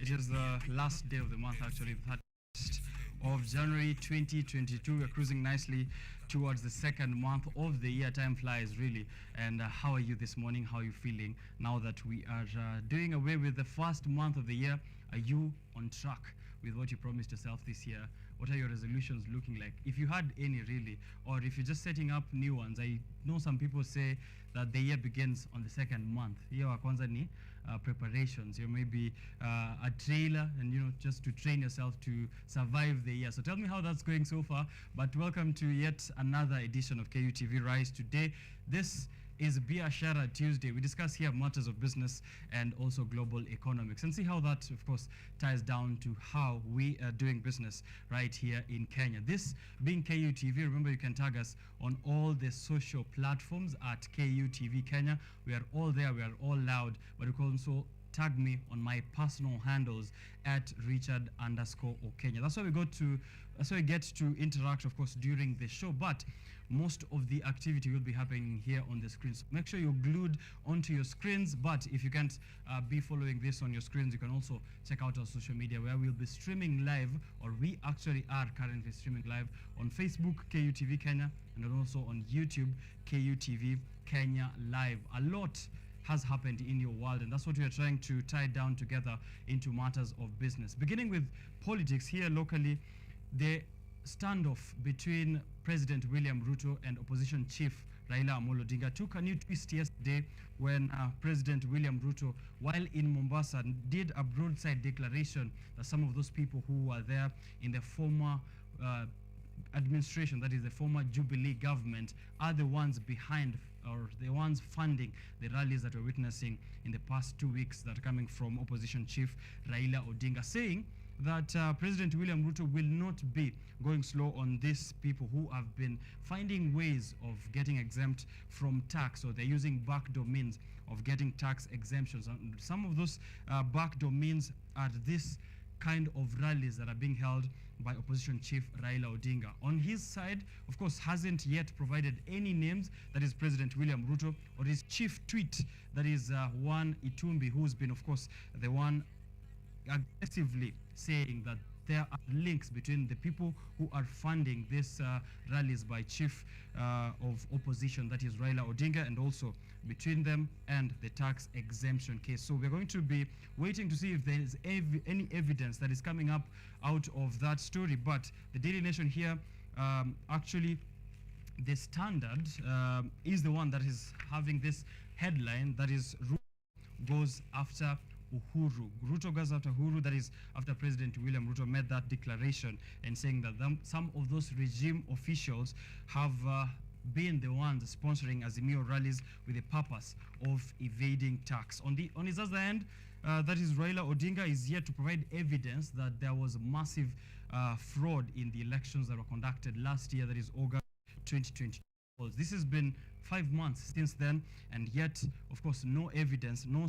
It is the last day of the month, actually, the 31st of January 2022. We're cruising nicely towards the second month of the year. Time flies, really. And how are you this morning? How are you feeling now that we are doing away with the first month of the year? Are you on track with what you promised yourself this year? What are your resolutions looking like? If you had any, really, or if you're just setting up new ones. I know some people say that the year begins on the second month. Year wa kwanza ni preparations. You may be a trailer and, just to train yourself to survive the year. So tell me how that's going so far. But welcome to yet another edition of KUTV Rise. Today, this is Biashara Tuesday. We discuss here matters of business and also global economics and see how that, of course, ties down to how we are doing business right here in Kenya. This being KUTV, remember you can tag us on all the social platforms at KUTV Kenya. We are all there, we are all loud, but you can also tag me on my personal handles at Richard_OKENYE. That's why we get to interact, of course, during the show. But most of the activity will be happening here on the screen. So make sure you're glued onto your screens. But if you can't be following this on your screens, you can also check out our social media where we'll be streaming live, or we actually are currently streaming live on Facebook, KUTV Kenya, and then also on YouTube, KUTV Kenya Live. A lot has happened in your world, and that's what we are trying to tie down together into matters of business. Beginning with politics here locally, the standoff between President William Ruto and opposition chief Raila Amolo Odinga took a new twist yesterday when President William Ruto, while in Mombasa, did a broadside declaration that some of those people who were there in the former administration, that is the former Jubilee government, are the ones behind or the ones funding the rallies that we're witnessing in the past 2 weeks that are coming from opposition chief Raila Odinga, saying that President William Ruto will not be going slow on these people who have been finding ways of getting exempt from tax, or they're using backdoor means of getting tax exemptions. And some of those backdoor means are this kind of rallies that are being held by opposition chief Raila Odinga. On his side, of course, hasn't yet provided any names, that is President William Ruto, or his chief tweet, that is One Itumbi, who's been, of course, the one aggressively saying that there are links between the people who are funding these rallies by chief of opposition, that is Raila Odinga, and also between them and the tax exemption case. So we're going to be waiting to see if there is any evidence that is coming up out of that story. But the Daily Nation here, actually, the Standard is the one that is having this headline, that is Ruto goes after Uhuru. Ruto goes after Uhuru, that is after President William Ruto made that declaration and saying that some of those regime officials have been the ones sponsoring Azimio rallies with the purpose of evading tax. On his other end, that is Raila Odinga is yet to provide evidence that there was massive fraud in the elections that were conducted last year, that is August 2022. This has been 5 months since then, and yet, of course, no evidence, no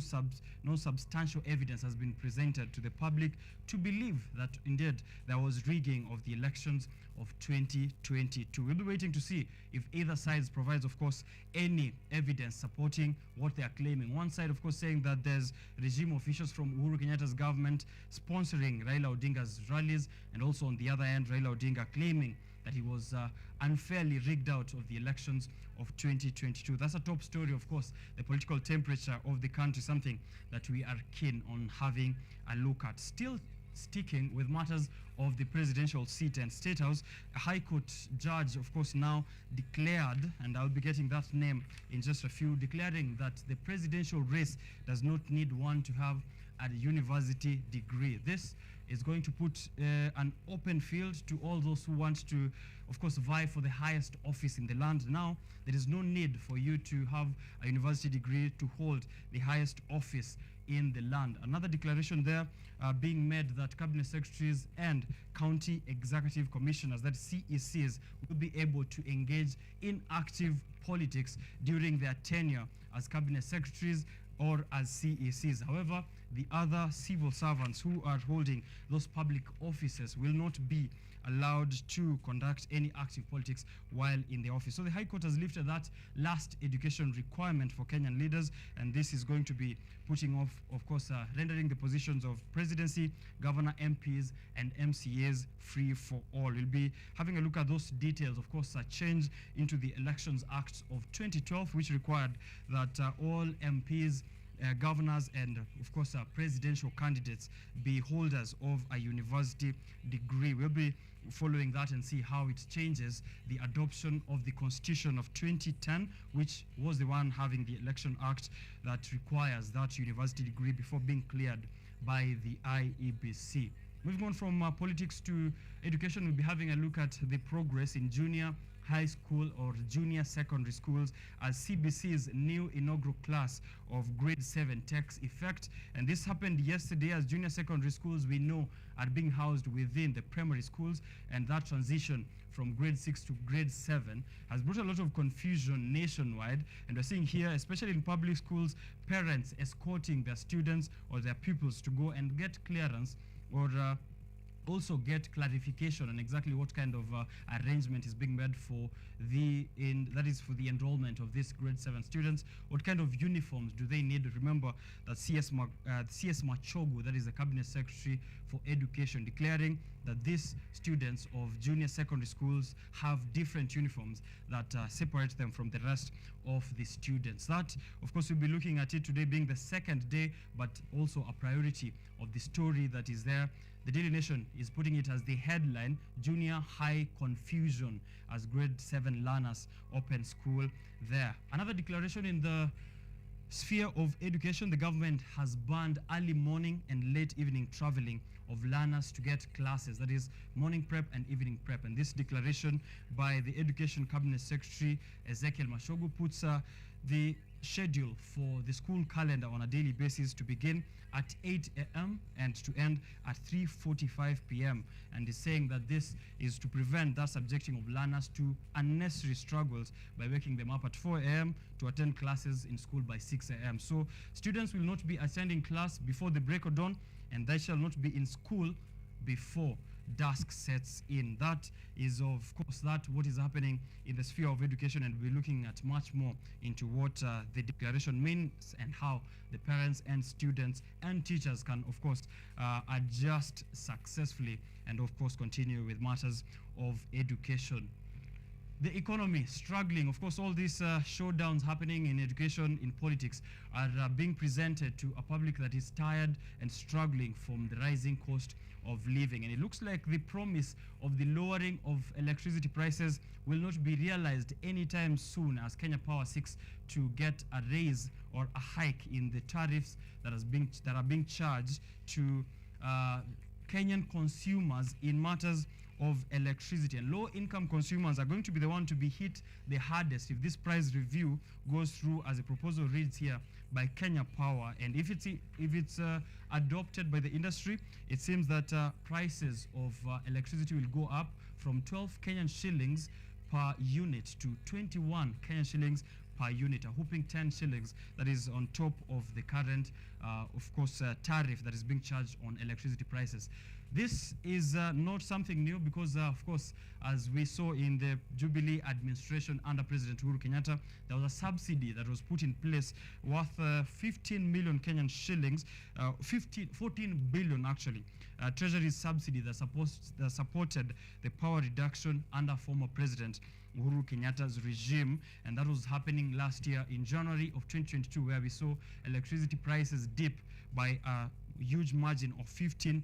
substantial evidence has been presented to the public to believe that indeed there was rigging of the elections of 2022. We'll be waiting to see if either side provides, of course, any evidence supporting what they are claiming. One side, of course, saying that there's regime officials from Uhuru Kenyatta's government sponsoring Raila Odinga's rallies, and also on the other end, Raila Odinga claiming that he was unfairly rigged out of the elections of 2022. That's a top story, of course, the political temperature of the country, something that we are keen on having a look at. Still sticking with matters of the presidential seat and state house, a high court judge, of course, now declared, and I'll be getting that name in just a few, declaring that the presidential race does not need one to have a university degree. This is going to put an open field to all those who want to, of course, vie for the highest office in the land. Now, there is no need for you to have a university degree to hold the highest office in the land. Another declaration there being made that cabinet secretaries and county executive commissioners, that CECs, will be able to engage in active politics during their tenure as cabinet secretaries or as CECs. However, the other civil servants who are holding those public offices will not be allowed to conduct any active politics while in the office. So the High Court has lifted that last education requirement for Kenyan leaders, and this is going to be putting off, of course, rendering the positions of presidency, governor, MPs, and MCAs free for all. We'll be having a look at those details. Of course, a change into the Elections Act of 2012, which required that all MPs, governors, and of course presidential candidates be holders of a university degree. We'll be following that and see how it changes the adoption of the Constitution of 2010, which was the one having the Election Act that requires that university degree before being cleared by the IEBC. Moving on from politics to education, we'll be having a look at the progress in junior high school or junior secondary schools as CBC's new inaugural class of grade 7 takes effect. And this happened yesterday, as junior secondary schools, we know, are being housed within the primary schools, and that transition from grade 6 to grade 7 has brought a lot of confusion nationwide. And we're seeing here, especially in public schools, parents escorting their students or their pupils to go and get clearance or also get clarification on exactly what kind of arrangement is being made for the for the enrollment of these grade 7 students. What kind of uniforms do they need? Remember that CS Machogu, that is the Cabinet Secretary for Education, declaring that these students of junior secondary schools have different uniforms that separate them from the rest of the students. That, of course, we'll be looking at it today being the second day, but also a priority of the story that is there. The Daily Nation is putting it as the headline, Junior High Confusion as grade 7 learners open school there. Another declaration in the sphere of education, the government has banned early morning and late evening traveling of learners to get classes, that is morning prep and evening prep. And this declaration by the Education Cabinet Secretary Ezekiel Mashogu puts the schedule for the school calendar on a daily basis to begin at 8 a.m. and to end at 3:45 p.m. and is saying that this is to prevent that subjecting of learners to unnecessary struggles by waking them up at 4 a.m. to attend classes in school by 6 a.m. So students will not be attending class before the break of dawn, and they shall not be in school before dusk sets in. That is, of course, what is happening in the sphere of education, and we're looking at much more into what the declaration means and how the parents and students and teachers can, of course, adjust successfully and, of course, continue with matters of education. The economy struggling. Of course, all these showdowns happening in education, in politics, are being presented to a public that is tired and struggling from the rising cost of living. And it looks like the promise of the lowering of electricity prices will not be realized anytime soon, as Kenya Power seeks to get a raise or a hike in the tariffs that are being charged to Kenyan consumers in matters of electricity. And low-income consumers are going to be the one to be hit the hardest if this price review goes through, as the proposal reads here, by Kenya Power. And if it's adopted by the industry, it seems that prices of electricity will go up from 12 Kenyan shillings per unit to 21 Kenyan shillings per unit, a whopping 10 shillings that is on top of the current, of course, tariff that is being charged on electricity prices. This is not something new because, of course, as we saw in the Jubilee administration under President Uhuru Kenyatta, there was a subsidy that was put in place worth 15 million Kenyan shillings, 14 billion actually, treasury subsidy that supported the power reduction under former President Uhuru Kenyatta's regime, and that was happening last year in January of 2022, where we saw electricity prices dip by a huge margin of 15%.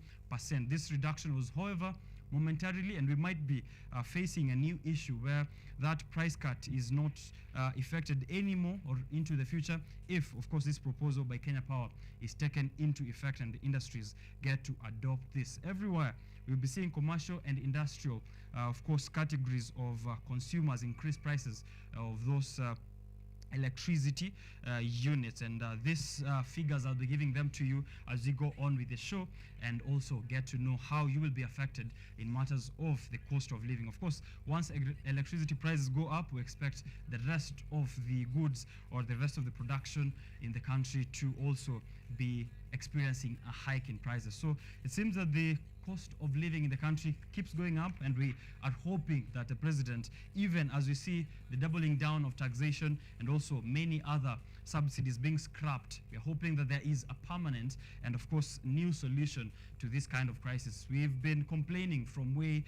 This reduction was, however, momentarily, and we might be facing a new issue where that price cut is not effected anymore or into the future if, of course, this proposal by Kenya Power is taken into effect and the industries get to adopt this. Everywhere we'll be seeing commercial and industrial, of course, categories of consumers increase prices of those electricity units, and these figures I'll be giving them to you as we go on with the show, and also get to know how you will be affected in matters of the cost of living. Of course, once electricity prices go up, we expect the rest of the goods or the rest of the production in the country to also be experiencing a hike in prices. So it seems that the cost of living in the country keeps going up, and we are hoping that the president, even as we see the doubling down of taxation and also many other subsidies being scrapped, we are hoping that there is a permanent and of course new solution to this kind of crisis. We've been complaining from way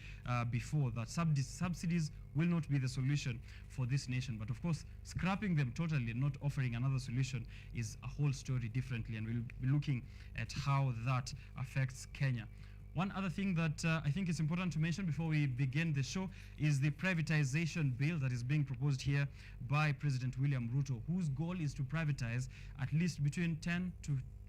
before that subsidies will not be the solution for this nation, but of course scrapping them totally and not offering another solution is a whole story differently, and we'll be looking at how that affects Kenya. One other thing that I think is important to mention before we begin the show is the privatization bill that is being proposed here by President William Ruto, whose goal is to privatize at least between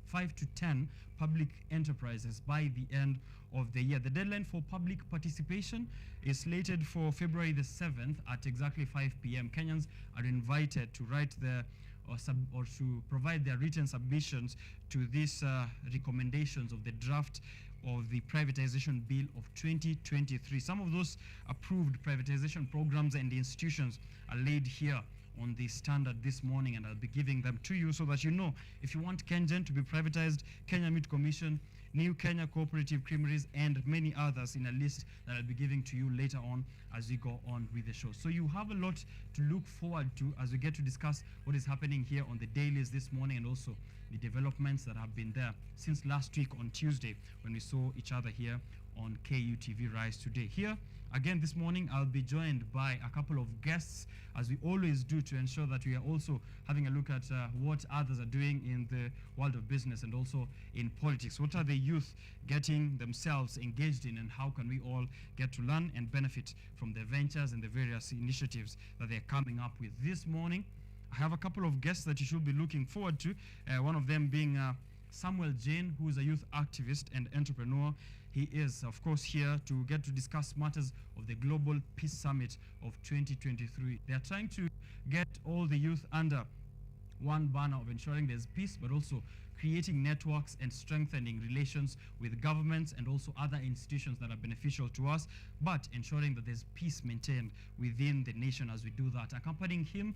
5 to 10 public enterprises by the end of the year. The deadline for public participation is slated for February the 7th at exactly 5 p.m. Kenyans are invited to write their or to provide their written submissions to these recommendations of the draft of the privatization bill of 2023. Some of those approved privatization programs and institutions are laid here on the standard this morning, and I'll be giving them to you so that you know if you want KenGen to be privatized, Kenya Meat Commission, New Kenya Cooperative Creameries, and many others in a list that I'll be giving to you later on as we go on with the show. So you have a lot to look forward to as we get to discuss what is happening here on the dailies this morning, and also the developments that have been there since last week on Tuesday when we saw each other here on KUTV Rise Today. Here again this morning I'll be joined by a couple of guests, as we always do, to ensure that we are also having a look at what others are doing in the world of business and also in politics. What are the youth getting themselves engaged in, and how can we all get to learn and benefit from the ventures and the various initiatives that they're coming up with this morning. I have a couple of guests that you should be looking forward to, one of them being Samuel Jane, who is a youth activist and entrepreneur. He is, of course, here to get to discuss matters of the Global Peace Summit of 2023. They are trying to get all the youth under one banner of ensuring there's peace, but also creating networks and strengthening relations with governments and also other institutions that are beneficial to us, but ensuring that there's peace maintained within the nation as we do that. Accompanying him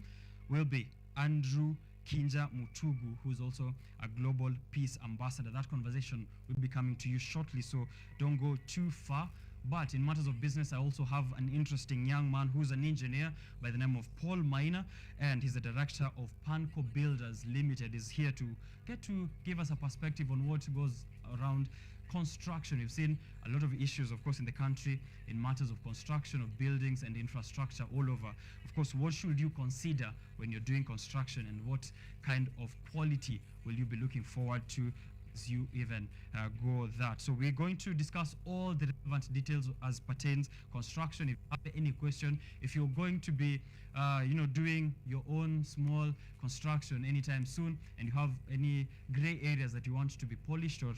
will be Andrew Kinja Mutugu, who is also a global peace ambassador. That conversation will be coming to you shortly, so don't go too far. But in matters of business, I also have an interesting young man who's an engineer by the name of Paul Maina, and he's the director of Panco Builders Limited. Is here to get to give us a perspective on what goes around construction. We've seen a lot of issues, of course, in the country in matters of construction of buildings and infrastructure all over. Of course, what should you consider when you're doing construction, and what kind of quality will you be looking forward to as you even go that? So we're going to discuss all the relevant details as pertains construction. If you have any question, if you're going to be doing your own small construction anytime soon, and you have any gray areas that you want to be polished or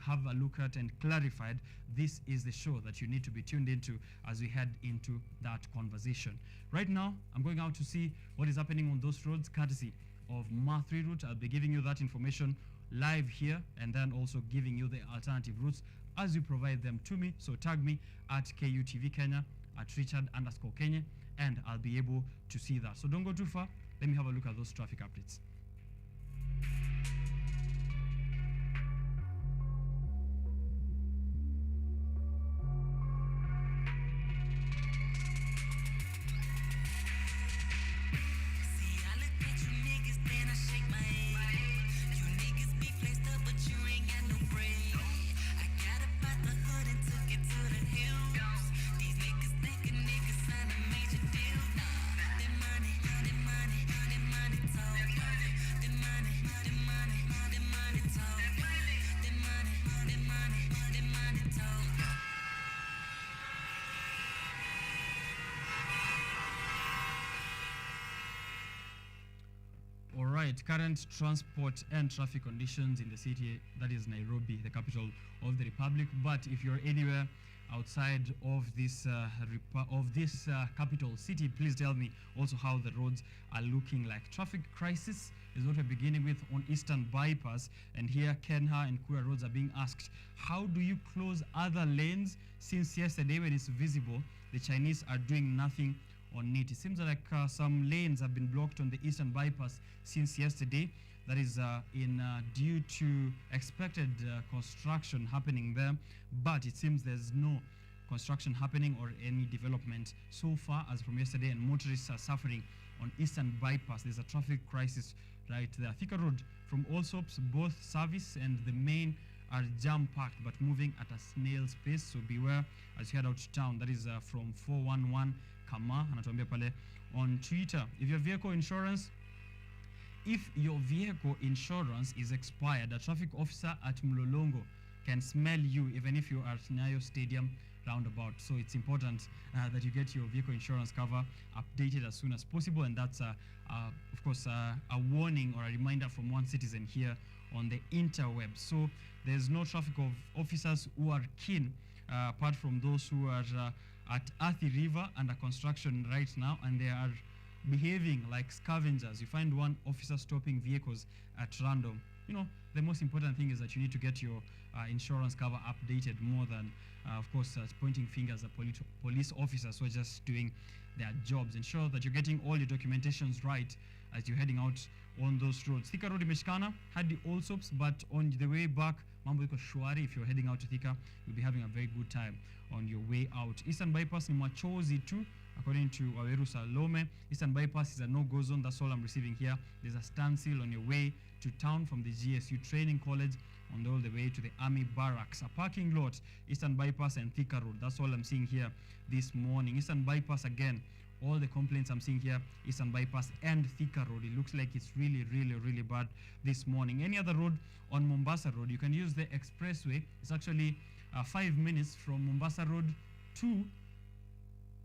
have a look at and clarified, this is the show that you need to be tuned into as we head into that conversation. Right now, I'm going out to see what is happening on those roads, courtesy of Ma3 route. I'll be giving you that information live here, and then also giving you the alternative routes as you provide them to me. So tag me at KUTV Kenya, at Richard_Kenye, and I'll be able to see that. So don't go too far. Let me have a look at those traffic updates. Current transport and traffic conditions in the city, that is Nairobi, the capital of the republic. But if you're anywhere outside of this capital city, please tell me also how the roads are looking like. Traffic crisis is what we're beginning with on Eastern Bypass, and here Kenha and Kura roads are being asked, how do you close other lanes since yesterday when it's visible the Chinese are doing nothing on it? It seems like some lanes have been blocked on the Eastern Bypass since yesterday. that is in due to expected construction happening there, but it seems there's no construction happening or any development so far as from yesterday, and motorists are suffering on Eastern Bypass. There's a traffic crisis right there. Thika Road from Allsops, both service and the main are jam-packed but moving at a snail's pace, so beware as you head out to town. That is from 411 Kama, anatuambia pale on Twitter. If your vehicle insurance is expired, a traffic officer at Mlolongo can smell you even if you are at Nyayo Stadium roundabout. So it's important that you get your vehicle insurance cover updated as soon as possible, and that's of course a warning or a reminder from one citizen here on the interweb. So there's no traffic of officers who are keen apart from those who are at Athi River under construction right now, and they are behaving like scavengers. You find one officer stopping vehicles at random. You know, the most important thing is that you need to get your insurance cover updated more than of course pointing fingers at police officers who are just doing their jobs. Ensure that you're getting all your documentations right as you're heading out on those roads. Thika Road imeshikana had the Allsops, but on the way back mambo iko shwari. If you're heading out to Thika, you'll be having a very good time on your way out. Eastern Bypass ni machozi tu, according to Waweru Salome. Eastern Bypass is a no-go zone. That's all I'm receiving here. There's a standstill on your way to town from the GSU Training College on all the way to the Army Barracks. A parking lot, Eastern Bypass and Thika Road. That's all I'm seeing here this morning. Eastern Bypass again. All the complaints I'm seeing here, Eastern Bypass and Thika Road. It looks like it's really, really, really bad this morning. Any other road on Mombasa Road, you can use the expressway. It's actually 5 minutes from Mombasa Road to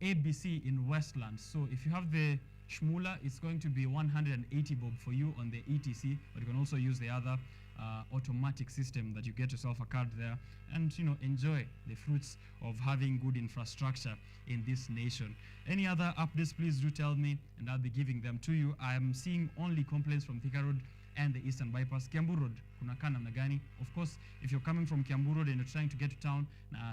ABC in Westland. So if you have the Shmula, it's going to be 180 bob for you on the ETC, but you can also use the other automatic system that you get yourself a card there and, you know, enjoy the fruits of having good infrastructure in this nation. Any other updates, please do tell me and I'll be giving them to you. I am seeing only complaints from Thika Road and the Eastern Bypass. Kiambu Road, kunakaa namna gani? Of course, if you're coming from Kiambu Road and you're trying to get to town,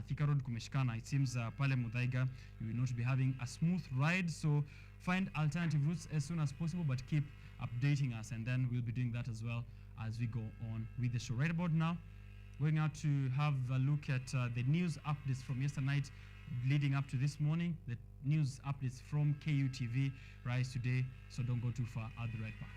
Thika Road kumeshikana. It seems pale Muthaiga, you will not be having a smooth ride, so find alternative routes as soon as possible, but keep updating us, and then we'll be doing that as well as we go on with the show. Right about now, going out to have a look at the news updates from yesterday night leading up to this morning. The news updates from KUTV Rise today, so don't go too far. I'll be right back.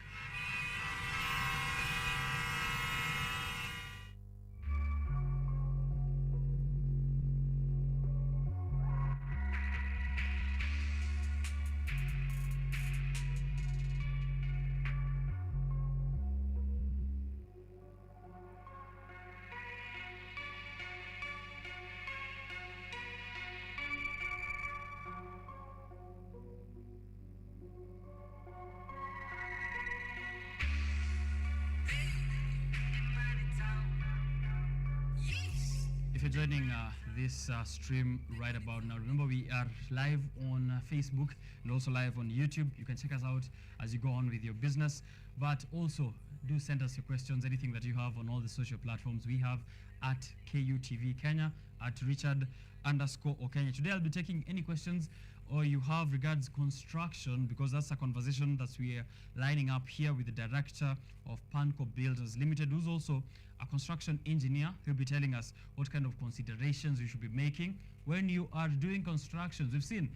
If you're joining this stream right about now, remember we are live on Facebook and also live on YouTube. You can check us out as you go on with your business, but also do send us your questions, anything that you have on all the social platforms. We have at KUTV Kenya, at Richard_Okenye. Today I'll be taking any questions or you have regards construction, because that's a conversation that we are lining up here with the director of Panco Builders Limited, who's also a construction engineer. He'll be telling us what kind of considerations you should be making when you are doing constructions. We've seen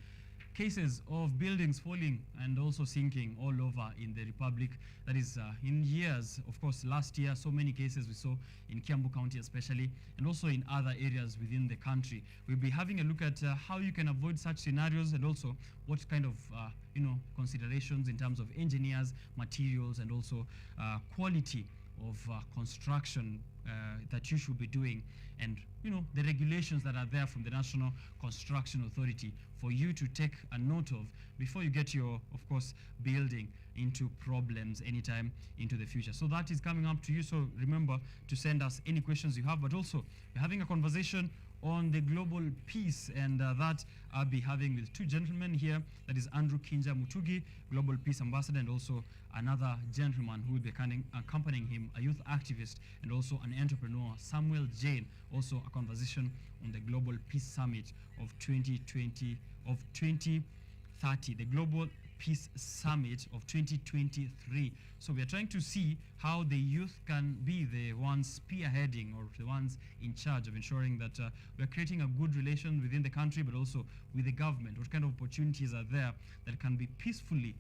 cases of buildings falling and also sinking all over in the Republic. That is in years. Of course, last year, so many cases we saw in Kiambu County especially, and also in other areas within the country. We'll be having a look at how you can avoid such scenarios, and also what kind of considerations in terms of engineers, materials, and also quality of construction that you should be doing, and the regulations that are there from the National Construction Authority for you to take a note of before you get your, of course, building into problems anytime into the future. So that is coming up to you. So remember to send us any questions you have, but also we're having a conversation on the global peace, and that I'll be having with two gentlemen here. That is Andrew Kinja Mutugi, Global Peace Ambassador, and also another gentleman who will be accompanying him, a youth activist and also an entrepreneur, Samuel Jane. Also a conversation on the Global Peace Summit of 2030, the Global Peace Summit of 2023. So we are trying to see how the youth can be the ones spearheading or the ones in charge of ensuring that we are creating a good relation within the country, but also with the government. What kind of opportunities are there that can be peacefully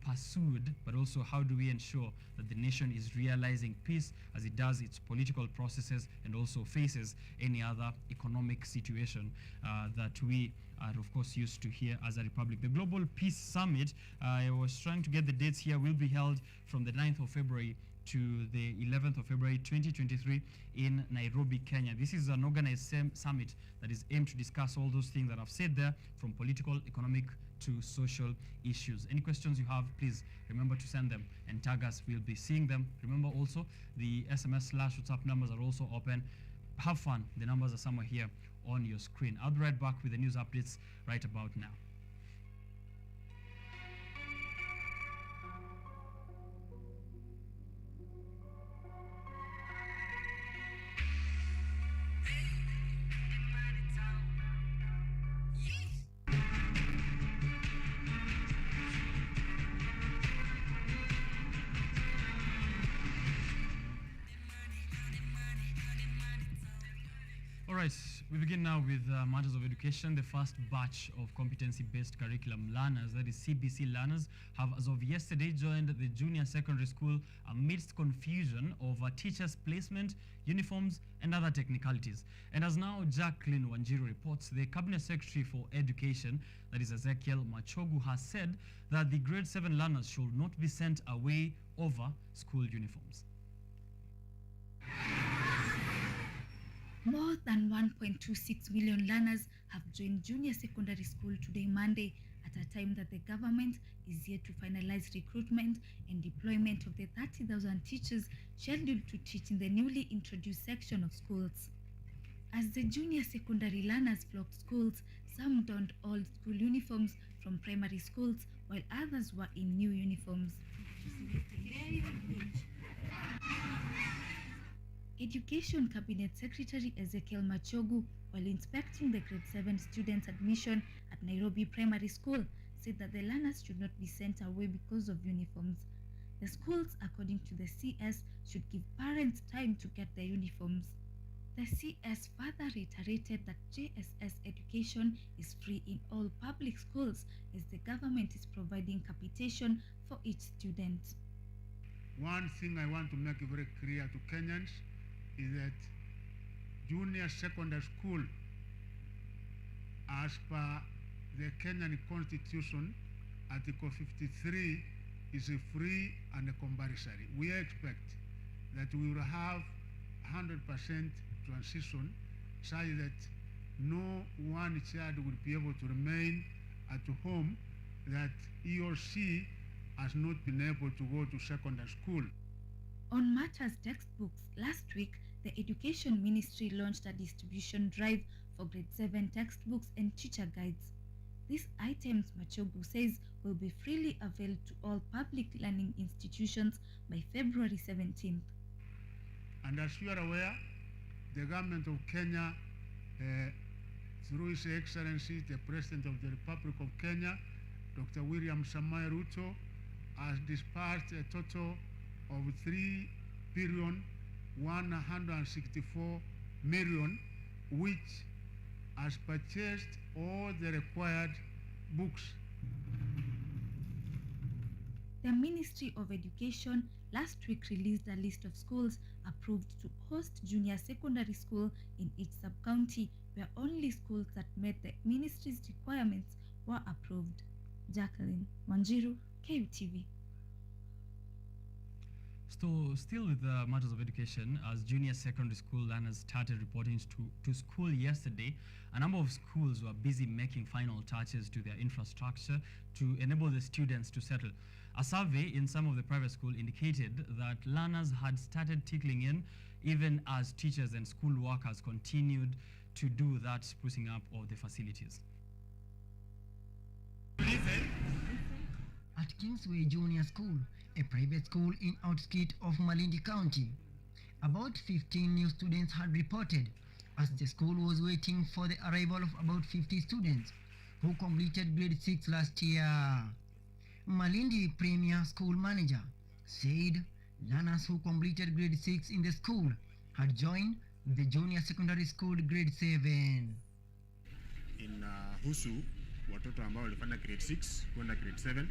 pursued, but also how do we ensure that the nation is realizing peace as it does its political processes and also faces any other economic situation that we are of course used to here as a republic. The Global Peace Summit, I was trying to get the dates here, will be held from the 9th of February to the 11th of February 2023 in Nairobi, Kenya. This is an organized summit that is aimed to discuss all those things that I've said there, from political, economic to social issues. Any questions you have, please remember to send them and tag us. We'll be seeing them. Remember also the SMS/WhatsApp numbers are also open. Have fun. The numbers are somewhere here on your screen. I'll be right back with the news updates right about now. All right, we begin now with matters of education. The first batch of competency-based curriculum learners, that is CBC learners, have as of yesterday joined the junior secondary school amidst confusion over teachers' placement, uniforms, and other technicalities. And as now Jacqueline Wanjiru reports, the Cabinet Secretary for Education, that is Ezekiel Machogu, has said that the grade 7 learners should not be sent away over school uniforms. More than 1.26 million learners have joined junior secondary school today, Monday, at a time that the government is yet to finalize recruitment and deployment of the 30,000 teachers scheduled to teach in the newly introduced section of schools. As the junior secondary learners flocked schools, some donned old school uniforms from primary schools, while others were in new uniforms. Education Cabinet Secretary Ezekiel Machogu, while inspecting the grade 7 students' admission at Nairobi Primary School, said that the learners should not be sent away because of uniforms. The schools, according to the CS, should give parents time to get their uniforms. The CS further reiterated that JSS education is free in all public schools, as the government is providing capitation for each student. One thing I want to make very clear to Kenyans is that junior secondary school, as per the Kenyan Constitution, Article 53, is free and compulsory. We expect that we will have 100% transition, such that no one child will be able to remain at home that he or she has not been able to go to secondary school. On matters textbooks, last week, the Education Ministry launched a distribution drive for grade 7 textbooks and teacher guides. These items, Machogu says, will be freely availed to all public learning institutions by February 17th. And as you are aware, the government of Kenya, through His Excellency, the President of the Republic of Kenya, Dr. William Samoei Ruto, has disbursed a total of 3,164 million, which has purchased all the required books. The Ministry of Education last week released a list of schools approved to host junior secondary school in each sub-county, where only schools that met the ministry's requirements were approved. Jacqueline Wanjiru, KUTV. So, still with the matters of education, as junior secondary school learners started reporting to school yesterday, a number of schools were busy making final touches to their infrastructure to enable the students to settle. A survey in some of the private schools indicated that learners had started trickling in, even as teachers and school workers continued to do that sprucing up of the facilities. At Kingsway Junior School, a private school in outskirts of Malindi County, about 15 new students had reported as the school was waiting for the arrival of about 50 students who completed grade 6 last year. Malindi Premier School Manager said learners who completed grade 6 in the school had joined the junior secondary school grade 7. Husu watoto ambao walifanya grade 6 kwenda grade 7,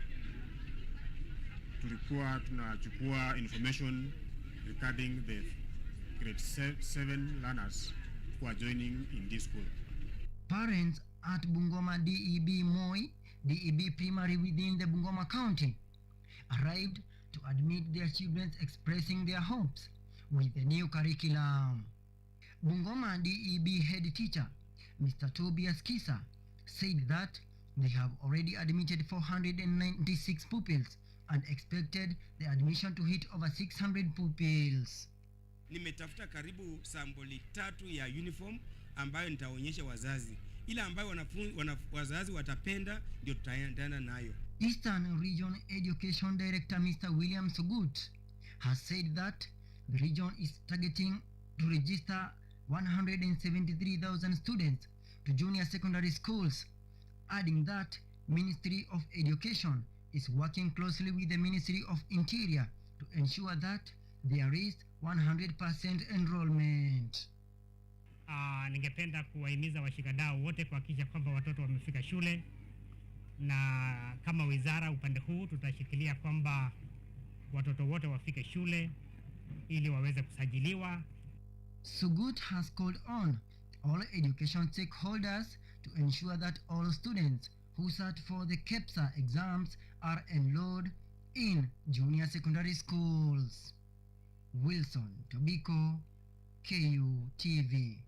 tulikuwa tunachukua information regarding the grade 7 learners who are joining in this school. Parents at Bungoma DEB Moi, DEB Primary within the Bungoma County, arrived to admit their children expressing their hopes with the new curriculum. Bungoma DEB head teacher, Mr. Tobias Kisa, said that they have already admitted 496 pupils and expected the admission to hit over 600 pupils. Nimetafuta karibu samboli 3 ya uniform ambayo nitaonyesha wazazi. Ila ambayo wazazi watapenda ndio tutaendana nayo. Eastern Region Education Director Mr. William Sugut has said that the region is targeting to register 173,000 students to junior secondary schools, adding that Ministry of Education is working closely with the Ministry of Interior to ensure that there is 100% enrollment. Ningependa kuwahimiza washikadau wote kuhakikisha kwamba watoto wamefika shule, na kama wizara upande huu tutashikilia kwamba watoto wote wafike shule ili waweze kusajiliwa. Sugut has called on all education stakeholders to ensure that all students who sat for the KEPSA exams are enrolled in junior secondary schools. Wilson Tobiko, KU TV.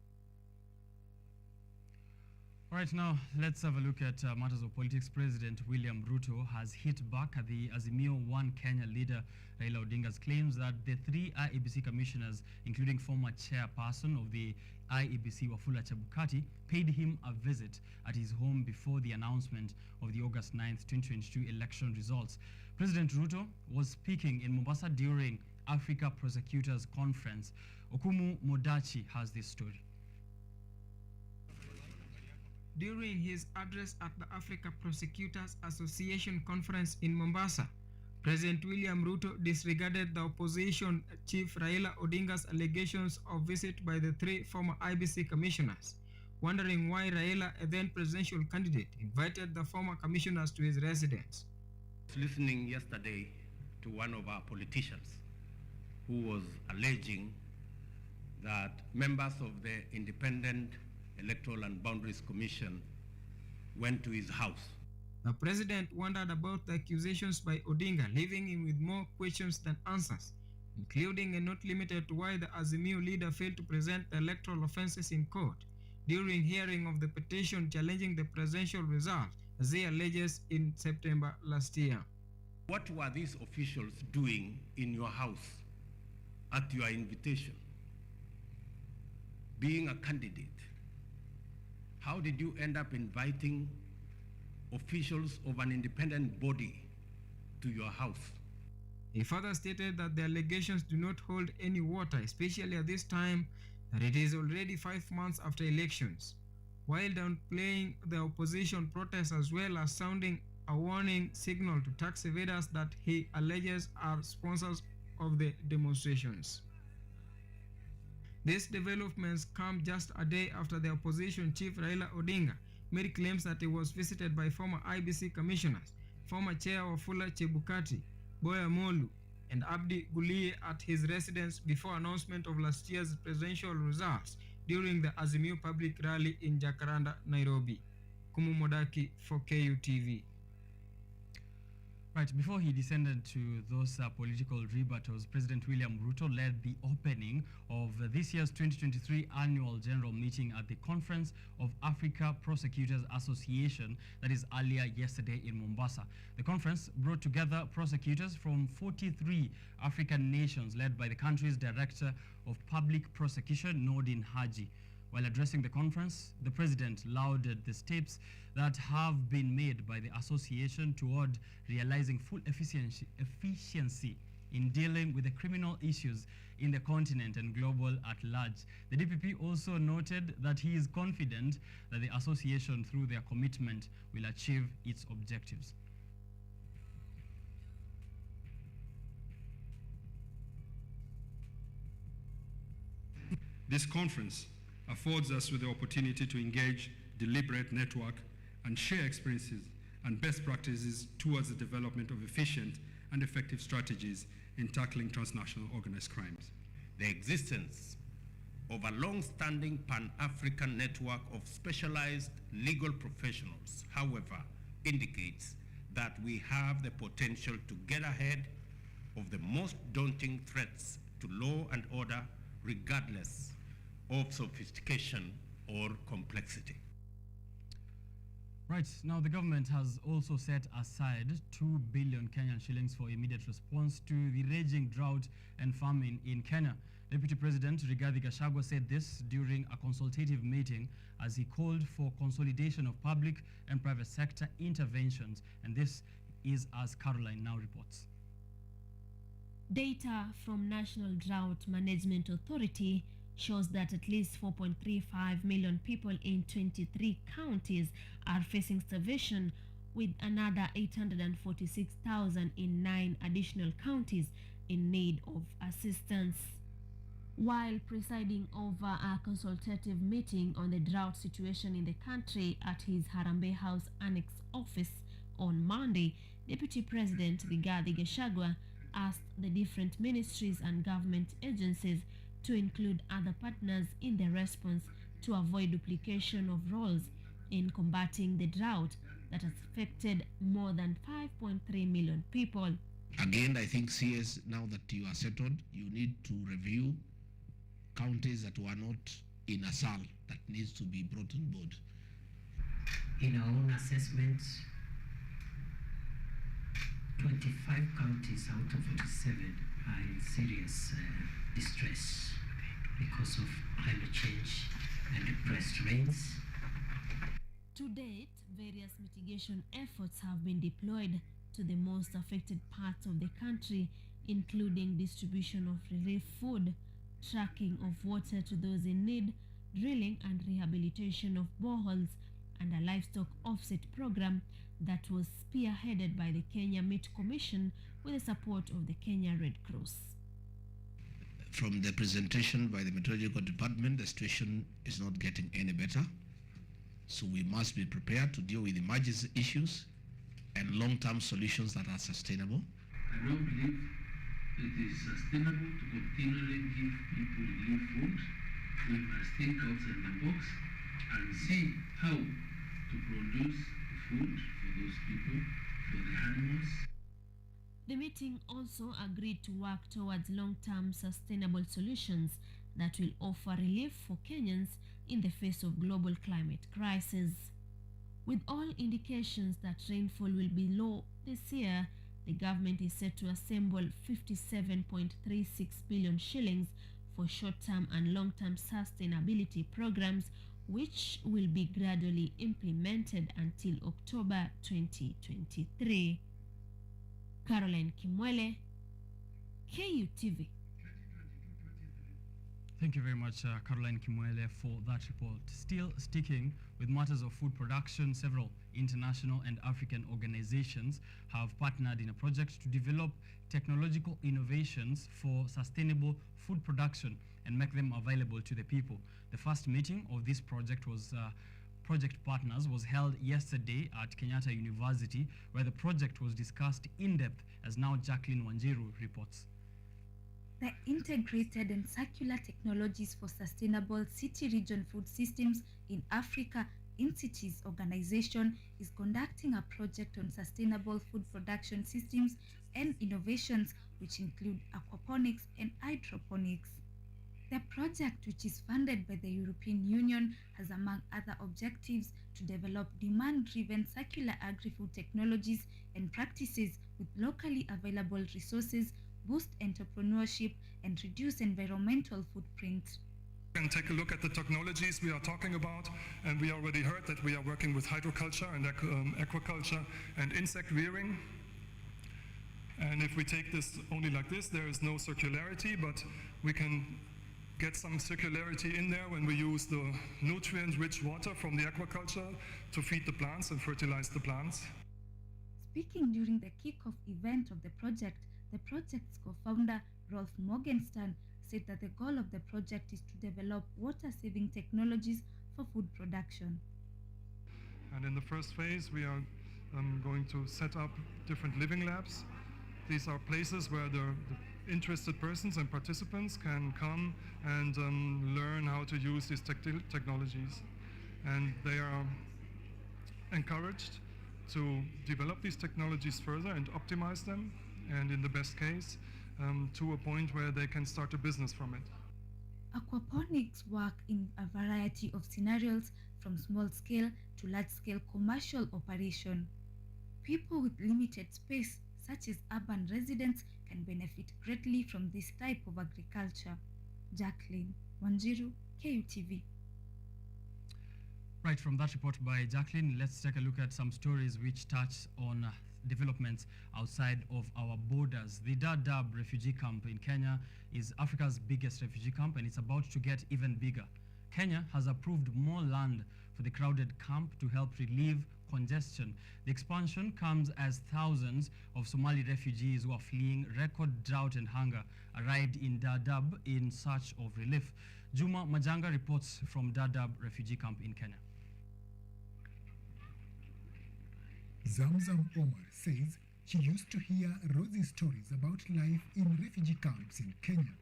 All right, now let's have a look at matters of politics. President William Ruto has hit back at the Azimio One Kenya leader Raila Odinga's claims that the 3 IEBC commissioners, including former chairperson of the IEBC Wafula Chebukati, paid him a visit at his home before the announcement of the August 9th, 2022 election results. President Ruto was speaking in Mombasa during Africa Prosecutors Conference. Okumu Modachi has this story. During his address at the Africa Prosecutors Association conference in Mombasa, President William Ruto disregarded the opposition chief Raila Odinga's allegations of visit by the 3 former IEBC commissioners, wondering why Raila, a then presidential candidate, invited the former commissioners to his residence. I was listening yesterday to one of our politicians who was alleging that members of the Independent Electoral and Boundaries Commission went to his house. The president wondered about the accusations by Odinga, leaving him with more questions than answers, including and not limited to why the Azimio leader failed to present the electoral offenses in court during hearing of the petition challenging the presidential result, as he alleges in September last year. What were these officials doing in your house at your invitation? Being a candidate, how did you end up inviting officials of an independent body to your house? He further stated that the allegations do not hold any water, especially at this time that it is already 5 months after elections, while downplaying the opposition protests as well as sounding a warning signal to tax evaders that he alleges are sponsors of the demonstrations. These developments come just a day after the opposition chief Raila Odinga made claims that he was visited by former IEBC commissioners, former chair Wafula Chebukati, Boya Molu, and Abdi Gulie at his residence before announcement of last year's presidential results during the Azimio public rally in Jacaranda, Nairobi. Kumu Modaki for KU TV. Right, before he descended to those political rebuttals, President William Ruto led the opening of this year's 2023 annual general meeting at the Conference of Africa Prosecutors Association that is earlier yesterday in Mombasa. The conference brought together prosecutors from 43 African nations led by the country's Director of Public Prosecution, Nordin Haji. While addressing the conference, the president lauded the steps that have been made by the association toward realizing full efficiency in dealing with the criminal issues in the continent and global at large. The DPP also noted that he is confident that the association, through their commitment, will achieve its objectives. This conference affords us with the opportunity to engage, deliberate, network, and share experiences and best practices towards the development of efficient and effective strategies in tackling transnational organized crimes. The existence of a long-standing Pan-African network of specialized legal professionals, however, indicates that we have the potential to get ahead of the most daunting threats to law and order, regardless of sophistication or complexity. Right, now the government has also set aside 2 billion Kenyan shillings for immediate response to the raging drought and famine in Kenya. Deputy President Rigathi Gachagua said this during a consultative meeting as he called for consolidation of public and private sector interventions. And this is as Caroline now reports. Data from National Drought Management Authority shows that at least 4.35 million people in 23 counties are facing starvation, with another 846,000 in 9 additional counties in need of assistance. While presiding over a consultative meeting on the drought situation in the country at his Harambee House Annex office on Monday, Deputy President Rigathi Gachagua asked the different ministries and government agencies to include other partners in the response to avoid duplication of roles in combating the drought that has affected more than 5.3 million people. Again, I think CS, now that you are settled, you need to review counties that were not in a SAL that needs to be brought on board. In our own assessments, 25 counties out of 47 are in serious distress because of climate change and depressed rains. To date, various mitigation efforts have been deployed to the most affected parts of the country, including distribution of relief food, tracking of water to those in need, drilling and rehabilitation of boreholes, and a livestock offset program that was spearheaded by the Kenya Meat Commission with the support of the Kenya Red Cross. From the presentation by the Meteorological Department, the situation is not getting any better. So we must be prepared to deal with emergency issues and long-term solutions that are sustainable. I don't believe it is sustainable to continually give people relief food. We must think outside the box and see how to produce food for those people, for the animals. The meeting also agreed to work towards long-term sustainable solutions that will offer relief for Kenyans in the face of global climate crisis. With all indications that rainfall will be low this year, the government is set to assemble 57.36 billion shillings for short-term and long-term sustainability programs, which will be gradually implemented until October 2023. Caroline Kimwele, KUTV. Thank you very much, Caroline Kimwele, for that report. Still sticking with matters of food production, several international and African organizations have partnered in a project to develop technological innovations for sustainable food production and make them available to the people. The first meeting of this project was project partners was held yesterday at Kenyatta University, where the project was discussed in depth, as now Jacqueline Wanjiru reports. The Integrated and Circular Technologies for Sustainable City Region Food Systems in Africa INCITES organization is conducting a project on sustainable food production systems and innovations, which include aquaponics and hydroponics. The project, which is funded by the European Union, has among other objectives to develop demand-driven circular agri-food technologies and practices with locally available resources, boost entrepreneurship, and reduce environmental footprint. And take a look at the technologies we are talking about, and we already heard that we are working with hydroculture and aquaculture and insect rearing. And if we take this only like this, there is no circularity, but we can get some circularity in there when we use the nutrient-rich water from the aquaculture to feed the plants and fertilize the plants. Speaking during the kickoff event of the project's co-founder, Rolf Morgenstern, said that the goal of the project is to develop water-saving technologies for food production. And in the first phase, we are going to set up different living labs. These are places where the interested persons and participants can come and learn how to use these technologies. And they are encouraged to develop these technologies further and optimize them, and in the best case, to a point where they can start a business from it. Aquaponics work in a variety of scenarios, from small-scale to large-scale commercial operation. People with limited space, such as urban residents, can benefit greatly from this type of agriculture. Jacqueline Wanjiru, KUTV. Right, from that report by Jacqueline, let's take a look at some stories which touch on developments outside of our borders. The Dadaab refugee camp in Kenya is Africa's biggest refugee camp, and it's about to get even bigger. Kenya has approved more land for the crowded camp to help relieve congestion. The expansion comes as thousands of Somali refugees who are fleeing record drought and hunger arrived in Dadaab in search of relief. Juma Majanga reports from Dadaab refugee camp in Kenya. Zamzam Omar says she used to hear rosy stories about life in refugee camps in Kenya.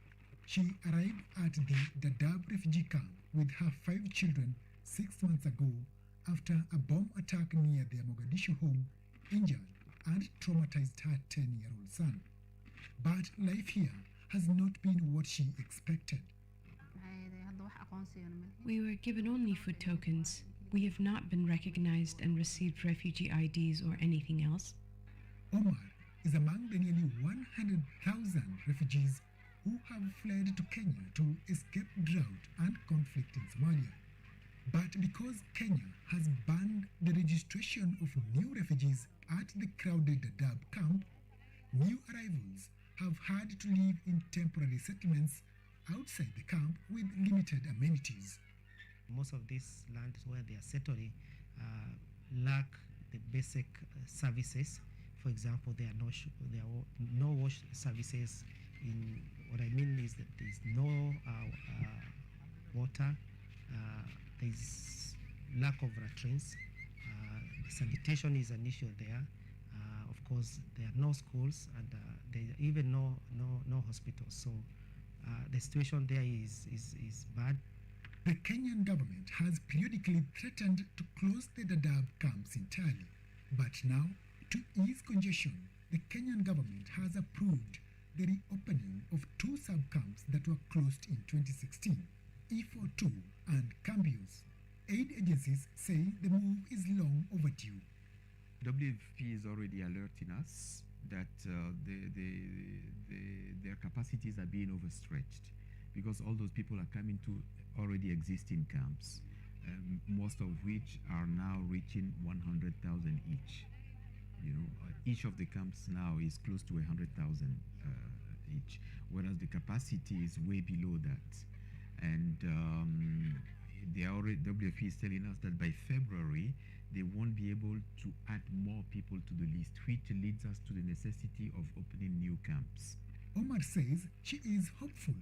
She arrived at the Dadaab refugee camp with her 5 children 6 months ago after a bomb attack near their Mogadishu home injured and traumatized her 10-year-old son. But life here has not been what she expected. We were given only food tokens. We have not been recognized and received refugee IDs or anything else. Omar is among the nearly 100,000 refugees who have fled to Kenya to escape drought and conflict in Somalia. But because Kenya has banned the registration of new refugees at the crowded Dadaab camp, new arrivals have had to live in temporary settlements outside the camp with limited amenities. Most of these lands where they are settling lack the basic services. For example, there are no wash services. In what I mean is that there is no water. There is lack of latrines. Sanitation is an issue there. Of course, there are no schools, and there are even no hospitals. So the situation there is bad. The Kenyan government has periodically threatened to close the Dadaab camps entirely. But now, to ease congestion, the Kenyan government has approved the reopening of 2 sub-camps that were closed in 2016, E42 and Cambios. Aid agencies say the move is long overdue. WFP is already alerting us that their capacities are being overstretched because all those people are coming to already existing camps, most of which are now reaching 100,000 each. You know, each of the camps now is close to 100,000 each, whereas the capacity is way below that. And WFP is telling us that by February, they won't be able to add more people to the list, which leads us to the necessity of opening new camps. Omar says she is hopeful.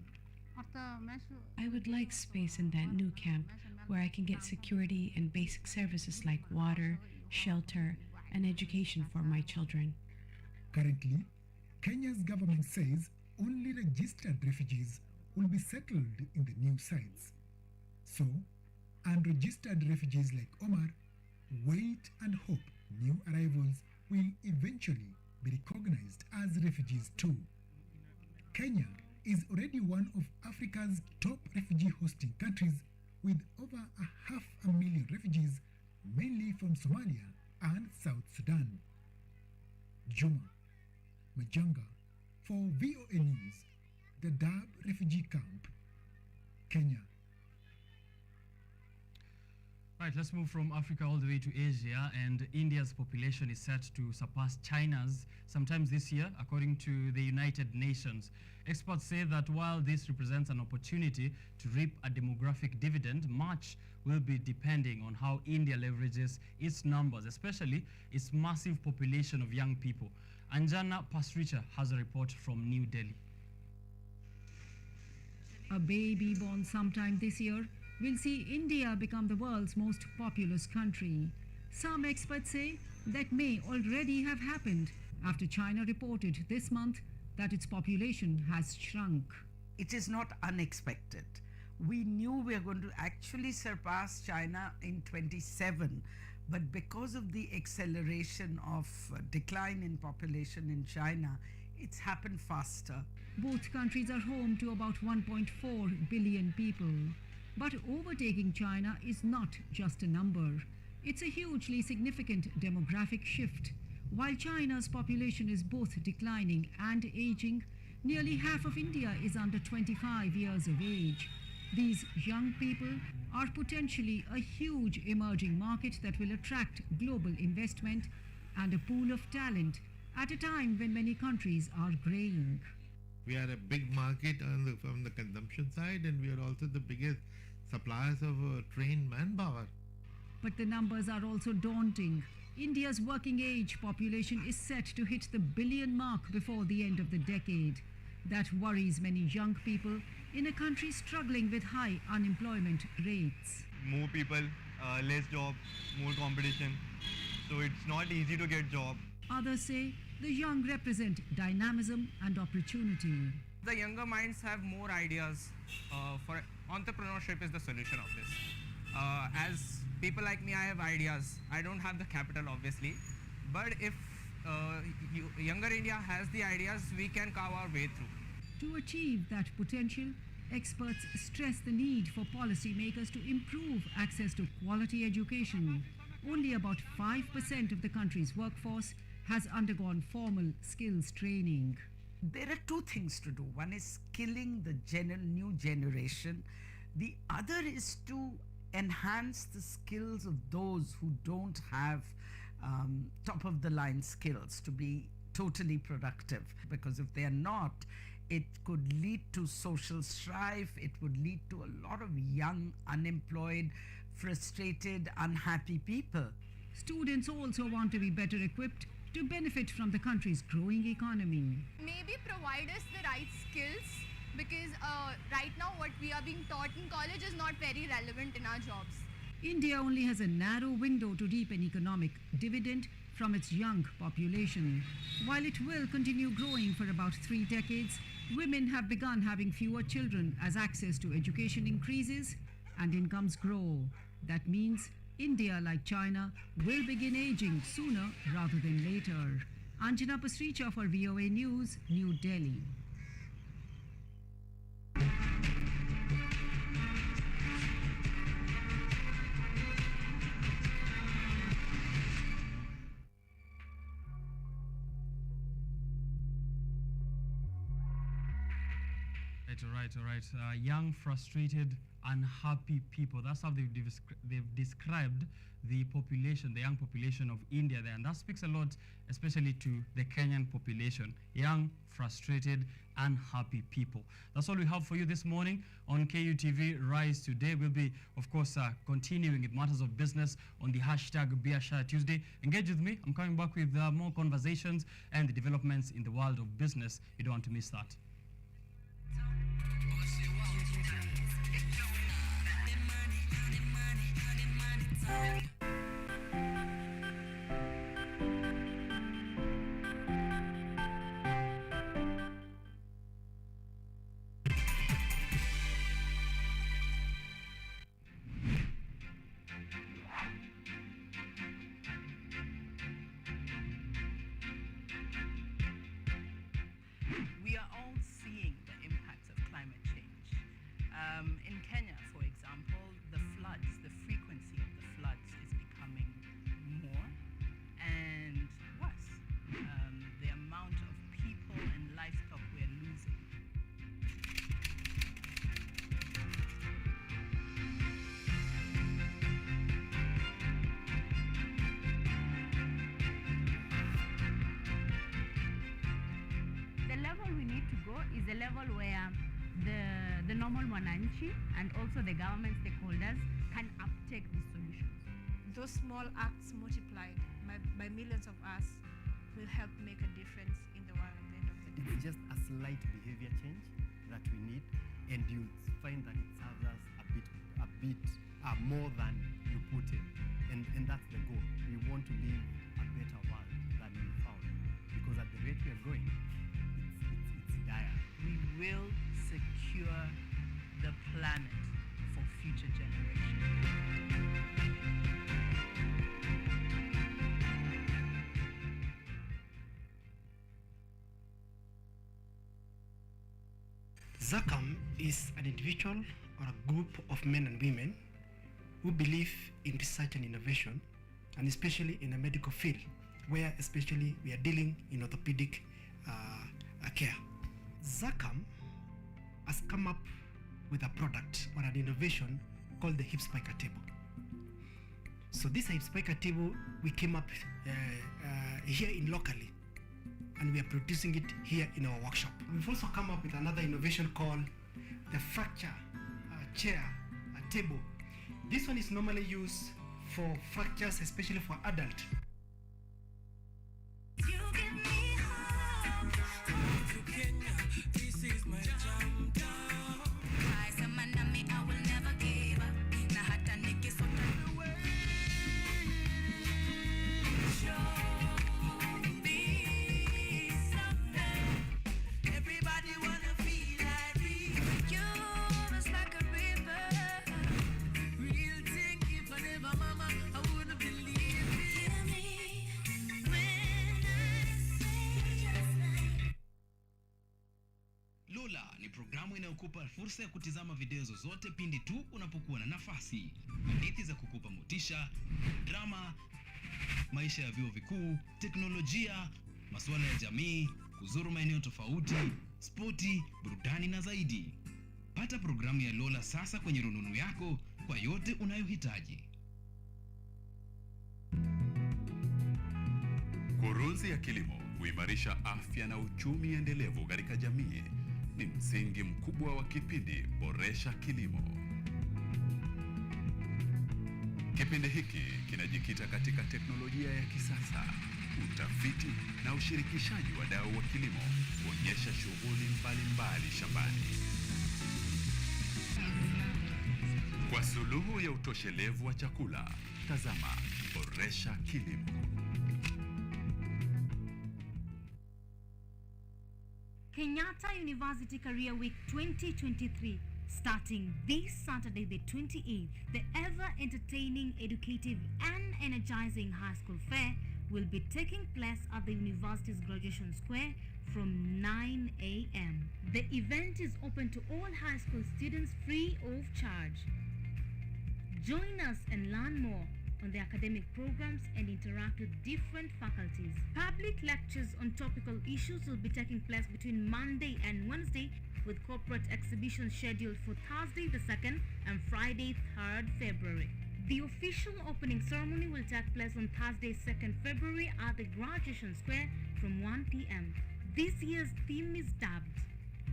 I would like space in that new camp where I can get security and basic services like water, shelter, and education for my children. Currently, Kenya's government says only registered refugees will be settled in the new sites. So, unregistered refugees like Omar wait and hope new arrivals will eventually be recognized as refugees too. Kenya is already one of Africa's top refugee hosting countries with over 500,000 refugees, mainly from Somalia and South Sudan. Juma Majanga for VOA News, Dadaab Refugee Camp, Kenya. Right, let's move from Africa all the way to Asia, and India's population is set to surpass China's sometime this year, according to the United Nations. Experts say that while this represents an opportunity to reap a demographic dividend, much will be depending on how India leverages its numbers, especially its massive population of young people. Anjana Pasricha has a report from New Delhi. A baby born sometime this year will see India become the world's most populous country. Some experts say that may already have happened after China reported this month that its population has shrunk. It is not unexpected. We knew we were going to actually surpass China in 27, but because of the acceleration of decline in population in China, it's happened faster. Both countries are home to about 1.4 billion people. But overtaking China is not just a number. It's a hugely significant demographic shift. While China's population is both declining and aging, nearly half of India is under 25 years of age. These young people are potentially a huge emerging market that will attract global investment and a pool of talent at a time when many countries are graying. We are a big market from the consumption side, and we are also the biggest suppliers of trained manpower. But the numbers are also daunting. India's working age population is set to hit the billion mark before the end of the decade. That worries many young people in a country struggling with high unemployment rates. More people, less job, more competition. So it's not easy to get job. Others say the young represent dynamism and opportunity. The younger minds have more ideas. For entrepreneurship is the solution of this. As people like me, I have ideas. I don't have the capital, obviously. But if younger India has the ideas, we can carve our way through. To achieve that potential, experts stress the need for policymakers to improve access to quality education. Only about 5% of the country's workforce has undergone formal skills training. There are two things to do. One is skilling the new generation. The other is to enhance the skills of those who don't have top of the line skills to be totally productive. Because if they are not, it could lead to social strife. It would lead to a lot of young, unemployed, frustrated, unhappy people. Students also want to be better equipped to benefit from the country's growing economy. Maybe provide us the right skills, because right now what we are being taught in college is not very relevant in our jobs. India only has a narrow window to reap an economic dividend from its young population. While it will continue growing for about 3 decades, women have begun having fewer children as access to education increases and incomes grow. That means India, like China, will begin aging sooner rather than later. Anjana Pasricha for VOA News, New Delhi. All right. Young, frustrated, unhappy people. That's how they've described the population, the young population of India there. And that speaks a lot, especially to the Kenyan population. Young, frustrated, unhappy people. That's all we have for you this morning on KUTV Rise Today. We'll be, of course, continuing with matters of business on the hashtag Biashara Tuesday. Engage with me. I'm coming back with more conversations and the developments in the world of business. You don't want to miss that. We are all seeing the impacts of climate change. In Kenya, for example, the frequency of the floods is becoming more and worse. The amount of people and livestock we're losing. The level we need to go is a level where the normal Mwananchi and also the government stakeholders can uptake these solutions. Those small acts multiplied by millions of us will help make a difference in the world at the end of the day. It's just a slight behavior change that we need and you'll find that it serves us a bit more than you put in. And that's the goal. We want to live a better world than we found. Because at the rate we are going, it's dire. We will secure the planet for future generations. ZACAM is an individual or a group of men and women who believe in research and innovation, and especially in the medical field, where especially we are dealing in orthopedic care. ZACAM has come up with a product or an innovation called the hip spiker table. So this hip spiker table we came up here in locally, and we are producing it here in our workshop. We've also come up with another innovation called the fracture chair table. This one is normally used for fractures, especially for adults. This is my jam down. I say man me I will never give up. Na hata nikisota away. Show me something. Everybody wanna feel like me. You is like a river. Real thing if I never mama I wouldn't believe it. Hear me when I say just like Lola ni programu inayokupa fursa ya kutizama video zozote pindi tu unapokuwa na nafasi. Hadithi za kukupa motisha, drama, maisha ya vyuo vikuu, teknolojia, masuala ya jamii, kuzuru maeneo tofauti, spoti, burudani na zaidi. Pata programu ya Lola sasa kwenye rununu yako kwa yote unayohitaji. Kurunzi ya kilimo huimarisha afya na uchumi endelevu katika jamii. Ni msingi mkubwa wa kipindi Boresha Kilimo. Kipindi hiki kinajikita katika teknolojia ya kisasa, utafiti na ushirikishaji wa wadau wa kilimo kuonyesha shughuli mbalimbali shambani. Kwa suluhu ya utoshelevu wa chakula, tazama Boresha Kilimo. Kenyatta University Career Week 2023, starting this Saturday the 28th. The ever-entertaining, educative and energizing high school fair will be taking place at the university's graduation square from 9 a.m. The event is open to all high school students free of charge. Join us and learn more on the academic programs and interact with different faculties. Public lectures on topical issues will be taking place between Monday and Wednesday, with corporate exhibitions scheduled for Thursday the 2nd and Friday 3rd February. The official opening ceremony will take place on Thursday 2nd February at the Graduation Square from 1 p.m. This year's theme is dubbed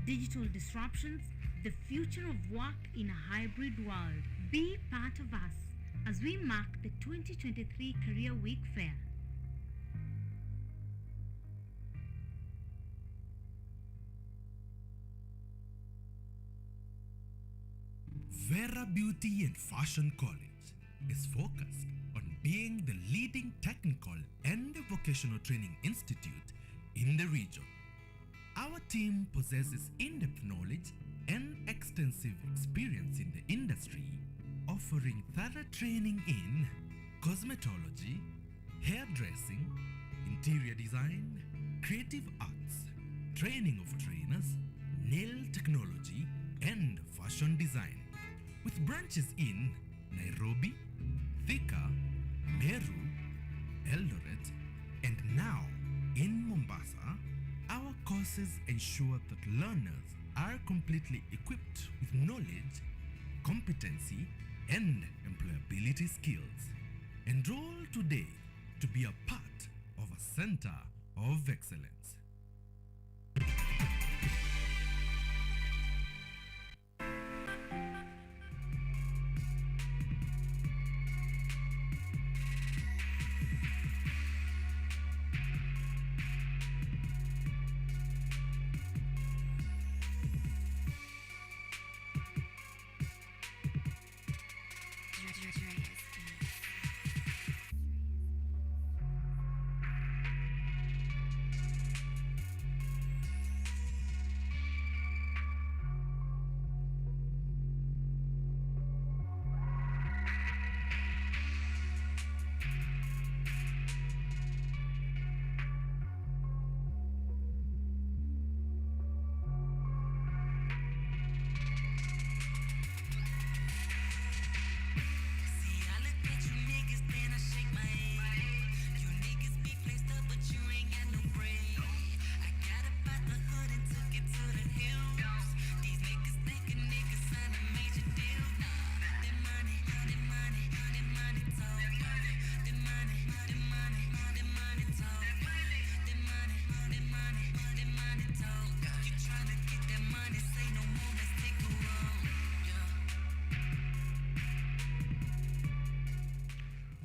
Digital Disruptions, the Future of Work in a Hybrid World. Be part of us as we mark the 2023 Career Week Fair. Vera Beauty and Fashion College is focused on being the leading technical and vocational training institute in the region. Our team possesses in-depth knowledge and extensive experience in the industry, offering thorough training in cosmetology, hairdressing, interior design, creative arts, training of trainers, nail technology, and fashion design. With branches in Nairobi, Thika, Meru, Eldoret, and now in Mombasa, our courses ensure that learners are completely equipped with knowledge, competency, and employability skills. Enroll today to be a part of a center of excellence.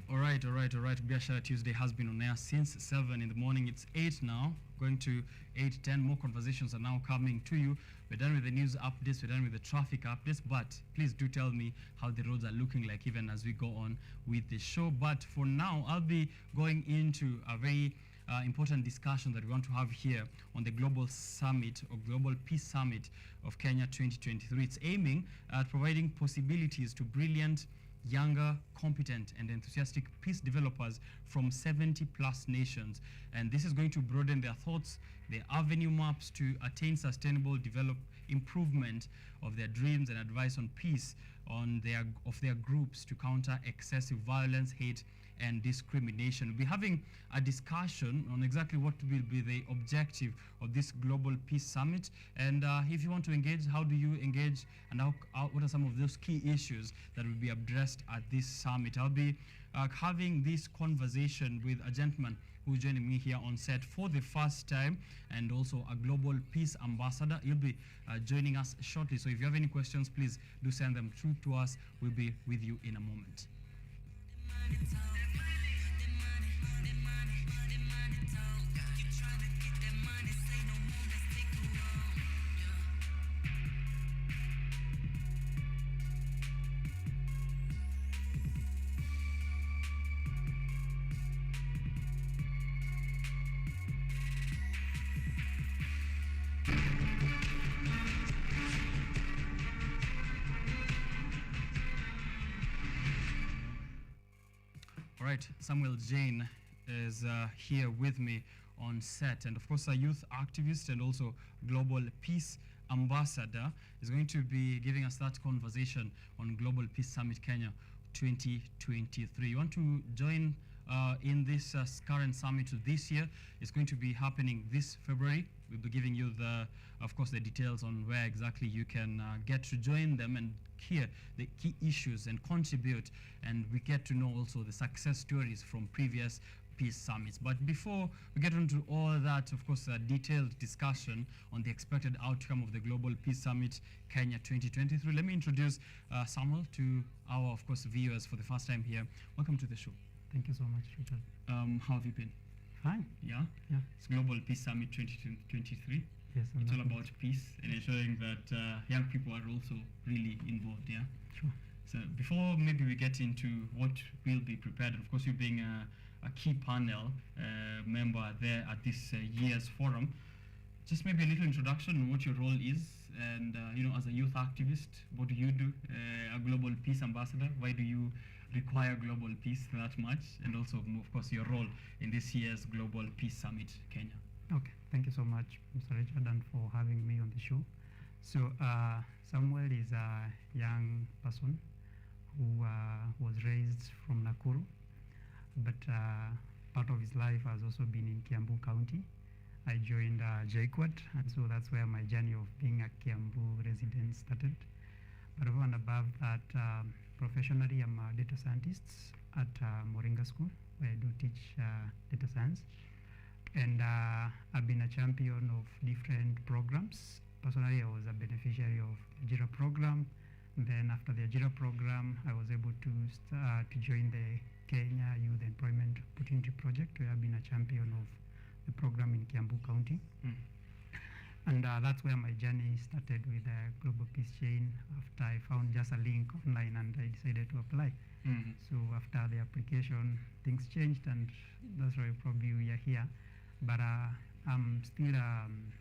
All right. Biashara Tuesday has been on air since 7 in the morning. It's 8 now, going to 8:10. More conversations are now coming to you. We're done with the news updates, we're done with the traffic updates, but please do tell me how the roads are looking like even as we go on with the show. But for now, I'll be going into a very important discussion that we want to have here on the Global Summit or Global Peace Summit of Kenya 2023. It's aiming at providing possibilities to brilliant, younger, competent and enthusiastic peace developers from 70 plus nations, and this is going to broaden their thoughts, their avenue maps to attain sustainable improvement of their dreams and advice on peace of their groups to counter excessive violence, hate and discrimination. We'll be having a discussion on exactly what will be the objective of this Global Peace Summit, and if you want to engage, how do you engage, and what are some of those key issues that will be addressed at this summit. I'll be having this conversation with a gentleman who's joining me here on set for the first time, and also a Global Peace Ambassador. He'll be joining us shortly, so if you have any questions, please do send them through to us. We'll be with you in a moment. Right, Samuel Jane is here with me on set, and of course a youth activist and also Global Peace Ambassador is going to be giving us that conversation on Global Peace Summit Kenya 2023. You want to join in this current summit this year? It's going to be happening this February. We'll be giving you of course the details on where exactly you can get to join them and hear the key issues and contribute, and we get to know also the success stories from previous peace summits. But before we get into all that, of course, a detailed discussion on the expected outcome of the Global Peace Summit Kenya 2023, let me introduce Samuel to our, of course, viewers for the first time here. Welcome to the show. Thank you so much, Richard. How have you been? Fine. Yeah? Yeah. It's Global Peace Summit 2023. Yes. It's all about peace and ensuring that young people are also really involved, yeah? Sure. So before maybe we get into what will be prepared, of course you being a key panel member there at this year's forum, just maybe a little introduction on what your role is, and as a youth activist, what do you do? A Global Peace Ambassador, why do you require global peace that much? And also, of course, your role in this year's Global Peace Summit Kenya. Okay, thank you so much, Mr. Richard, and for having me on the show. So Samuel is a young person who was raised from Nakuru, but part of his life has also been in Kiambu County. I joined JQuad, and so that's where my journey of being a Kiambu resident started. But over and above that, professionally, I'm a data scientist at Moringa School, where I do teach data science. And I've been a champion of different programs. Personally, I was a beneficiary of the Ajira program. Then after the Ajira program, I was able to join the Kenya Youth Employment Opportunity Project, where I've been a champion of the program in Kiambu County. And that's where my journey started with the Global Peace Chain, after I found just a link online and I decided to apply. So after the application, things changed, and that's why probably we are here. But I'm still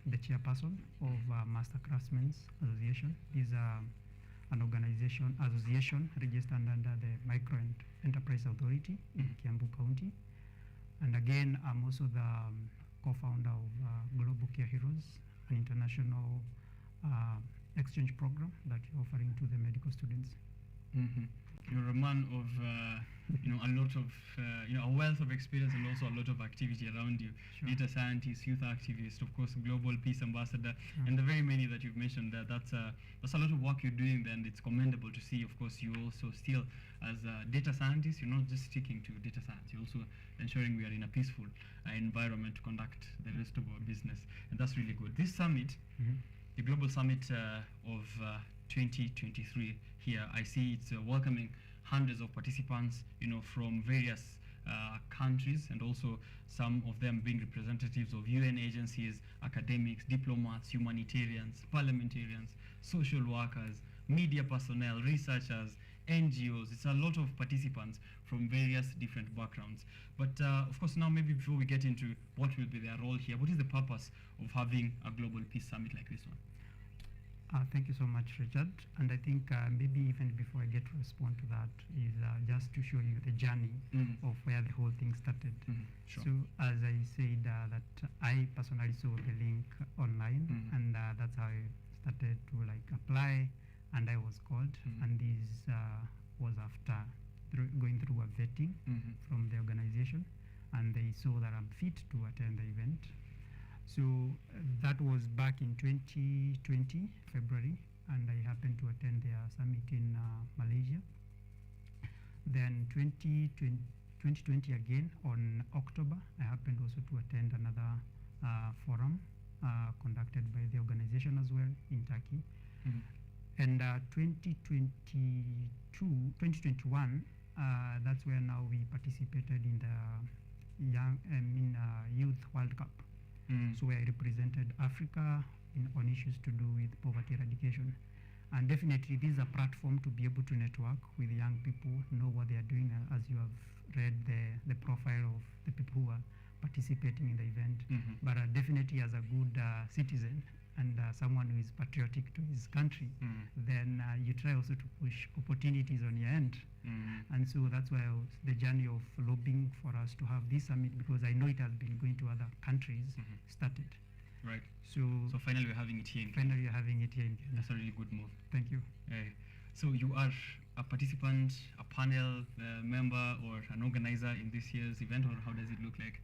the chairperson of Master Craftsmen's Association. This is an association registered under the Micro and Enterprise Authority in Kiambu County. And again, I'm also the co-founder of Global Care Heroes, an international exchange program that we're offering to the medical students. You're a man of a lot of a wealth of experience and also a lot of activity around you. Sure. Data scientist, youth activist, of course, Global Peace Ambassador, and the very many that you've mentioned. That's a lot of work you're doing there, and it's commendable to see. Of course, you also still, as a data scientist, you're not just sticking to data science. You're also ensuring we are in a peaceful environment to conduct the rest of our business, and that's really good. This summit, the Global Summit of 2023 here, I see it's welcoming hundreds of participants, from various countries, and also some of them being representatives of UN agencies, academics, diplomats, humanitarians, parliamentarians, social workers, media personnel, researchers, NGOs. It's a lot of participants from various different backgrounds. But of course, now maybe before we get into what will be their role here, what is the purpose of having a global peace summit like this one? Thank you so much, Richard. And I think maybe even before I get to respond to that is just to show you the journey of where the whole thing started. Sure. So as I said, that I personally saw the link online, and that's how I started to apply, and I was called, and this was after going through a vetting from the organization, and they saw that I'm fit to attend the event. So that was back in 2020, February, and I happened to attend their summit in Malaysia. Then 2020 again, on October, I happened also to attend another forum conducted by the organization as well in Turkey. And 2021, that's where now we participated in the Youth World Cup. So I represented Africa on issues to do with poverty eradication. And definitely this is a platform to be able to network with young people, know what they are doing, as you have read the profile of the people who are participating in the event. But definitely as a good citizen and someone who is patriotic to his country, then you try also to push opportunities on your end. And so that's why the journey of lobbying for us to have this summit, because I know it has been going to other countries, started. Right. So finally we're having it here in Finally we're having it here in Kenya. That's a really good move. Thank you. So you are a participant, a panel member, or an organizer in this year's event, or how does it look like?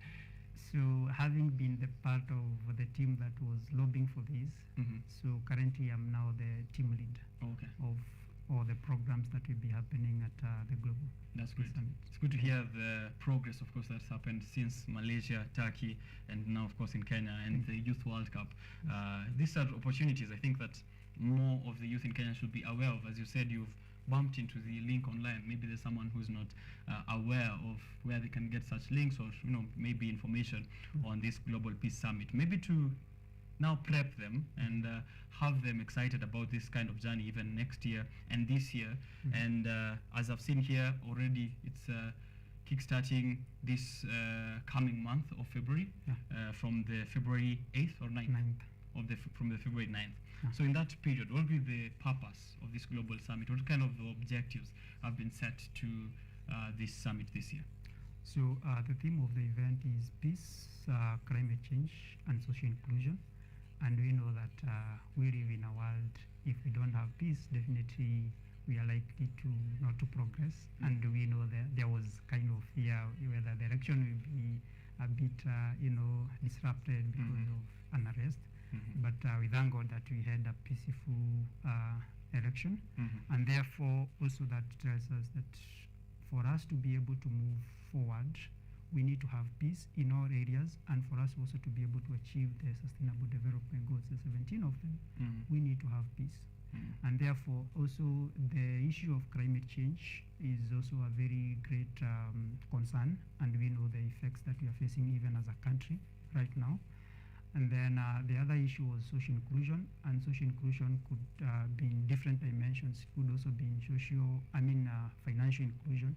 So having been the part of the team that was lobbying for this, so currently I'm now the team lead of all the programs that will be happening at the Global That's Peace great. Summit. It's good to hear the progress, of course, that's happened since Malaysia, Turkey, and now, of course, in Kenya, and the Youth World Cup. These are opportunities, I think, that more of the youth in Kenya should be aware of. As you said, you've bumped into the link online. Maybe there's someone who's not aware of where they can get such links, or maybe information on this Global Peace Summit. Maybe to now prep them and have them excited about this kind of journey even next year and this year. And as I've seen here already, it's kickstarting this coming month of February, from the February 8th or 9th? From the February 9th. So in that period, what will be the purpose of this global summit? What kind of objectives have been set to this summit this year? So the theme of the event is peace, climate change, and social inclusion. And we know that we live in a world, if we don't have peace, definitely we are likely to not to progress. And we know that there was kind of fear whether the election will be a bit, disrupted because of unrest. But we thank God that we had a peaceful election. And therefore, also that tells us that for us to be able to move forward, we need to have peace in all areas, and for us also to be able to achieve the Sustainable Development Goals, the 17 of them, we need to have peace. And therefore, also the issue of climate change is also a very great concern, and we know the effects that we are facing even as a country right now. And then the other issue was social inclusion, and social inclusion could be in different dimensions. It could also be in financial inclusion,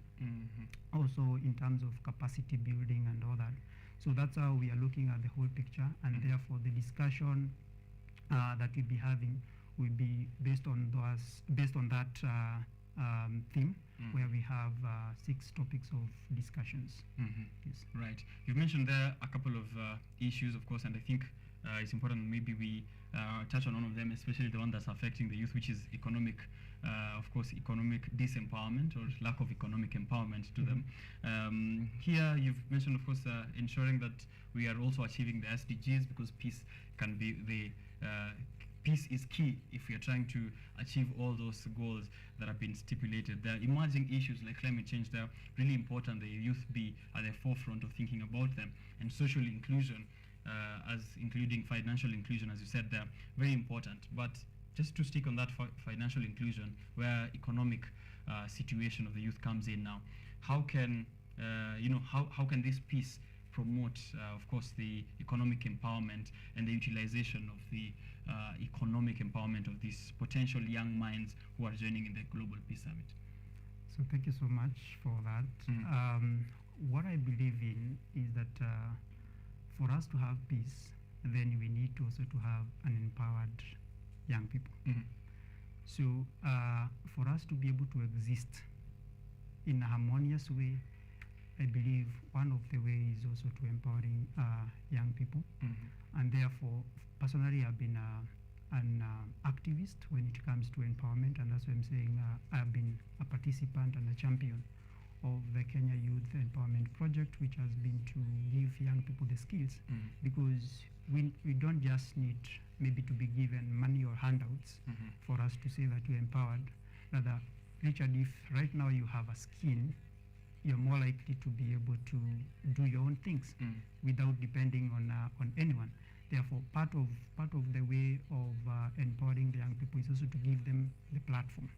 also in terms of capacity building and all that. So that's how we are looking at the whole picture, and therefore the discussion that we'll be having will be based on that theme, where we have 6 topics of discussions. Yes. Right. You've mentioned there a couple of issues, of course, and I think it's important maybe we touch on one of them, especially the one that's affecting the youth, which is economic disempowerment, or lack of economic empowerment to them. Here you've mentioned, of course, ensuring that we are also achieving the SDGs, because peace can be peace is key if we are trying to achieve all those goals that have been stipulated. The emerging issues like climate change, they're really important. The youth be at the forefront of thinking about them. And social inclusion, as including financial inclusion, as you said, they're very important. But just to stick on that financial inclusion, where economic situation of the youth comes in now. How can how can this piece promote, of course, the economic empowerment and the utilization of the economic empowerment of these potential young minds who are joining in the Global Peace Summit? So thank you so much for that. What I believe in is that for us to have peace, then we need also to have an empowered young people. So for us to be able to exist in a harmonious way, I believe one of the ways is also to empowering young people. And therefore, personally, I've been an activist when it comes to empowerment, and that's why I'm saying I've been a participant and a champion of the Kenya Youth Empowerment Project, which has been to give young people the skills, because we don't just need maybe to be given money or handouts for us to say that you're empowered. Rather, Richard, if right now you have a skill, you're more likely to be able to do your own things without depending on anyone. Therefore, part of the way of empowering the young people is also to give them the platform.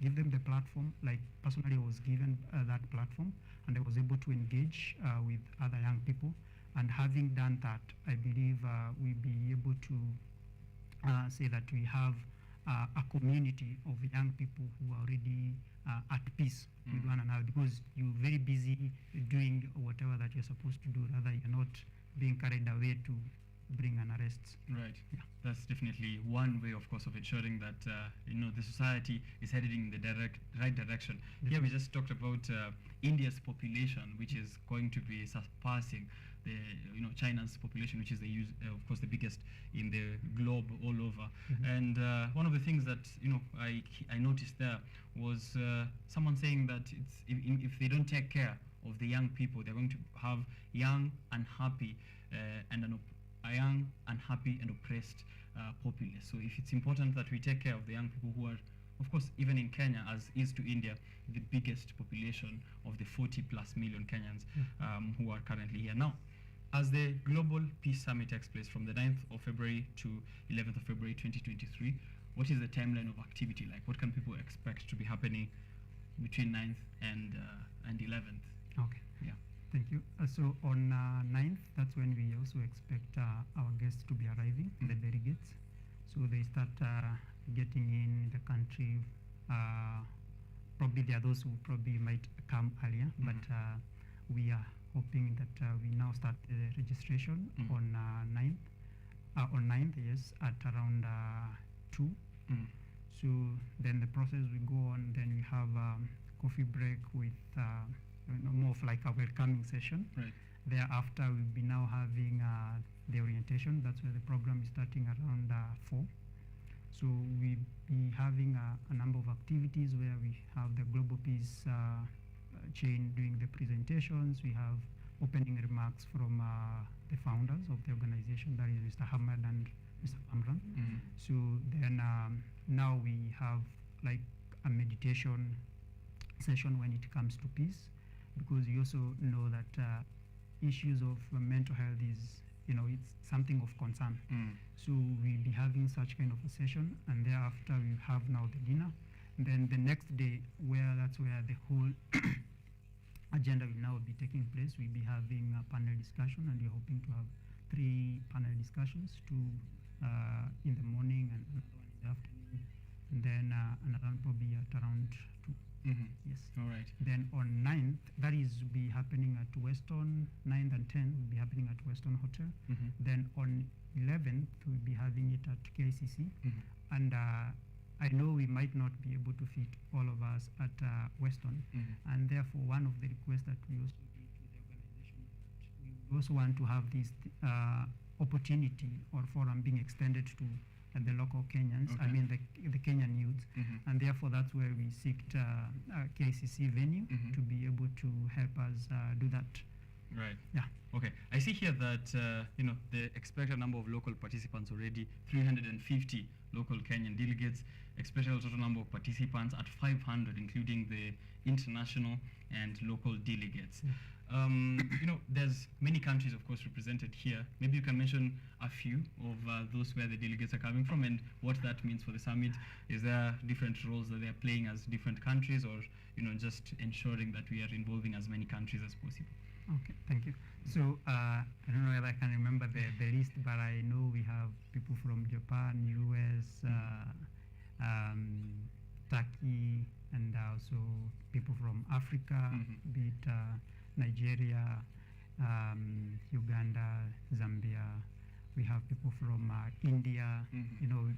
Give them the platform. Like personally, I was given that platform, and I was able to engage with other young people. And having done that, I believe we'll be able to say that we have a community of young people who are already at peace with one another, because you're very busy doing whatever that you're supposed to do, rather you're not being carried away to bring an arrest. Right. Yeah. That's definitely one way, of course, of ensuring that the society is headed in the right direction. Here we just talked about India's population, which is going to be surpassing the China's population, which is of course the biggest in the globe all over. And one of the things that I noticed there was someone saying that if they don't take care of the young people, they're going to have young, unhappy, a young, unhappy and oppressed populace. So if it's important that we take care of the young people who are, of course, even in Kenya, as is to India, the biggest population of the 40+ million Kenyans who are currently here. Now, as the Global Peace Summit takes place from the 9th of February to 11th of February 2023, what is the timeline of activity like? What can people expect to be happening between 9th and 11th? Okay. Yeah. Thank you. So on 9th, that's when we also expect our guests to be arriving, the delegates. So they start getting in the country. Probably there are those who probably might come earlier, but we are hoping that we now start the registration on 9th. On 9th, yes, at around 2. So then the process will go on. Then we have coffee break with more of like a welcoming session. Right. Thereafter, we'll be now having the orientation. That's where the program is starting around 4. So we'll be having a number of activities where we have the Global Peace chain doing the presentations. We have opening remarks from the founders of the organization, that is Mr. Hamad and Mr. Amran. So then now we have like a meditation session when it comes to peace, because you also know that issues of mental health is, it's something of concern. So we'll be having such kind of a session, and thereafter we have now the dinner. And then the next day, that's where the whole agenda will now be taking place. We'll be having a panel discussion, and we're hoping to have 3 panel discussions, 2 in the morning and another one in the afternoon, and then another one probably at around 2. Yes. All right. Then on 9th, that is be happening at Weston. 9th and 10th will be happening at Weston Hotel. Then on 11th, we'll be having it at KICC. And I know we might not be able to fit all of us at Weston. And therefore, one of the requests that we also did to the organization, we also want to have this opportunity or forum being extended to the local Kenyans, I mean the Kenyan youths, and therefore that's where we seeked a KCC venue to be able to help us do that. Right. Yeah. Okay. I see here that the expected number of local participants already 350 local Kenyan delegates, especially a total number of participants at 500, including the international and local delegates. There's many countries, of course, represented here. Maybe you can mention a few of those where the delegates are coming from and what that means for the summit. Is there different roles that they're playing as different countries, or just ensuring that we are involving as many countries as possible? Okay, thank you. So I don't know if I can remember the list, but I know we have people from Japan, US, Turkey, and also people from Africa, be it Nigeria, Uganda, Zambia. We have people from India.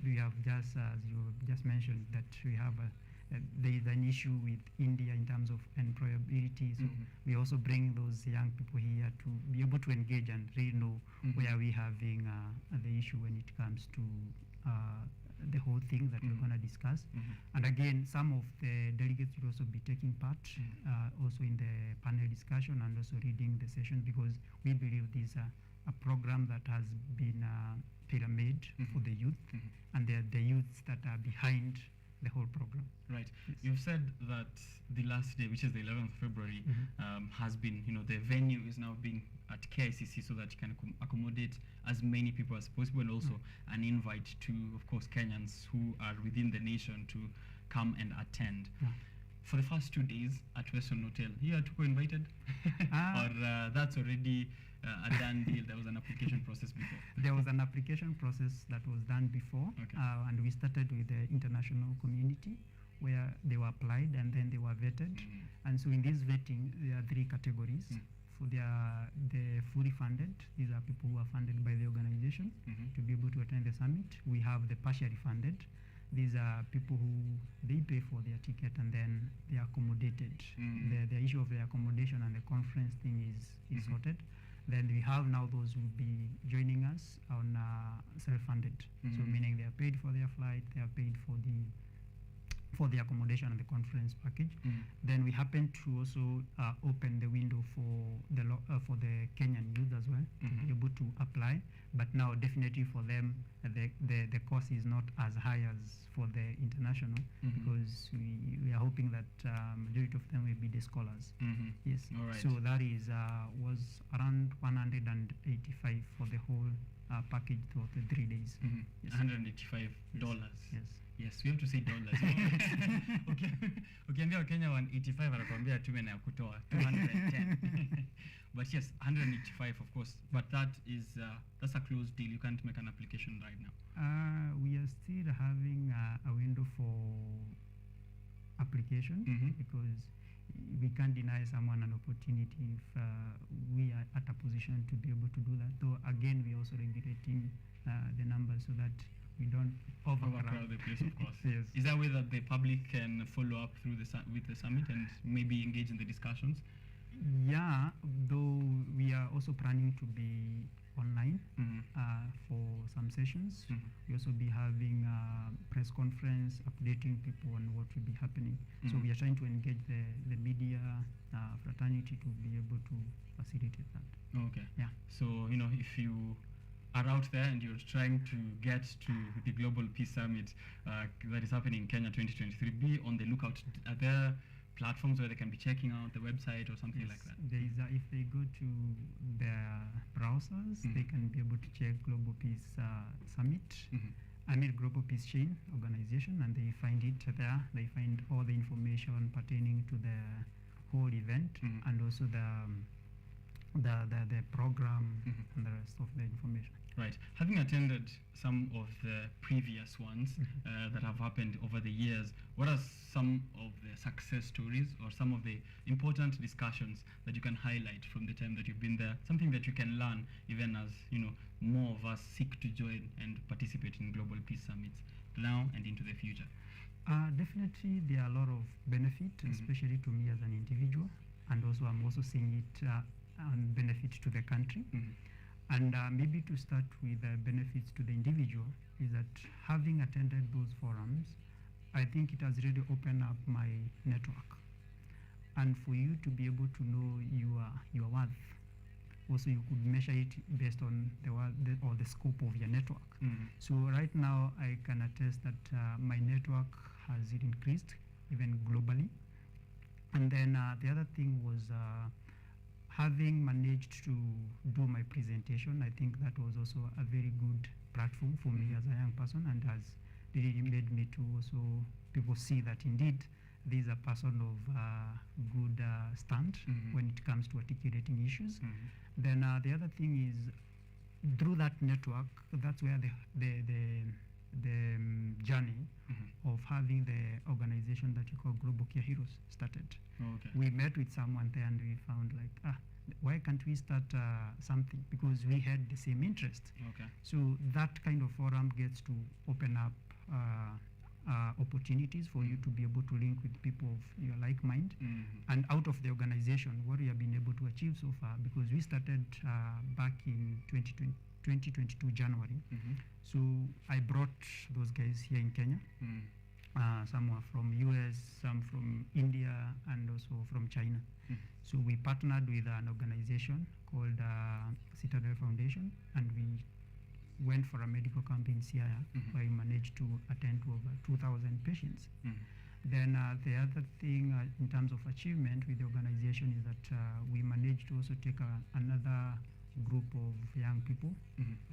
We have just, as you just mentioned, that we have there is an issue with India in terms of employability. So we also bring those young people here to be able to engage and really know where we're having the issue when it comes to the whole thing that we're going to discuss. And again, some of the delegates will also be taking part also in the panel discussion and also reading the session, because we believe this is a program that has been tailor-made for the youth, and they're the youths that are behind the whole program. Right. Yes. You've said that the last day, which is the 11th of February, has been, the venue is now being at KICC so that you can accommodate as many people as possible, and also an invite to, of course, Kenyans who are within the nation to come and attend. For the first 2 days at Western Hotel, you are to invited? Or that's already a done deal? There was an application process before. There was an application process that was done before, and we started with the international community, where they were applied and then they were vetted. And so in this vetting, there are 3 categories. For the fully funded, these are people who are funded by the organization to be able to attend the summit. We have the partially funded. These are people who they pay for their ticket and then they are accommodated. The issue of the accommodation and the conference thing is sorted. Then we have now those who will be joining us on self-funded. So meaning they are paid for their flight, they are paid for the accommodation and the conference package. Then we happen to also open the window for the Kenyan youth as well to be able to apply. But now definitely for them, the cost is not as high as for the international, because we are hoping that majority of them will be the scholars. Yes. All right. So that is was around 185 for the whole package throughout the 3 days. Yes. $185. Yes. Yes, we have to say dollars. Okay. Ukiambia Kenya 185 anakuambia tume na kutoa 210. But yes, 185 of course. But that is that's a closed deal. You can't make an application right now. We are still having a window for application, because we can't deny someone an opportunity if we are at a position to be able to do that. Though again, we are also regulating the numbers so that we don't overcrowd the place, of course. Yes. Is there a way that the public can follow up through with the summit and maybe engage in the discussions? Yeah, though we are also planning to be online for some sessions. We also be having a press conference, updating people on what will be happening. So we are trying to engage the media fraternity to be able to facilitate that. Okay. Yeah. So, if you are out there and you're trying to get to the Global Peace Summit that is happening in Kenya 2023, be on the lookout. Are there platforms where they can be checking out the website or something like that? There is if they go to their browsers, they can be able to check Global Peace Summit. Global Peace Chain Organization, and they find it there. They find all the information pertaining to the whole event, and also the program and the rest of the information. Right. Having attended some of the previous ones that have happened over the years, what are some of the success stories or some of the important discussions that you can highlight from the time that you've been there? Something that you can learn even as, more of us seek to join and participate in Global Peace Summits now and into the future? Definitely, there are a lot of benefit, especially to me as an individual, and also I'm also seeing it on benefit to the country. And maybe to start with the benefits to the individual is that having attended those forums, I think it has really opened up my network. And for you to be able to know your worth, also you could measure it based on or the scope of your network. Mhm. So right now I can attest that my network has increased even globally. And then the other thing was having managed to do my presentation. I think that was also a very good platform for me as a young person, and has really made me to also people see that indeed there is a person of good stand when it comes to articulating issues. Then the other thing is through that network, that's where the journey of having the organization that you call Global Care Heroes started. Okay. We met with someone there and we found like, why can't we start something? Because we had the same interest. Okay. So that kind of forum gets to open up opportunities for you to be able to link with people of your like mind. And out of the organization, what we have been able to achieve so far, because we started back in 2022 January. So I brought those guys here in Kenya. Some were from US, some from India, and also from China. So we partnered with an organization called Citadel Foundation, and we went for a medical camp in Siaya, where we managed to attend to over 2,000 patients. Then the other thing in terms of achievement with the organization is that we managed to also take another group of young people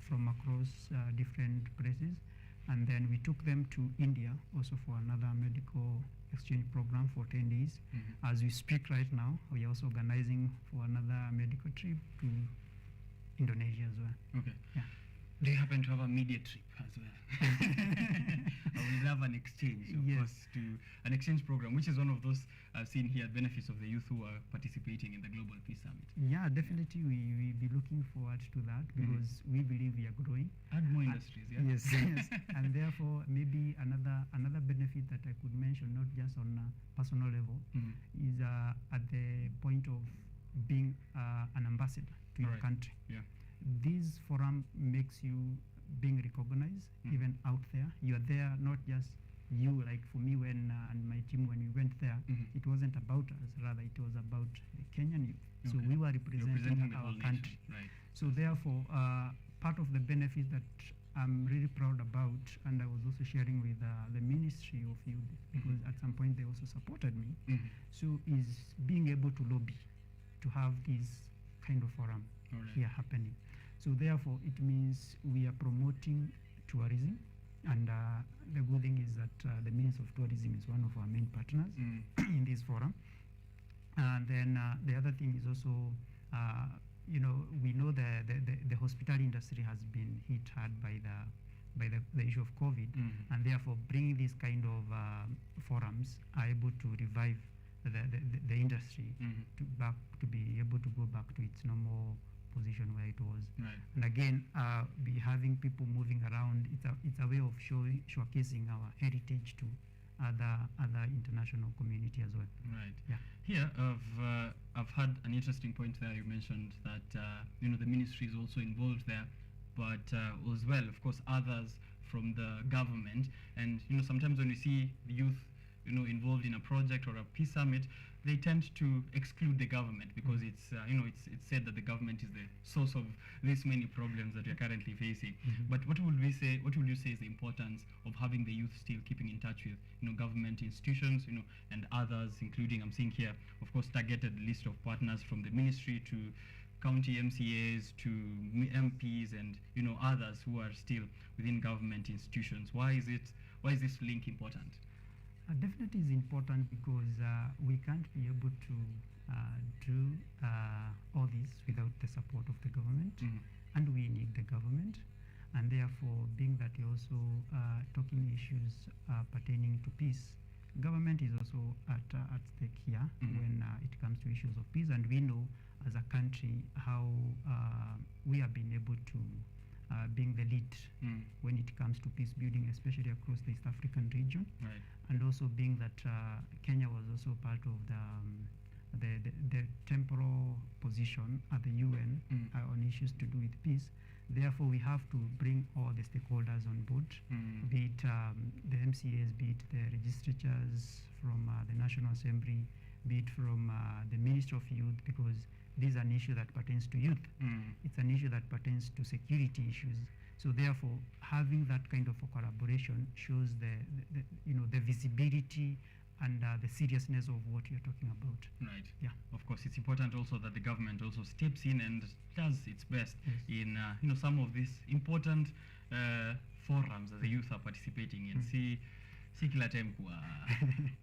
from across different places, and then we took them to India also for another medical exchange program for 10 days. As we speak right now, we are also organizing for another medical trip to Indonesia as well. Okay. Yeah. Do you happen to have a media trip as well? We have an exchange, of course, to an exchange program, which is one of those I've seen here benefits of the youth who are participating in the Global Peace Summit. Yeah, definitely we be looking forward to that, because we believe we are growing. Add more industries, yeah? Yes, yes. And therefore, maybe another benefit that I could mention, not just on a personal level, is at the point of being an ambassador to your country. Yeah. This forum makes you being recognized even out there. You are there, not just you, like for me when and my team when we went there, it wasn't about us, rather it was about the Kenyan youth. So we were representing the our whole country. nation, right. So therefore, part of the benefit that I'm really proud about, and I was also sharing with the Ministry of Youth, because at some point they also supported me, so is being able to lobby to have this kind of forum here happening. So therefore, it means we are promoting tourism, and the good thing is that the Ministry of Tourism is one of our main partners in this forum. And then the other thing is also, we know the hospital industry has been hit hard by the issue of COVID, and therefore bringing these kind of forums are able to revive the industry to be able to go back to its normal position where it was. Right. And again, be having people moving around, it's a way of showcasing our heritage to other international community as well. Right. Yeah. Here, I've had an interesting point there. You mentioned that the ministry is also involved there, but as well, of course, others from the government. And sometimes when we see the youth, involved in a project or a peace summit, they tend to exclude the government because it's said that the government is the source of this many problems that we are currently facing. But what would you say is the importance of having the youth still keeping in touch with government institutions, and others, including, I'm seeing here, of course, targeted list of partners from the ministry to county MCAs to MPs and others who are still within government institutions. Why is this link important? Definitely is important because we can't be able to do all this without the support of the government, and we need the government. And therefore, being that you're also talking issues pertaining to peace, government is also at stake here when it comes to issues of peace. And we know as a country how we have been able to being the lead when it comes to peace building, especially across the East African region. Right. And also being that Kenya was also part of the temporal position at the UN on issues to do with peace. Therefore, we have to bring all the stakeholders on board, be it the MCAs, be it the registratures from the National Assembly, be it from the Ministry of Youth, because this is an issue that pertains to youth. It's an issue that pertains to security issues. So therefore, having that kind of a collaboration shows the visibility and the seriousness of what you're talking about. Right. Yeah. Of course, it's important also that the government also steps in and does its best in some of these important forums that the youth are participating in. Si kila time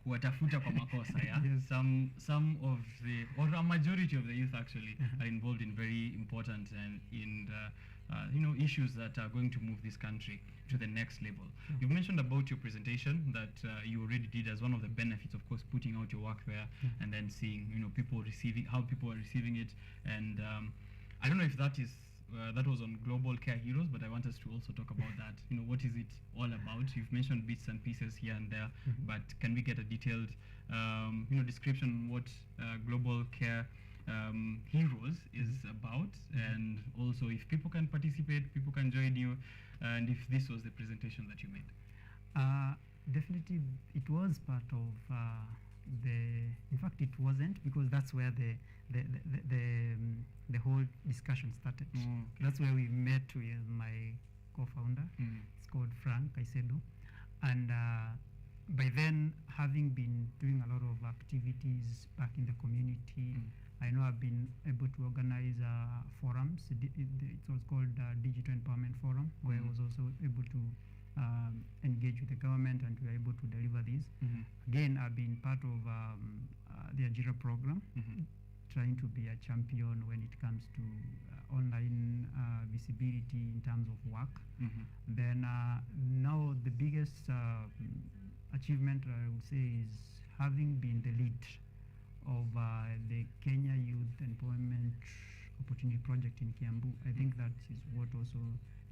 kuwatafuta kwa makosa, yeah. Yes. Some of the, or a majority of the youth actually are involved in very important and issues that are going to move this country to the next level. You've mentioned about your presentation that you already did as one of the benefits, of course, putting out your work there and then seeing people receiving, how people are receiving it. And I don't know if that was on Global Care Heroes, but I want us to also talk about that. What is it all about? You've mentioned bits and pieces here and there, but can we get a detailed description what Global Care Heroes is about, and also if people can participate, people can join you, and if this was the presentation that you made? Definitely, it was part of in fact, it wasn't, because that's where the whole discussion started. That's where we met with my co-founder. It's called Frank Caicedo, and by then, having been doing a lot of activities back in the community, I know I've been able to organize forums. It was called Digital Empowerment Forum, where I was also able to engage with the government, and we were able to deliver these. Again, I've been part of the Ajira program, trying to be a champion when it comes to online visibility in terms of work. Then now the biggest achievement I would say is having been the lead of the Kenya Youth Employment Opportunity Project in Kiambu. I think that is what also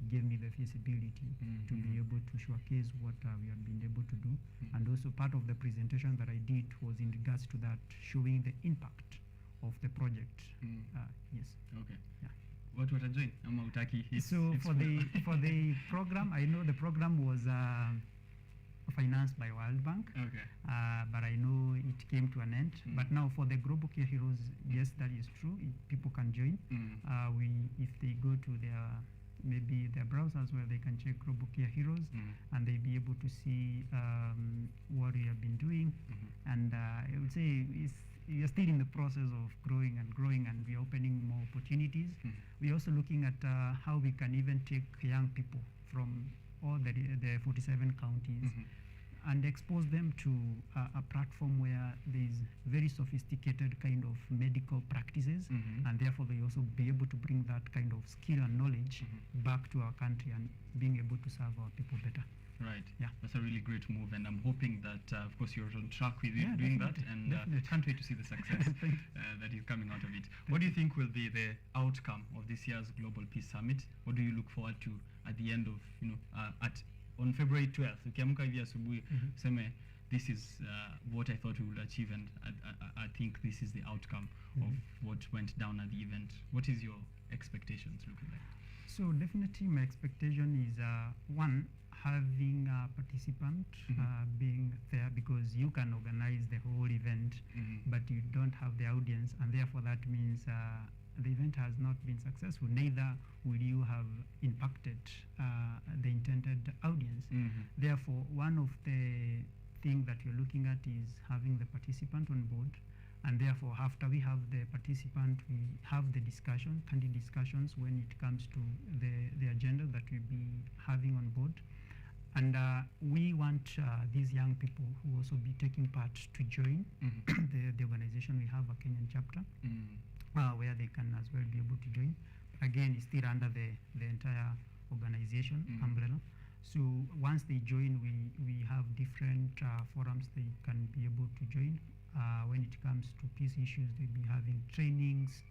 gave me the visibility to be able to showcase what we have been able to do. And also part of the presentation that I did was in regards to that, showing the impact of the project. Yes. Okay. Yeah. What would I join? So for the program, I know the program was financed by World Bank, but I know it came to an end. But now for the Global Care Heroes, yes, that is true. People can join. If they go to maybe their browsers, where they can check Global Care Heroes, and they'll be able to see what we have been doing. And I would say we are still in the process of growing, and we are opening more opportunities. We're also looking at how we can even take young people from all the 47 counties and expose them to a platform where there's very sophisticated kind of medical practices, and therefore they also be able to bring that kind of skill and knowledge back to our country and being able to serve our people better. Right. Yeah. That's a really great move, and I'm hoping that, of course, you're on track with doing that, and can't wait to see the success that is coming out of it. What do you think will be the outcome of this year's Global Peace Summit? What do you look forward to at the end of, on February 12th? Ukiamka hivi asubuhi, seme, this is what I thought we would achieve, and I think this is the outcome of what went down at the event. What is your expectations looking like? So definitely my expectation is one, having a participant being there, because you can organize the whole event, but you don't have the audience, and therefore that means the event has not been successful. Neither will you have impacted the intended audience. Therefore, one of the things that you're looking at is having the participant on board, and therefore after we have the participant, we have the discussion, candid discussions when it comes to the agenda that we'll be having on board. And we want these young people who also be taking part to join the organization. We have a Kenyan chapter where they can as well be able to join. Again, it's still under the entire organization umbrella. So once they join, we have different forums they can be able to join. When it comes to peace issues, they'll be having trainings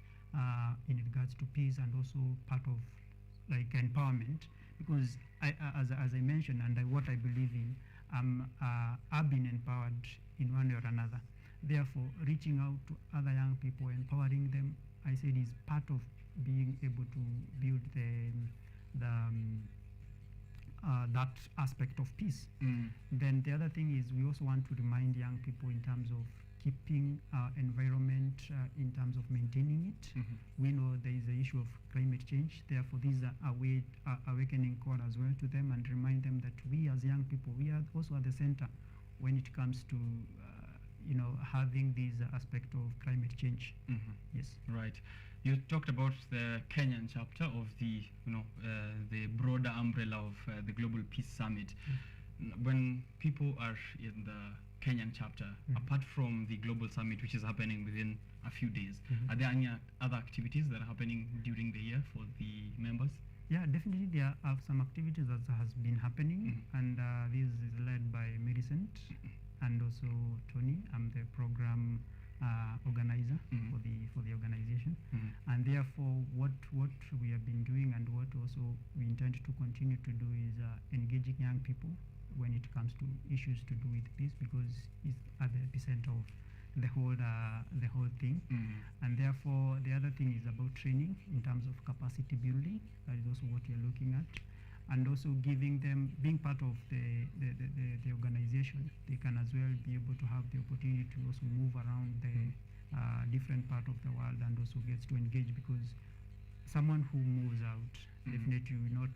in regards to peace, and also part of like empowerment. Because as I mentioned, and what I believe in, I've been empowered in one way or another. Therefore, reaching out to other young people, empowering them, I said, is part of being able to build that aspect of peace. Then the other thing is we also want to remind young people in terms of keeping our environment in terms of maintaining it. We know there is the issue of climate change. Therefore, these are awakening call as well to them and remind them that we as young people, we are also at the center when it comes to having this aspect of climate change. Yes. Right. You talked about the Kenyan chapter of the the broader umbrella of the Global Peace Summit. When people are in the Kenyan chapter, apart from the Global Summit, which is happening within a few days, are there any other activities that are happening during the year for the members? Yeah, definitely there are some activities that has been happening, and this is led by Millicent and also Tony. I'm the program organizer for the organization, and therefore what we have been doing and what also we intend to continue to do is engaging young people when it comes to issues to do with peace, because it's at the epicenter of the whole thing. And therefore the other thing is about training in terms of capacity building. That is also what we are looking at, and also giving them, being part of the organization, they can as well be able to have the opportunity to also move around the different part of the world and also gets to engage, because someone who moves out definitely will not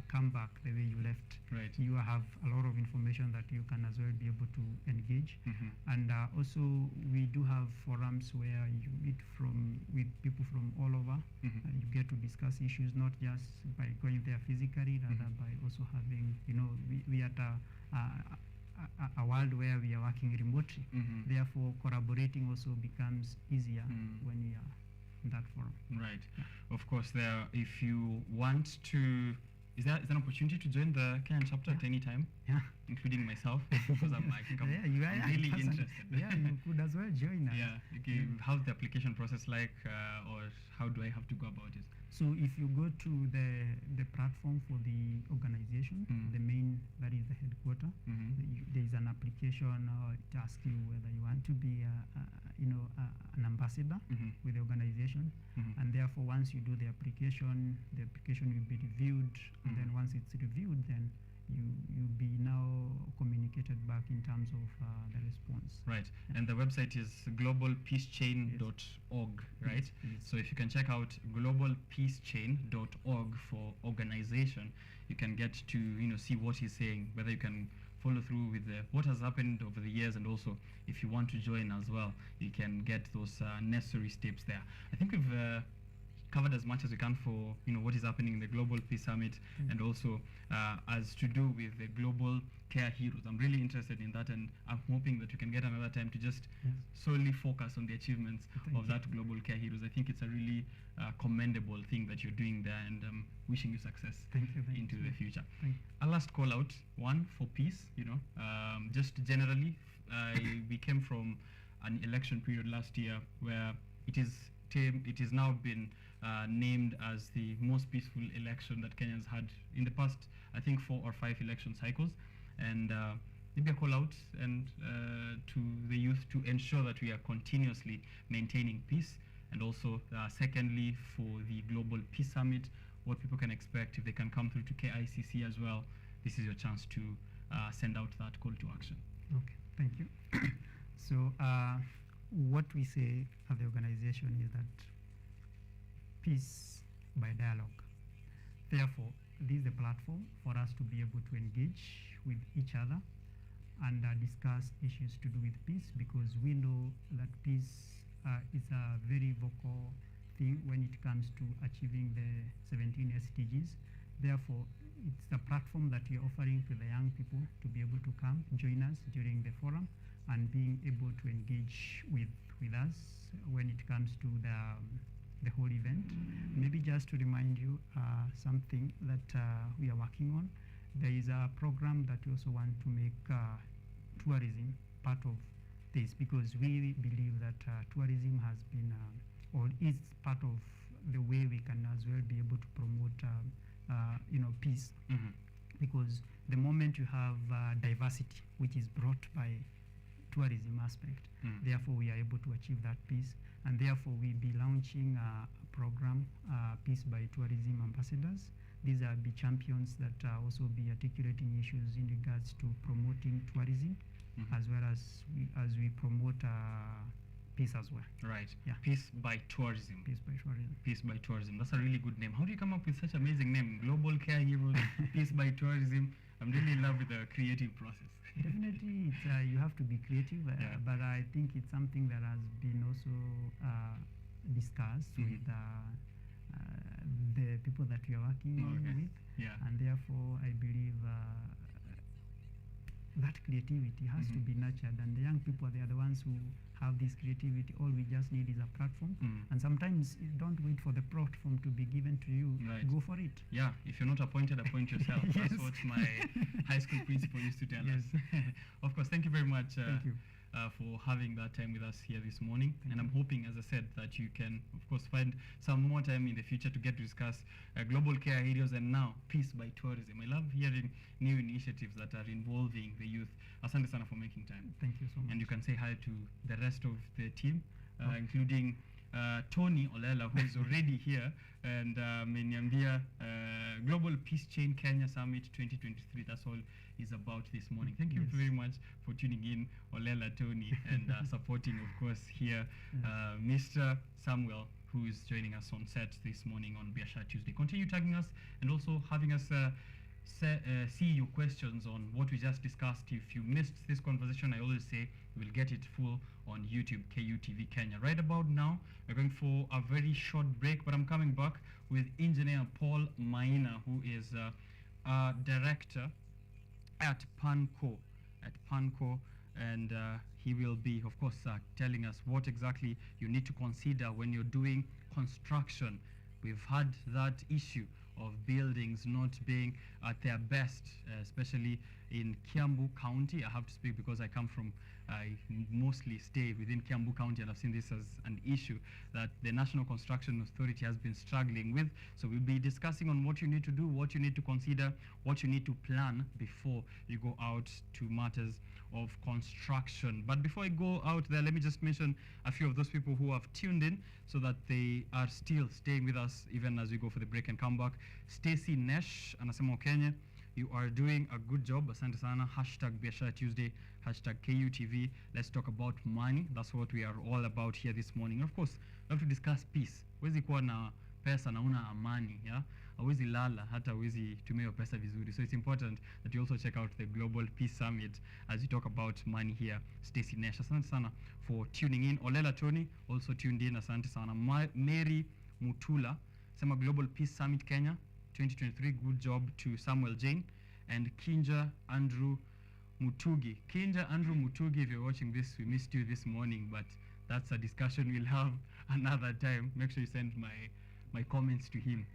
come back the way you left. Right. You have a lot of information that you can as well be able to engage. And also we do have forums where you meet with people from all over. You get to discuss issues not just by going there physically, rather by also having, we are at a world where we are working remotely. Therefore collaborating also becomes easier when we are in that forum. Right. Of course, if you want to, is there an opportunity to join the Kenyan chapter at any time? Yeah. Including myself, because I'm really interested. Yeah, you could as well join us. Yeah. Okay. How's the application process like, or how do I have to go about it? So if you go to the platform for the organization, the main, that is the headquarter, there is an application. It asks you whether you want to be an ambassador with the organization, and therefore once you do the application will be reviewed, and then once it's reviewed, then you'll be now communicated back in terms of the response. Right. And the website is globalpeacechain.org, right? Yes. So if you can check out globalpeacechain.org for organization, you can get to see what he's saying, whether you can follow through with what has happened over the years, and also if you want to join as well, you can get those necessary steps there. I think we've covered as much as we can for what is happening in the Global Peace Summit, and also as to do with the Global Care Heroes. I'm really interested in that, and I'm hoping that we can get another time to just solely focus on the achievements of that Global Care Heroes. I think it's a really commendable thing that you're doing there, and wishing you success into the future. A last call out, one for peace, just generally, we came from an election period last year where it is now been named as the most peaceful election that Kenyans had in the past, I think 4 or 5 election cycles, and maybe a call out and to the youth to ensure that we are continuously maintaining peace, and also secondly for the Global Peace Summit, what people can expect if they can come through to KICC as well. This is your chance to send out that call to action. Okay, thank you. So what we say at the organization is that peace by dialogue. Therefore, this is the platform for us to be able to engage with each other and discuss issues to do with peace, because we know that peace is a very vocal thing when it comes to achieving the 17 SDGs. Therefore, it's the platform that we are offering to the young people to be able to come join us during the forum and being able to engage with us when it comes to the whole event. Maybe just to remind you something that we are working on. There is a program that we also want to make tourism part of this, because we believe that tourism has been or is part of the way we can as well be able to promote peace. Because the moment you have diversity, which is brought by tourism aspect, therefore we are able to achieve that peace, and therefore we'll be launching a program, Peace by Tourism Ambassadors. These are be champions that also be articulating issues in regards to promoting tourism as well as we promote peace as well. Right. Yeah. Peace by tourism. Peace by tourism. Peace by tourism. That's a really good name. How do you come up with such amazing name? Global Care Heroes, Peace by Tourism. I'm really in love with the creative process. Definitely, it's, you have to be creative, but I think it's something that has been also discussed with the people that we are working with, and therefore I believe that creativity has to be nurtured, and the young people, they are the ones who have this creativity. All we just need is a platform, and sometimes you don't wait for the platform to be given to you. Go for it. Yeah, if you're not appointed, appoint yourself. Yes. That's what my high school principal used to tell us. Of course, thank you very much Thank you. For having that time with us here this morning. And I'm hoping, as I said, that you can, of course, find some more time in the future to get to discuss global care areas and now peace by tourism. I love hearing new initiatives that are involving the youth. Asante sana for making time. Thank you so much. And you can say hi to the rest of the team, including Tony Olela, who is already here, and Menyambia Global Peace Chain Kenya Summit 2023. That's all is about this morning. Thank you very much for tuning in, Olela, Tony, and supporting, of course, here Mr. Samuel, who is joining us on set this morning on Biashara Tuesday. Continue tagging us and also having us see your questions on what we just discussed. If you missed this conversation, I always say we'll get it full on YouTube, KUTV Kenya. Right about now, we're going for a very short break, but I'm coming back with Engineer Paul Maina, who is a director at PANCO, and he will be, of course, telling us what exactly you need to consider when you're doing construction. We've had that issue of buildings not being at their best, especially in Kiambu County. I have to speak because I come from, I mostly stay within Kiambu County, and I've seen this as an issue that the National Construction Authority has been struggling with. So we'll be discussing on what you need to do, what you need to consider, what you need to plan before you go out to matters of construction. But before I go out there, let me just mention a few of those people who have tuned in so that they are still staying with us even as we go for the break and come back. Stacy Nesh anasema OKENYE, you are doing a good job. Asante sana. Hashtag Biashara Tuesday, hashtag KUTV. Let's talk about money. That's what we are all about here this morning. And of course, we have to discuss peace. Huwezi kuwa na pesa na una amani, yeah? Hawezi lala, hata hawezi tumia hiyo pesa vizuri. So it's important that you also check out the Global Peace Summit as we talk about money here. Stacy Nesh, asante sana for tuning in. Olela Tony also tuned in. Asante sana. Mary Mutula, sema Global Peace Summit Kenya 2023. Good job to Samuel Jane and Kinja Andrew Mutugi. Kinja Andrew Mutugi, if you're watching this, we missed you this morning, but that's a discussion we'll have another time. Make sure you send my comments to him.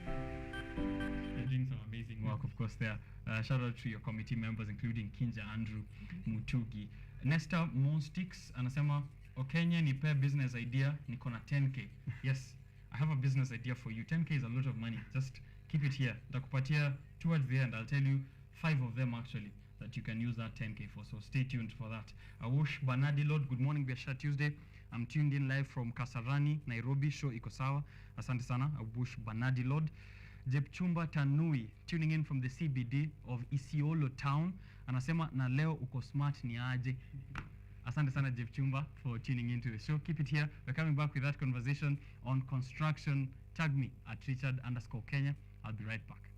You're doing some amazing work, of course, there. Shout out to your committee members, including Kinja Andrew Mutugi. Nesta Monstix anasema OKENYE nipe business idea, niko na 10k. Yes, I have a business idea for you. 10k is a lot of money. Just keep it here. Nitakupatia towards the end. I'll tell you 5 of them actually that you can use that 10k for. So stay tuned for that. Awush Banadi Lord, good morning, Biashara Tuesday. I'm tuned in live from Kasarani, Nairobi. Show iko sawa. Asante sana. Awush Banadi Lord. Jepchumba Tanui, tuning in from the CBD of Isiolo town. Anasema na leo uko smart ni aje. Asante sana Jepchumba for tuning into the show. Keep it here. We're coming back with that conversation on construction. Tag me at Richard_Kenya. I'll be right back.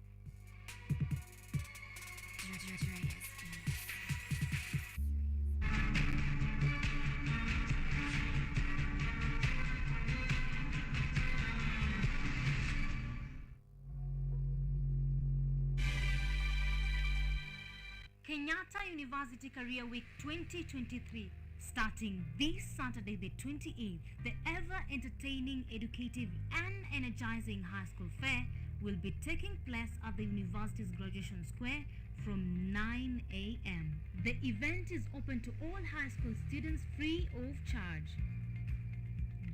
Kenyatta University Career Week 2023, starting this Saturday the 28th. The ever-entertaining, educative and energizing high school fair will be taking place at the university's graduation square from 9 a.m. The event is open to all high school students free of charge.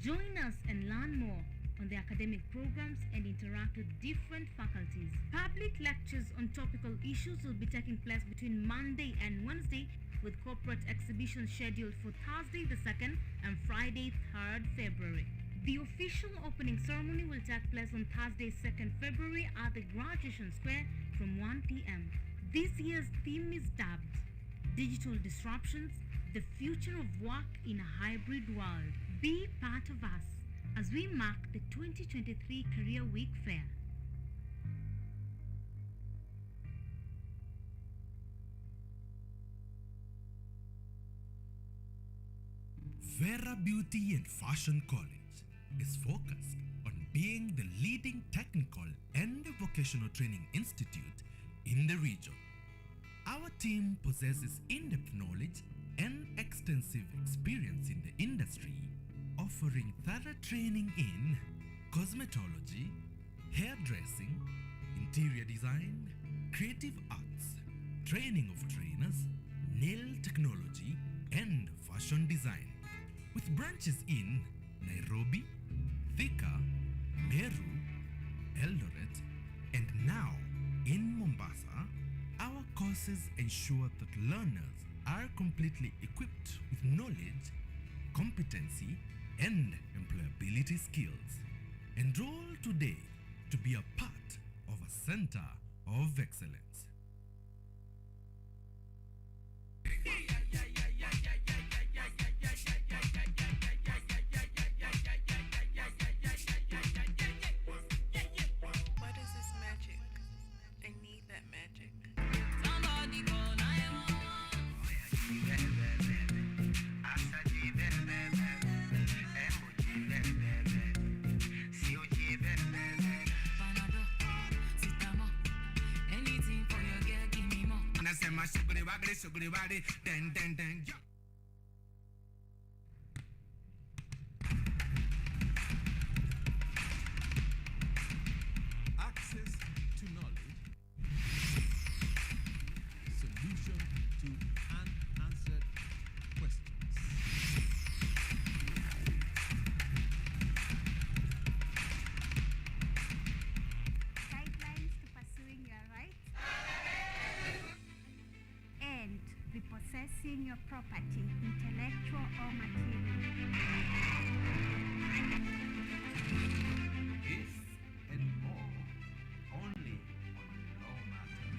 Join us and learn more on the academic programs and interact with different faculties. Public lectures on topical issues will be taking place between Monday and Wednesday, with corporate exhibitions scheduled for Thursday the 2nd and Friday 3rd February. The official opening ceremony will take place on Thursday 2nd February at the Graduation Square from 1 p.m. This year's theme is dubbed Digital Disruptions, the Future of Work in a Hybrid World. Be part of us as we mark the 2023 Career Week Fair. Vera Beauty and Fashion College is focused on being the leading technical and vocational training institute in the region. Our team possesses in-depth knowledge and extensive experience in the industry, offering thorough training in cosmetology, hairdressing, interior design, creative arts, training of trainers, nail technology, and fashion design, with branches in Nairobi, Thika, Meru, Eldoret, and now in Mombasa. Our courses ensure that learners are completely equipped with knowledge, competency, and employability skills. Enroll today to be a part of a center of excellence. What is this magic? I need that magic. Access to knowledge, solution to unanswered questions. Guidelines to pursuing your rights and repossessing your property, intellectual or material. This and more only on Law Matters.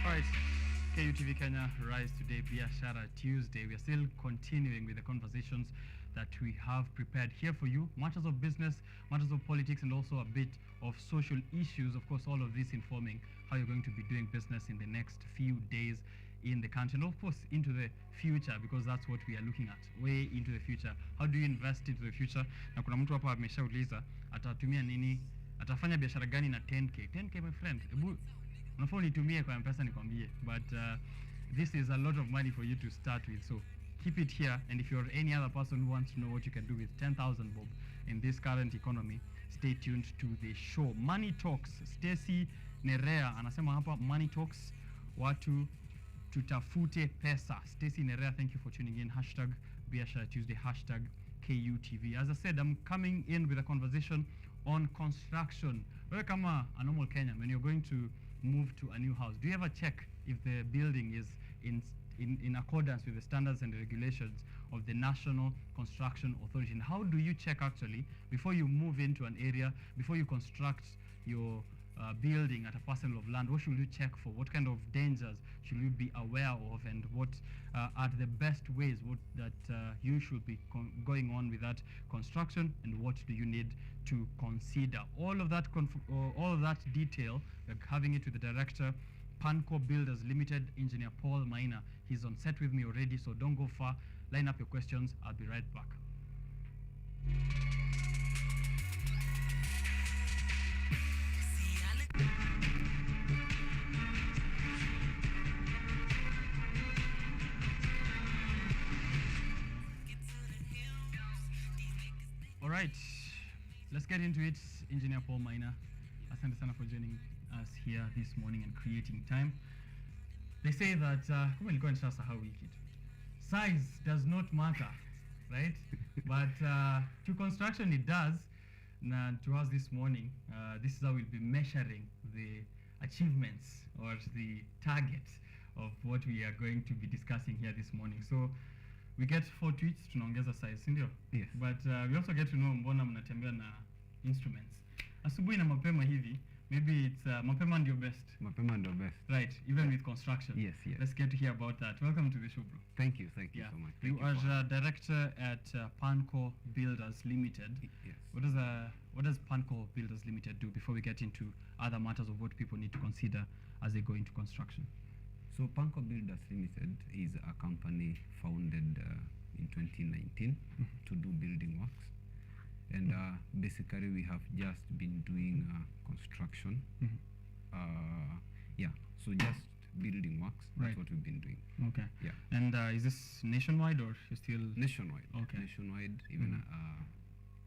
Alright, KUTV Kenya Rise today, Biashara Tuesday. We are still continuing with the conversations that we have prepared here for you. Matters of business, matters of politics, and also a bit of social issues. Of course, all of this informing how you're going to be doing business in the next few days in the country, and of course into the future, because that's what we are looking at, way into the future. How do you invest into the future? Na kuna mtu hapa ameshauliza atatumia nini, atafanya biashara gani na 10k. 10k my friend, ebu unafaa unitumie kwa M-Pesa nikwambie, but this is a lot of money for you to start with, so keep it here. And if you're any other person who wants to know what you can do with 10,000 bob in this current economy, stay tuned to the show. Money Talks, Stacy Nerea anasema hapa Money Talks, watu tutafute pesa. Stacy Nerea, thank you for tuning in. Hashtag Biashara Tuesday, hashtag KUTV. As I said, I'm coming in with a conversation on construction. Wewe kama a normal Kenyan, when you're going to move to a new house, do you ever check if the building is in accordance with the standards and the regulations of the National Construction Authority? And how do you check actually before you move into an area, before you construct your building at a parcel of land? What should you check for? What kind of dangers should you be aware of, and what are the best ways that you should be going on with that construction, and what do you need to consider? All of that detail, we're having it with the director Panco Builders Limited, Engineer Paul Maina. He's on set with me already, so don't go far. Line up your questions. I'll be right back. All right, let's get into it. Engineer Paul Maina, asante sana for joining us here this morning and creating time. They say that kama nilikuwa nishasahau hii kitu, size does not matter, right? But to construction it does. And to us this morning, this is how we'll be measuring the achievements or the targets of what we are going to be discussing here this morning. So we get 4 tweets, tunaongeza size, sindio? Yes. But we also get to know mbona mnatembea na instruments. Asubuhi na mapema hivi, maybe it's mapema ndio best. Mapema ndio best. Right, even with construction. Yes, yes. Let's get to hear about that. Welcome to the show, bro. Thank you so much. You are director at Panco Builders Limited. Yes. What does Panco Builders Limited do before we get into other matters of what people need to consider as they go into construction? So Panco Builders Limited is a company founded in 2019 to do building works. And basically we have just been doing construction. So just building works, that's Right. what we've been doing. Okay. Yeah. And is this nationwide or you still? Nationwide. Okay. Nationwide, even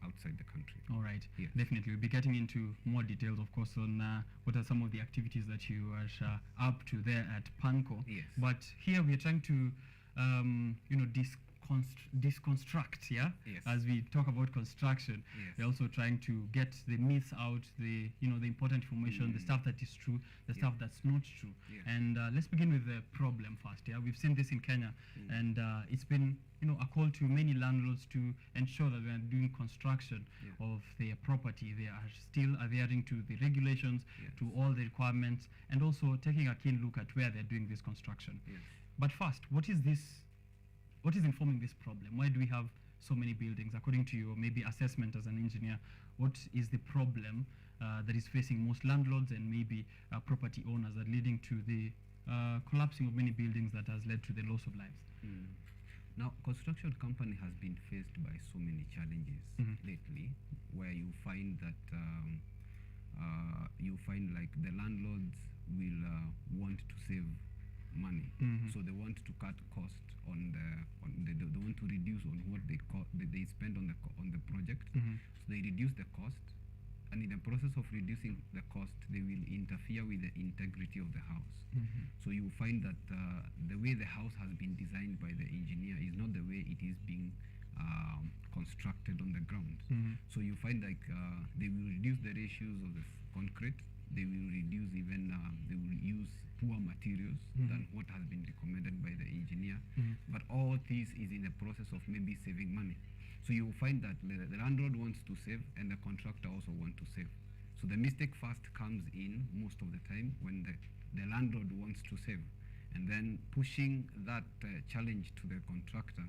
outside the country. All right. Yes. Definitely. We'll be getting into more details, of course, on what are some of the activities that you are up to there at Panco. Yes. But here we are trying to, deconstruct, yeah? Yes. As we talk about construction, Yes. we're also trying to get the myths out, the important information, the stuff that is true, the stuff that's not true. Yes. And let's begin with the problem first, yeah? We've seen this in Kenya, and it's been, a call to many landlords to ensure that when doing construction of their property, they are still adhering to the regulations, to all the requirements, and also taking a keen look at where they're doing this construction. Yes. But first, what is informing this problem? Why do we have so many buildings? According to your maybe assessment as an engineer, what is the problem that is facing most landlords and maybe property owners that leading to the collapsing of many buildings that has led to the loss of lives? Now, construction company has been faced by so many challenges lately, where you find that like the landlords will want to save money, so they want to cut cost they want to reduce on what they spend on the project. So they reduce the cost, and in the process of reducing the cost, they will interfere with the integrity of the house. So you find that the way the house has been designed by the engineer is not the way it is being constructed on the ground. So you find like they will reduce the ratios of the concrete, they will reduce even, they will use poor materials than what has been recommended by the engineer. But all this is in the process of maybe saving money. So you find that the landlord wants to save and the contractor also wants to save. So the mistake first comes in most of the time when the landlord wants to save, and then pushing that challenge to the contractor,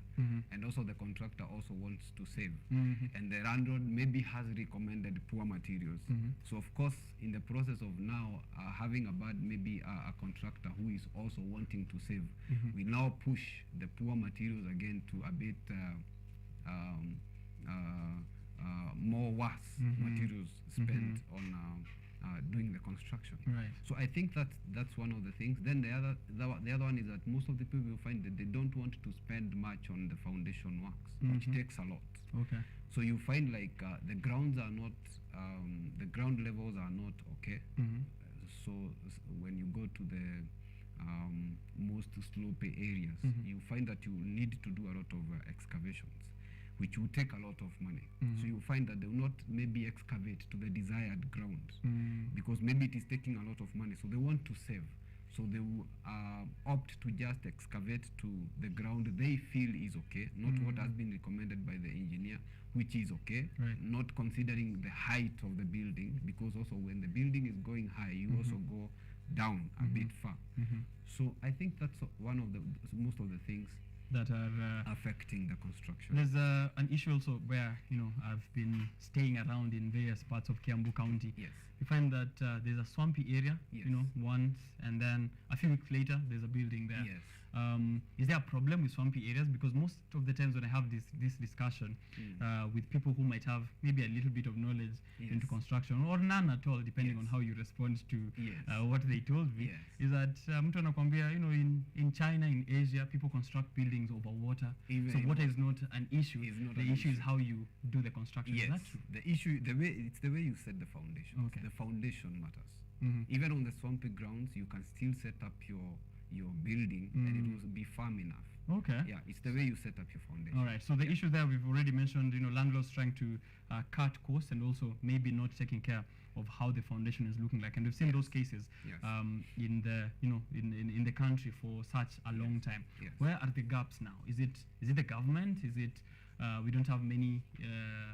and also the contractor also wants to save, and the landlord maybe has recommended poor materials. So of course, in the process of now having a bad, maybe a contractor who is also wanting to save, we now push the poor materials again to a bit more worse materials spent on doing the construction. Right. So I think that's one of the things. Then the other one is that most of the people will find that they don't want to spend much on the foundation works, which takes a lot. Okay. So you find like the grounds are not, the ground levels are not okay. So when you go to the most slopey areas, you find that you need to do a lot of excavations, which will take a lot of money. So you find that they will not maybe excavate to the desired ground because maybe it is taking a lot of money. So they want to save. So they will opt to just excavate to the ground they feel is okay, not what has been recommended by the engineer, which is okay, not considering the height of the building, because also when the building is going high, you also go down a bit far. So I think that's one of the most of the things. that are affecting the construction. There's an issue also where, you know, I've been staying around in various parts of Kiambu County. Yes. You find that there's a swampy area, Yes. you know, once, and then a few weeks later, there's a building there. Yes. Is there a problem with swampy areas? Because most of the times when I have this discussion with people who might have maybe a little bit of knowledge Yes. into construction, or none at all, depending on how you respond to Yes. what they told me, Yes. is that mtu anakwambia, you know, in China, in Asia, people construct buildings over water. Even So in water is not an issue. not The an issue is issue. how you do the construction. Yes. Is that true? The issue, it's the way you set the foundation. Okay. The foundation matters. Mhm. Even on the swampy grounds, you can still set up your building and it will be firm enough. Okay. Yeah, it's the way you set up your foundation. All right. So the issue there we've already mentioned, you know, landlords trying to cut costs and also maybe not taking care of how the foundation is looking like, and we've seen those cases Yes. in the, you know, in the country for such a long time. Yes. Where are the gaps now? Is it the government? Is it we don't have many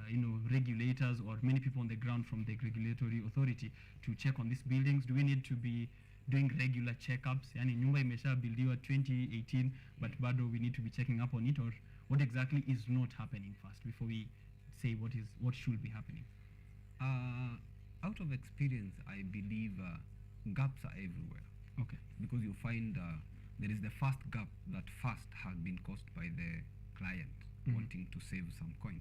you know, regulators or many people on the ground from the regulatory authority to check on these buildings? Do we need to be doing regular checkups? Yani nyumba imeshabuildiwa 2018 but bado we need to be checking up on it, or what exactly is not happening first before we say what should be happening? Out of experience, I believe gaps are everywhere. Okay. Because you find there is the first gap that first has been caused by the client wanting to save some coin.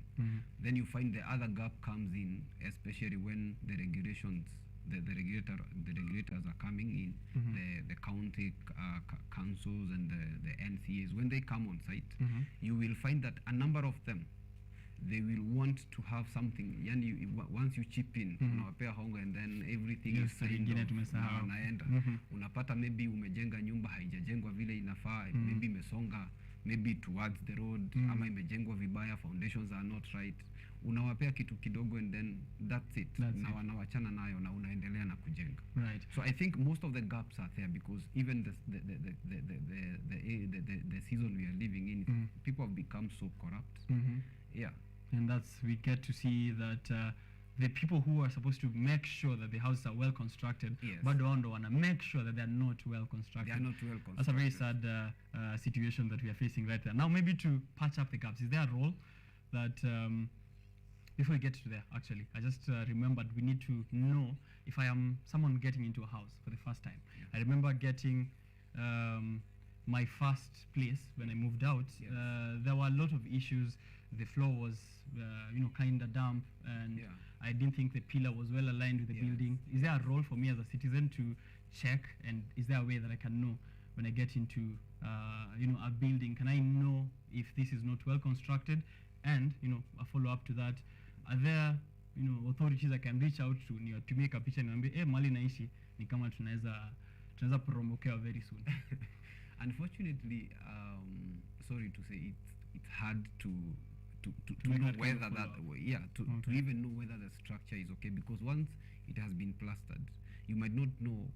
Then you find the other gap comes in, especially when the regulations, the regulators are coming in, the county councils and the NCAs. When they come on site, you will find that a number of them, they will want to have something. Yani, once you chip in, unawapea hongo and then everything is signed off, na wanaenda. Unapata maybe umejenga nyumba haijajengwa vile inafaa, maybe imesonga maybe towards the road, ama imejengwa vibaya, foundations are not right. Unawapea kitu kidogo and then that's it. Na wanawachana nayo na unaendelea na kujenga. Right. So I think most of the gaps are there because even the season we are living in, people have become so corrupt. Yeah. And that's, we get to see that the people who are supposed to make sure that the houses are well constructed, Yes. but don't want to make sure that they're not well constructed. They are not well constructed. That's a very sad situation that we are facing right there. Now, maybe to patch up the gaps, is there a role that, before we get to there, actually, I just remembered we need to know if I am someone getting into a house for the first time. I remember getting my first place when I moved out. There were a lot of issues. The floor was, you know, kind of damp, and I didn't think the pillar was well aligned with the building. Is there a role for me as a citizen to check, and is there a way that I can know when I get into, you know, a building? Can I know if this is not well constructed? And, you know, a follow up to that, are there, you know, authorities I can reach out to make a picture and be, mali naishi ni kama tunaweza poromokewa very soon. Unfortunately, sorry to say, it's hard to make know that kind of whether that follow-up. to even know whether the structure is okay, because once it has been plastered, you might not know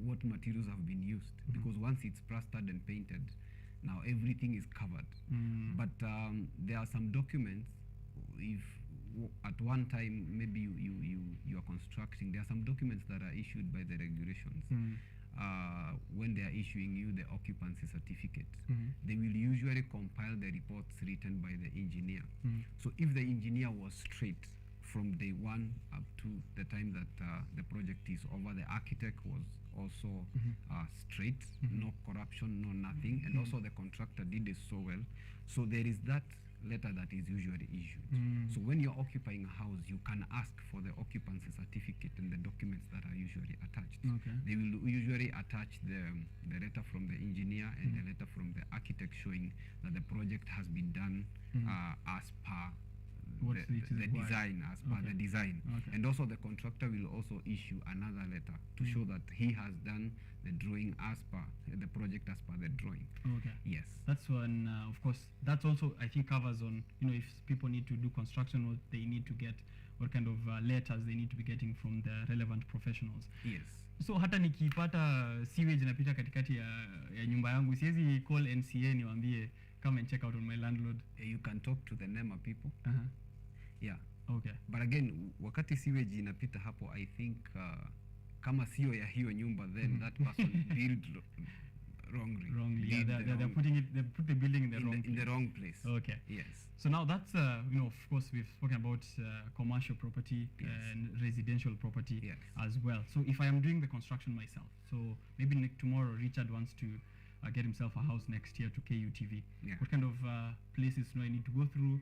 what materials have been used, because once it's plastered and painted, now everything is covered. But there are some documents, if at one time maybe you are constructing, there are some documents that are issued by the regulations. When they are issuing you the occupancy certificate, they will usually compile the reports written by the engineer. So if the engineer was straight from day one up to the time that the project is over, the architect was also straight, no corruption, no nothing, and also the contractor did it so well. So there is that letter that is usually issued. So when you're occupying a house, you can ask for the occupancy certificate and the documents that are usually attached. Okay. They will usually attach the letter from the engineer and the letter from the architect showing that the project has been done as per the design, as per the design. And also the contractor will also issue another letter to show that he has done the drawing as per the project, as per the drawing. Okay. Yes. That's when, of course, that's also, I think, covers on, you know, if people need to do construction, what they need to get, what kind of letters they need to be getting from the relevant professionals. Yes. So hata nikipata sewage inapita katikati ya nyumba yangu, siwezi call NCA niwaambie come and check out on my landlord. You can talk to the NEMA people. Yeah. Okay. But again, wakati sewage inapita hapo, I think kama sio ya hiyo nyumba, then that person build wrongly. Yeah, Did they're wrong- putting it. They put the building in the wrong. in the wrong place. Okay. Yes. So now that's of course we've spoken about commercial property and residential property as well. So if I am doing the construction myself, so maybe tomorrow Richard wants to get himself a house next year to KUTV. Yeah. What kind of places do I need to go through?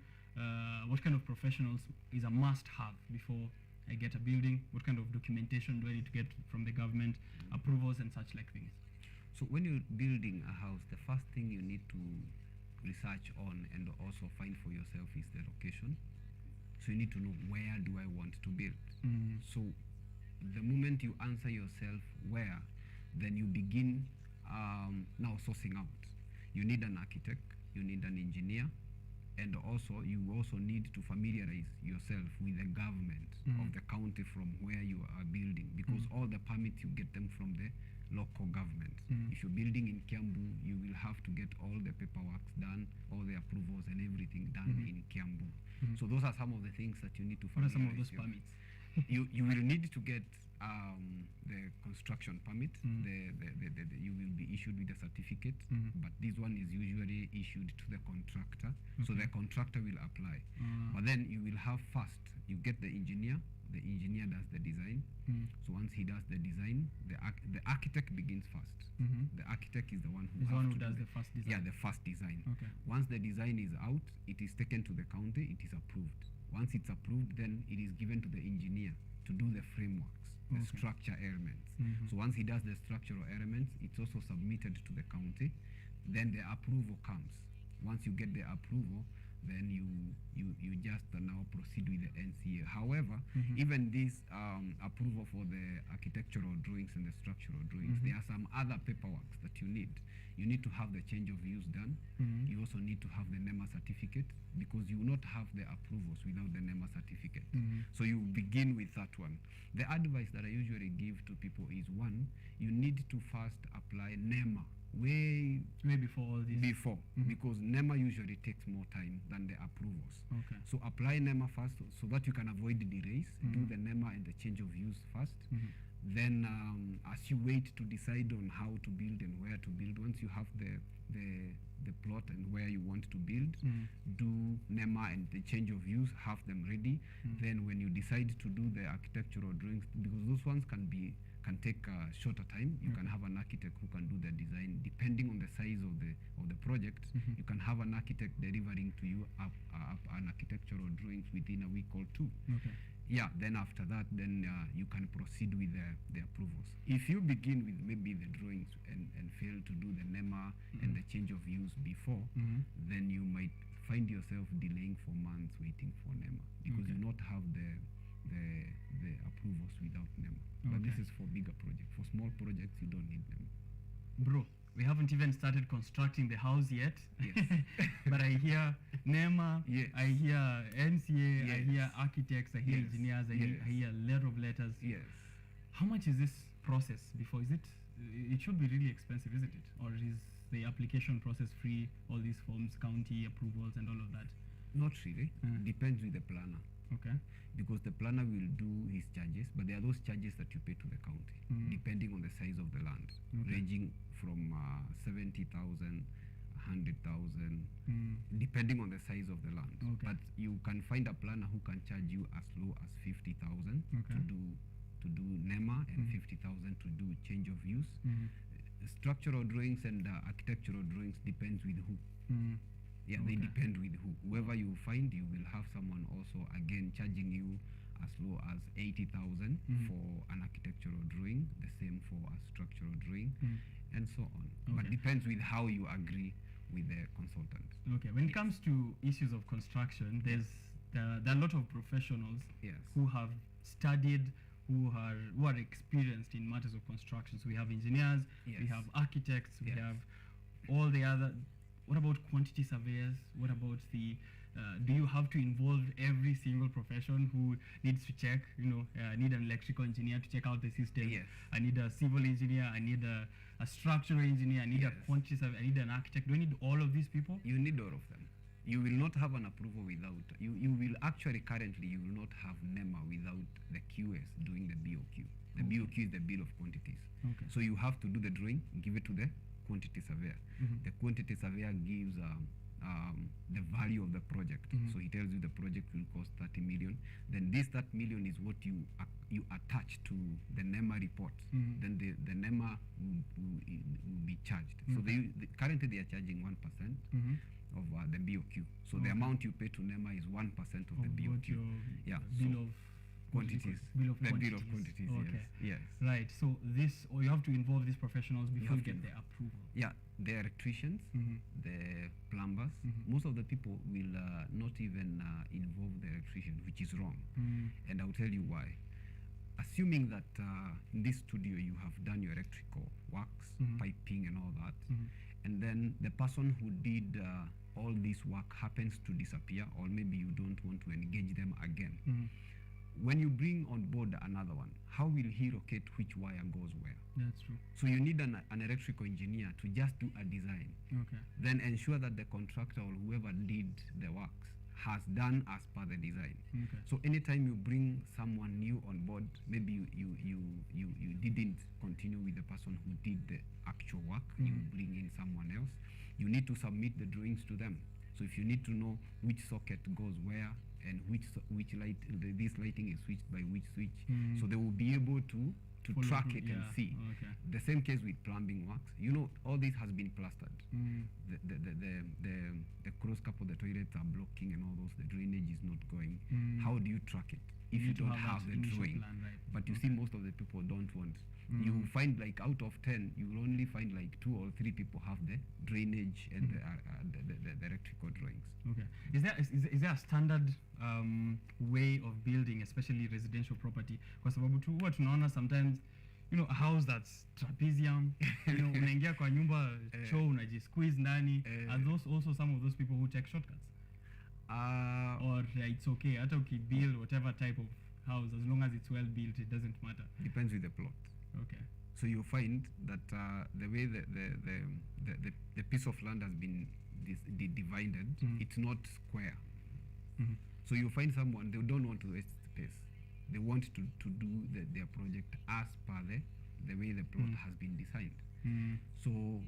What kind of professionals is a must-have before I get a building? What kind of documentation do I need to get from the government, approvals and such like things? So when you're building a house, the first thing you need to research on and also find for yourself is the location. So you need to know, where do I want to build? So the moment you answer yourself where, then you begin now sourcing out. You need an architect, you need an engineer, and also you also need to familiarize yourself with the government of the county from where you are building, because all the permits you get them from the local government. If you're building in Kiambu, you will have to get all the paperwork done, all the approvals and everything done in Kiambu. So those are some of the things that you need to What are familiarize some of those yourself. permits? You will need to get the construction permit. You will be issued with a certificate, but this one is usually issued to the contractor. So the contractor will apply. But then you will have first, you get the engineer. The engineer does the design. So once he does the design, the architect begins first. The architect is the one who, does the first design. Yeah, the first design. Okay. Once the design is out, it is taken to the county, it is approved. Once it's approved, then it is given to the engineer to do the frameworks, the structure elements. So once he does the structural elements, it's also submitted to the county. Then the approval comes. Once you get the approval, then you just now proceed with the NCA. However, even this approval for the architectural drawings and the structural drawings, there are some other paperwork that you need. You need to have the change of use done. You also need to have the NEMA certificate, because you will not have the approvals without the NEMA certificate. So you begin with that one. The advice that I usually give to people is, one, you need to first apply NEMA way before all this. Because NEMA usually takes more time than the approvals. Okay. So apply NEMA first so that you can avoid delays. Do the NEMA and the change of use first. Then as you wait to decide on how to build and where to build, once you have the plot and where you want to build, do NEMA and the change of use, have them ready. Then when you decide to do the architectural drawings, because those ones can take a shorter time, you can have an architect who can do the design depending on the size of the project. You can have an architect delivering to you an architectural drawings within a week or two. Okay. Yeah, then after that, then you can proceed with the approvals. If you begin with maybe the drawings and fail to do the NEMA and the change of use before, then you might find yourself delaying for months waiting for NEMA, because you not have the approvals without NEMA. But this is for bigger projects. For small projects, you don't need NEMA. Bro, we haven't even started constructing the house yet. Yes. But I hear NEMA, yes. I hear NCA, I Yes. hear architects, I hear Yes. engineers, I hear a lot of letters. Yes. How much is this process before? It should be really expensive, isn't it? Or is the application process free, all these forms, county approvals and all of that? Not really. Depends with the planner. Okay. Because the planner will do his charges, but there are those charges that you pay to the county, depending on the size of the land, ranging from 70,000, 100,000, depending on the size of the land. But you can find a planner who can charge you as low as 50,000 to do NEMA and 50,000 to do change of use. Structural drawings and architectural drawings depends with who. Yeah, they depend with who. Whoever you find, you will have someone also again charging you as low as 80,000 for an architectural drawing, the same for a structural drawing, and so on. But depends with how you agree with the consultant. Okay, when it comes to issues of construction, there are a lot of professionals who have studied, who are experienced in matters of construction. So we have engineers, we have architects, we have all the other. What about quantity surveyors? What about the do you have to involve every single profession who needs to check? I need an electrical engineer to check out the system. I need a civil engineer. I need a structural engineer. I need a quantity surveyor. I need an architect. Do I need all of these people? You need all of them. You will not have an approval without. You will actually currently you will not have NEMA without the QS doing the BOQ. The BOQ is the bill of quantities. Okay. So you have to do the drawing, give it to the quantity surveyor. Mhm. The quantity surveyor gives the value of the project. Mhm. So he tells you the project will cost 30 million. Then this 30 million is what you attach to the NEMA report. Mhm. Then the NEMA will be charged. So Okay. currently they are charging 1% Mhm. of the BOQ. So the Okay. amount you pay to NEMA is 1% of the Of what BOQ. your Yeah. bill so of quantities. bill of the quantities. bill of quantities. Okay. Yes. Yes. Right. So this, or you have to involve these professionals before you have to get the approval. Yeah, the electricians, Mhm. the plumbers. Mhm. Most of the people will not even involve the electrician, which is wrong. Mm. And I'll tell you why. Assuming that in this studio you have done your electrical works, Mhm. piping and all that, Mhm. and then the person who did all this work happens to disappear, or maybe you don't want to engage them again. Mhm. When you bring on board another one, how will he locate which wire goes where? That's true. So you need an electrical engineer to just do a design. Okay. Then ensure that the contractor or whoever did the works has done as per the design. Okay. So anytime you bring someone new on board, maybe you didn't continue with the person who did the actual work, you Mhm. bring in someone else, you need to submit the drawings to them. So if you need to know which socket goes where and which light, this lighting is switched by which switch, Mhm. so they will be able to Follow track through, it yeah, and see. okay. The same case with plumbing works. You know, all this has been plastered. Mm. The cross cup of the toilets are blocking and all those. The drainage is not going. Mm. How do you track it if You you need to don't have have that the initial drawing? plan, right. But you see, most of the people don't want. Mm. You find like out of 10, you will only find like 2 or 3 people have the drainage and the electrical drawings. Okay. Is there a standard way of building, especially residential property? Kwa sababu tu huwa tunaona sometimes, you know, a house that's trapezium, you know, unaingia kwa nyumba choo unajisqueeze ndani. Are those also some of those people who take shortcuts? Or it's okay, hata ukibuild whatever type of house, as long as it's well built, it doesn't matter. Depends with the plot. Okay. So you find that the way the piece of land has been divided, it's not square. Mhm. So you find someone, they don't want to waste space. They want to do their project as per the way the plot has been designed. Mm. So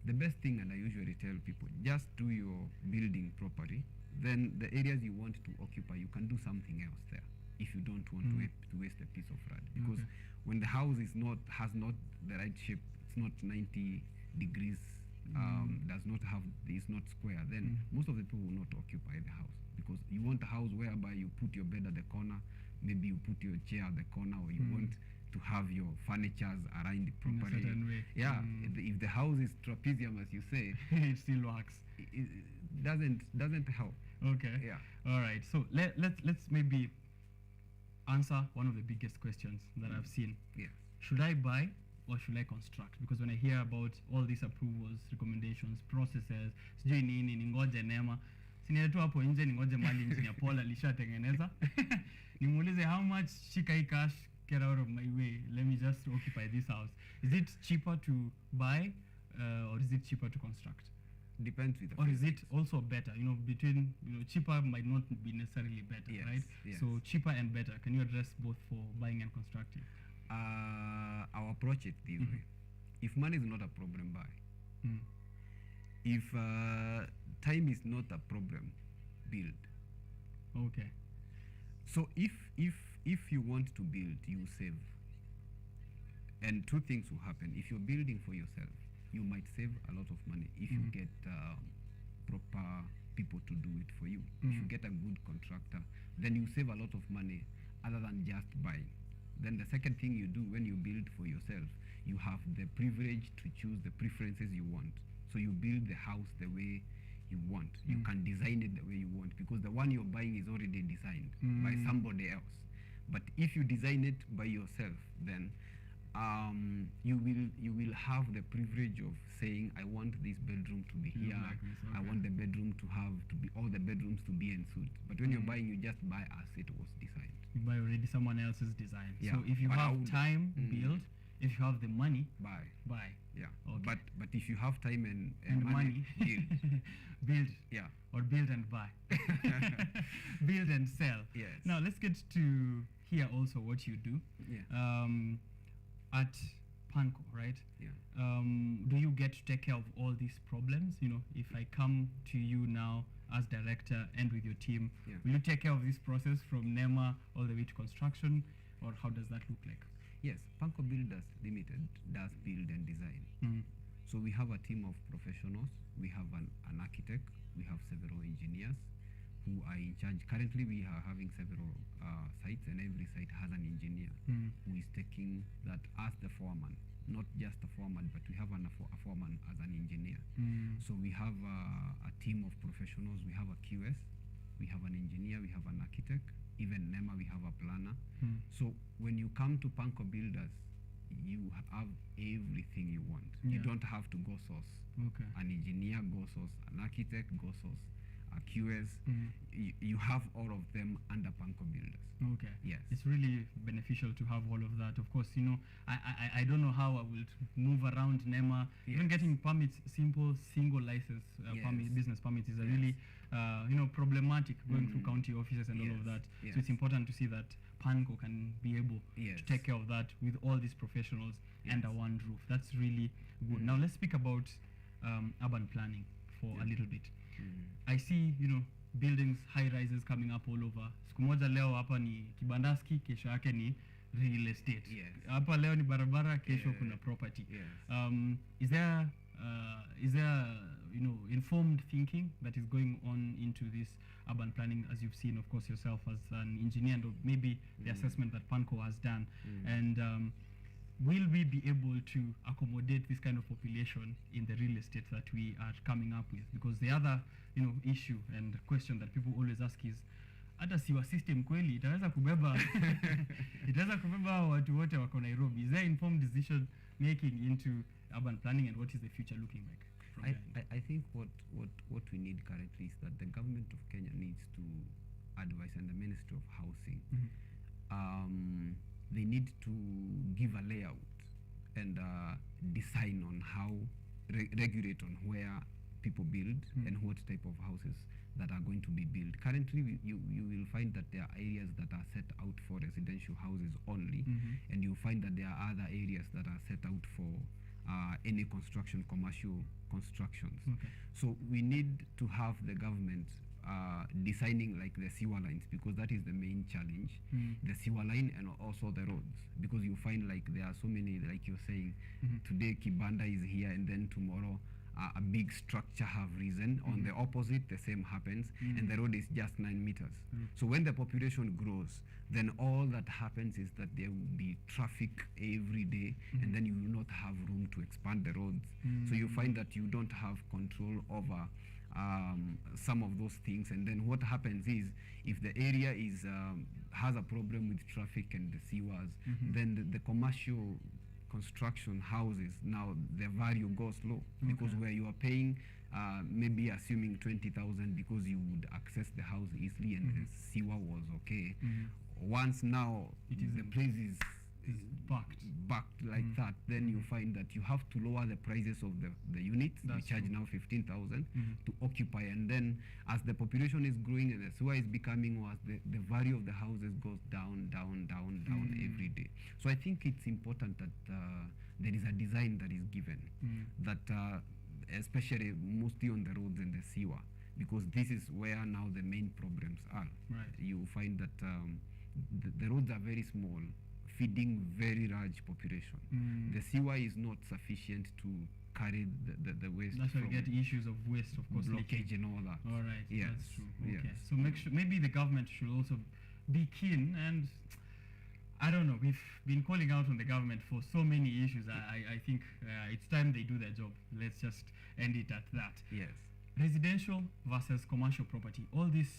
the best thing, and I usually tell people, just do your building properly. Then the areas you want to occupy, you can do something else there if you don't want to waste a piece of land. Because Okay. when the house has not the right shape, it's not 90 degrees, does not have, is not square, then most of the people will not occupy the house, because you want a house whereby you put your bed at the corner, maybe you put your chair at the corner, or you want to have your furnitures aligned properly. certain way. Yeah, if the house is trapezium, as you say, it still works. It doesn't help. Okay. Yeah. All right. So let's maybe answer one of the biggest questions that I've seen. Yeah. Should I buy or should I construct? Because when I hear about all these approvals, recommendations, processes, sijui nini, ningoje NEMA, siniende tu hapo nje ningoje mali nchini ya Paul alishatengeneza. Nimuulize how much, shika hii cash, get out of my way. Let me just occupy this house. Is it cheaper to buy or is it cheaper to construct? Depends with the or is it also better? You know, between, you know, cheaper might not be necessarily better, Yes, right? yes. So cheaper and better. Can you address both for buying and constructing? I'll approach it this way. If money is not a problem, buy. Mm. If time is not a problem, build. Okay. So if you want to build, you save. And two things will happen. If you're building for yourself, you might save a lot of money if you get proper people to do it for you. If you get a good contractor, then you save a lot of money other than just buying. Then the second thing you do when you build for yourself, you have the privilege to choose the preferences you want. So you build the house the way you want. You can design it the way you want, because the one you're buying is already designed by somebody else. But if you design it by yourself, then you will have the privilege of saying, I want this bedroom to be here. Like this, I okay. want the bedroom to be all the bedrooms to be en suite. But when you're buying, you just buy as it was designed. You buy already someone else's design. Yeah, So if you but I have would- time, build. If you have the money, buy. Buy. Yeah. Okay. But if you have time and money, build. build. Yeah. Or build and buy. Build and sell. Yes. Now let's get to hear also what you do. Yeah. At PANCO, right? Yeah. Do you get to take care of all these problems? You know, if I come to you now as director and with your team, Yeah. will you take care of this process from NEMA all the way to construction, or how does that look like? Yes, PANCO Builders Limited does build and design. So we have a team of professionals. We have an architect. We have several engineers who are in charge. Currently, we are having several sites, and every site has an engineer who is taking that as the foreman. Not just a foreman, but we have a foreman as an engineer. So we have a team of professionals. We have a QS, we have an engineer, we have an architect, even NEMA, we have a planner. So when you come to PANCO Builders, you have everything you want. You Yeah. don't have to go source. Okay. An engineer go source, an architect go source, a QS. You have all of them under PANCO Builders. Okay. Yes. It's really beneficial to have all of that. Of course, you know, I don't know how I will move around NEMA. Even getting permits, simple single license permit, business permits is a really, you know, problematic going through county offices and all of that. So it's important to see that PANCO can be able to take care of that with all these professionals under one roof. That's really good. Now let's speak about urban planning for a little bit. I see, you know, buildings, high rises coming up all over. Siku moja leo hapa ni kibandaski, kesho yake ni real estate. Hapa leo ni barabara, kesho kuna property. Is there you know, informed thinking that is going on into this urban planning, as you've seen, of course, yourself as an engineer, and maybe the assessment that PANCO has done, and will we be able to accommodate this kind of population in the real estate that we are coming up with? Because the other, you know, issue and question that people always ask is, hata siwa system kweli itaweza kubeba itaweza kubeba watu wote wako Nairobi? Is there informed decision making into urban planning, and what is the future looking like? I think what we need currently is that the government of Kenya needs to advise, and the Ministry of Housing, they need to give a layout and design on how, regulate on where people build and what type of houses that are going to be built. Currently, you will find that there are areas that are set out for residential houses only, and you find that there are other areas that are set out for any construction, commercial constructions. So we need to have the government designing like the sewer lines, because that is the main challenge, the sewer line and also the roads, because you find like there are so many, like you're saying, today Kibanda is here and then tomorrow a big structure have risen. On the opposite, the same happens, and the road is just 9 meters. So when the population grows, then all that happens is that there will be traffic every day, and then you will not have room to expand the roads. So you find that you don't have control over some of those things, and then what happens is, if the area is has a problem with traffic and the sewers, then the commercial construction houses, now the value goes low, because where you are paying maybe assuming 20,000 because you would access the house easily and the sewer was okay, once now the place is backed like that, then you find that you have to lower the prices of the units. We charge now 15,000 to occupy, and then as the population is growing and the sewer is becoming worse, the value of the houses goes down every day. So I think it's important that there is a design that is given, that especially mostly on the roads and the sewer, because this is where now the main problems are. You find that the roads are very small, feeding very large population. The sewer is not sufficient to carry the waste. That's why we get issues of waste, of course, blockage and all that. All right, yes, that's true. Okay, yes. so make sure maybe the government should also be keen, and I don't know, we've been calling out on the government for so many issues. I think it's time they do their job. Let's just end it at that. Yes. Residential versus commercial property. All this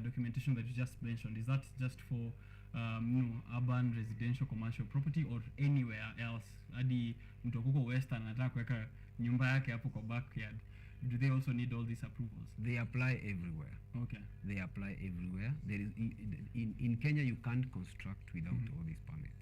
documentation that you just mentioned, is that just for you know, urban residential commercial property, or anywhere else? Hadi mtu kuko Western anataka kuweka nyumba yake hapo kwa backyard, do they also need all these approvals? They apply everywhere. Okay. They apply everywhere. There is in Kenya you can't construct without all these permits.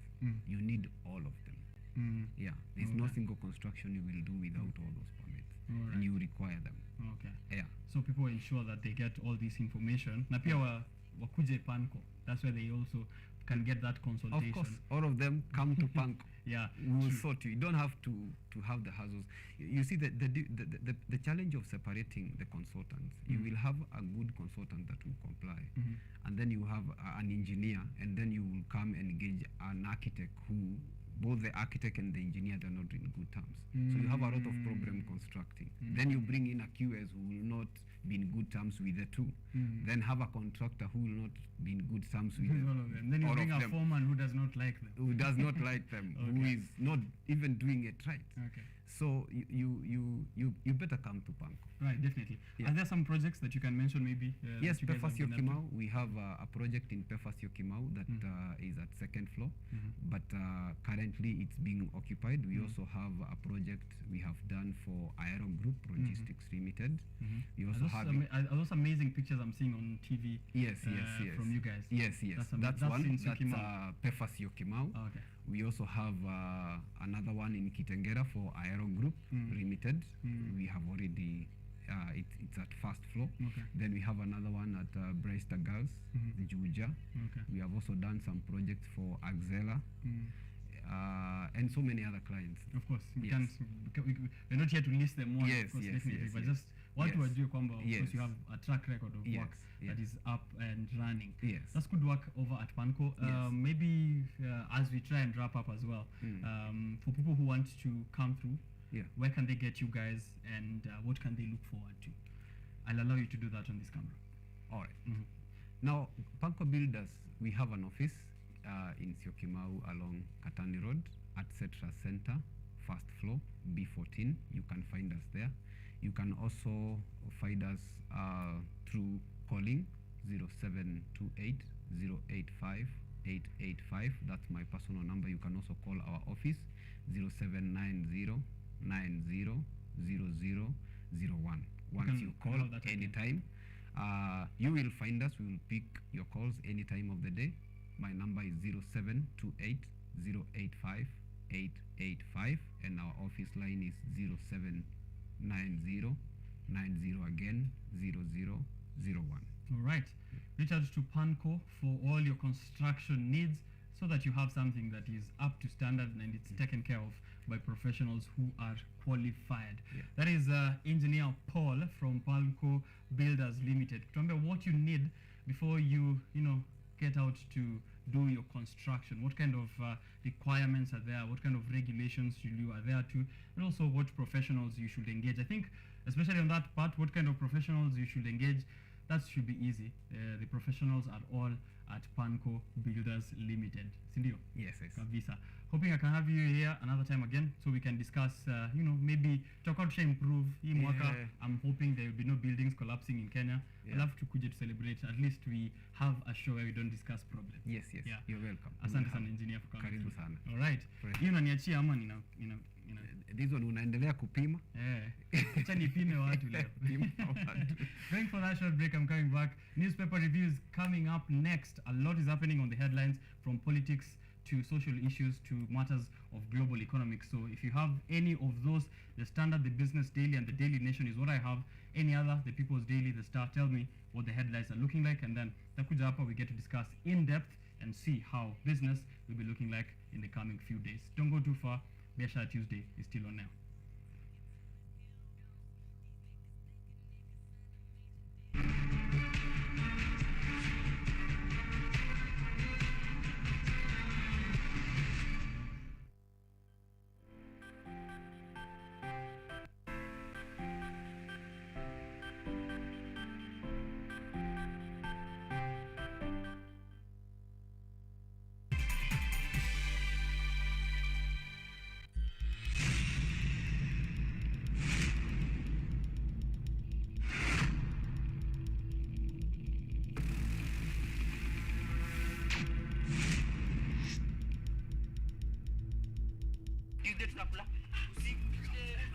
You need all of them. Yeah, there's no single construction you will do without all those permits, and you require them. Okay. Yeah. So people ensure that they get all this information. Na pia wakuje Panko. That's where they also can get that consultation. Of course, all of them come to Panko. Yeah, we will true. sort you. You don't have to have the hassles. You see, the challenge of separating the consultants. You will have a good consultant that will comply, and then you have an engineer, and then you will come and engage an architect who. Both the architect and the engineer, they're not in good terms. So you have a lot of problem constructing. Then you bring in a QS who will not be in good terms with the two. Then have a contractor who will not be in good terms with all of them. Then you bring a foreman who does not like them. Who does not like them, who Okay. is not even doing it right. Okay. So you better come to Panko. Right, definitely. Yeah. Are there some projects that you can mention maybe? Yes, that you guys have Pefas been up to? Yokimau. We have a project in Pefas Yokimau that is at second floor, but currently it's being occupied. We also have a project we have done for Aero Group Logistics Limited. We also have are those amazing pictures I'm seeing on TV. Yes, from you guys. Yes. That's in one. That's Syokimau. Pefas Yokimau. Okay. We also have another one in Kitengera for Aero Group Limited. We have already, it's at first floor. Okay. Then we have another one at Brewster Girls, Juja. Okay. We have also done some projects for Axela. And so many other clients. Of course, Yes. we're not here to list them all. Yes, of course, yes, definitely, yes, but yes. just want to Yes. wajue kwamba of Yes. course you have a track record of Yes, work that yes. is up and running. Yes. That's good work over at Panko. Yes. Maybe as we try and wrap up as well, for people who want to come through, where can they get you guys, and what can they look forward to? I'll allow you to do that on this camera. All right. Now, Panko Builders, we have an office in Syokimau along Katani Road at Cetra Center, first floor, B14. You can find us there. You can also find us through calling 0728 085 885. That's my personal number. You can also call our office 0790 90 0001. Once you call anytime, you will find us. We will pick your calls any time of the day. My number is 0728 085 885, and our office line is 0790 90 again 0001. All right. Reach out to Panko for all your construction needs, so that you have something that is up to standard and it's taken care of by professionals who are qualified. That is Engineer Paul from Panko Builders Limited. Remember what you need before you get out to do your construction. What kind of requirements are there? What kind of regulations you are there to, and also what professionals you should engage. I think, especially on that part, what kind of professionals you should engage, that should be easy. The professionals are all at Panko Builders Limited. Sindio? Yes. Kabisa. Hoping I can have you here another time again, so we can discuss, maybe talk out to improve. I'm hoping there will be no buildings collapsing in Kenya. I'd love to kuja to celebrate. At least we have a show where we don't discuss problems. Yes. You're welcome. Asante sana engineer for coming. Karibu sana. All right. Hiyo unaniachia ama nina this one unaendelea kupima? Acha nipime watu leo. Going for that short break, I'm coming back. Newspaper reviews coming up next. A lot is happening on the headlines, from politics to social issues to matters of global economics. So if you have any of those, the Standard, the Business Daily, and the Daily Nation is what I have. Any other, the People's Daily, the Star, tell me what the headlines are looking like, and then takuja hapa we get to discuss in depth and see how business will be looking like in the coming few days. Don't go too far. Biashara Tuesday is still on now.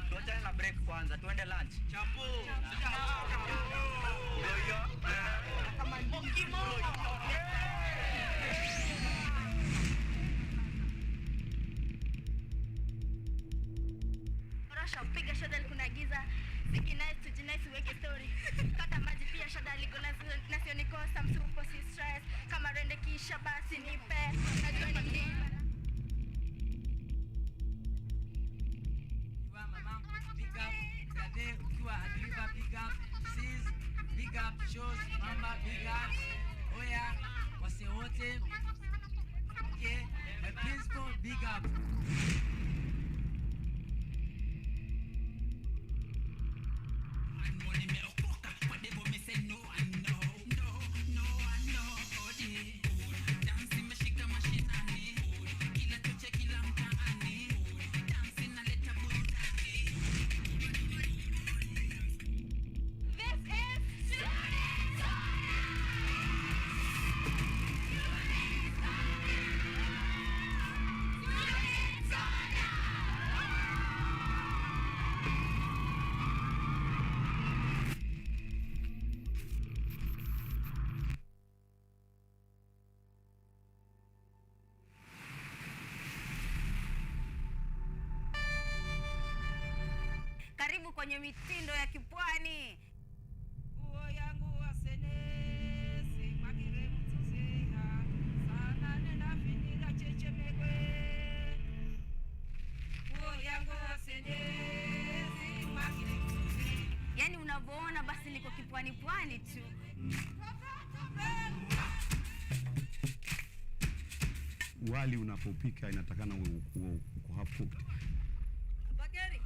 Tuachane na break kwanza, tuende lunch. Chapo. Rasha piga shada kuna giza. Siki nice to jinaice weke story. Kata maji pia shada liko nasio nikosa msupo si stress. Kama rende kisha basi nipe. Najua ni nini. Big up, Zade, ukiwa Adliva, big up, Sis, big up, Shows, Mamba, big up, Oya, wase wote, okay, my principal, big up. Karibu kwenye mitindo ya kipwani. Uo yangu wasenesi, magire mtuzeha, sana nena finira cheche megwe. Uo yangu wasenesi, magire mtuzeha. Yaani unavyoona basi niko kipwani pwani tu. Wali unapopika inatakana uko half cooked. Bagari.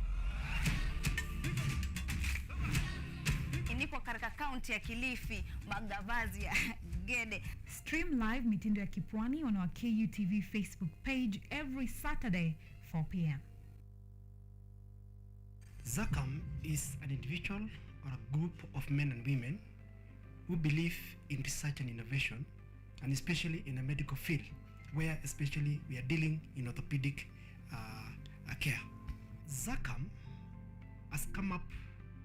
Nipo katika kaunti ya Kilifi, magavazi ya Gede. Stream live mitindo ya kipwani on our KUTV Facebook page every Saturday 4 p.m. Zakam is an individual or a group of men and women who believe in research and innovation, and especially in the medical field, where especially we are dealing in orthopedic care. Zakam has come up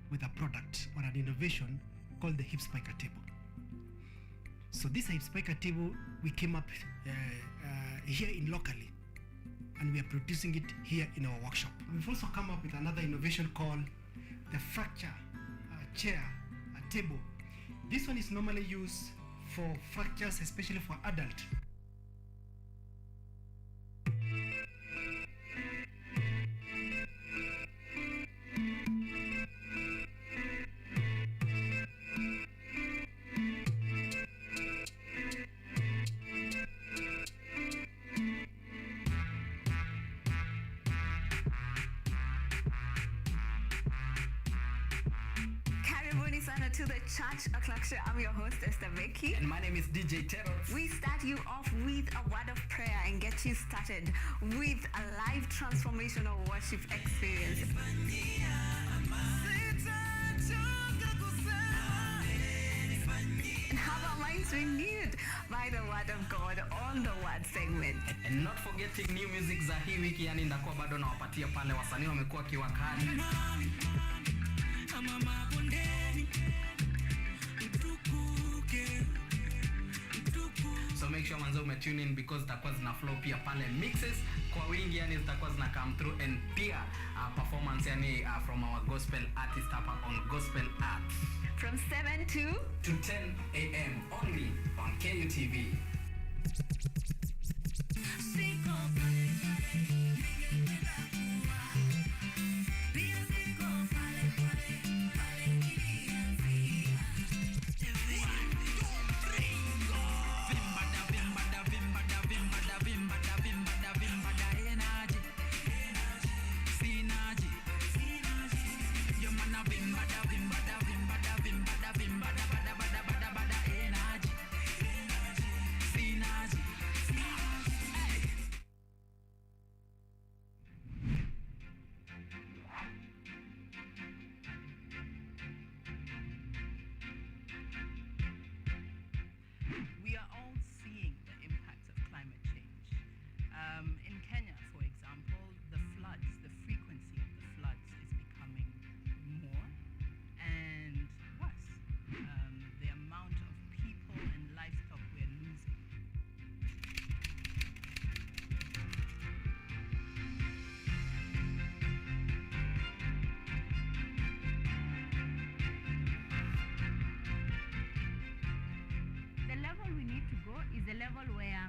with a product or an innovation called the hip spiker table. So this hip spiker table we came up here in locally, and we are producing it here in our workshop. We've also come up with another innovation called the fracture chair table. This one is normally used for fractures, especially for adults. To the Church O'Clock Show. I'm your host, Esther Becky. And my name is DJ Teros. We start you off with a word of prayer and get you started with a live transformational worship experience. And have our minds renewed by the word of God on the word segment. And not forgetting new music za hii wiki, yani ndakuwa bado nawapatia pale wasanii wamekuwa kiwakali. So make sure manzo tune in because zitakuwa zina flow pia pale mixes kwa wingi, yani zitakuwa zina come through, and pia performance yani from our gospel artist hapa on Gospel Art from 7 to 10 a.m. only on KUTV. is a level where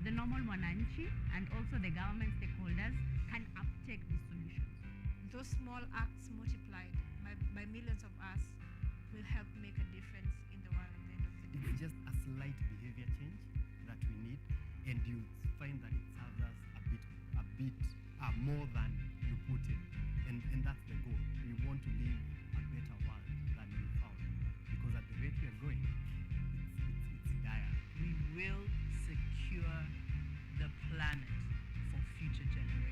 the normal mwananchi and also the government stakeholders can uptake these solutions. Those small acts multiplied by millions of us will help make a difference in the world at the end of the day. It's just a slight behavior change that we need, and you find that it serves us a bit more than you put in, and that's the goal. We want to live a better world than we found, because at the rate we are going, it's dire. We will secure the planet for future generations.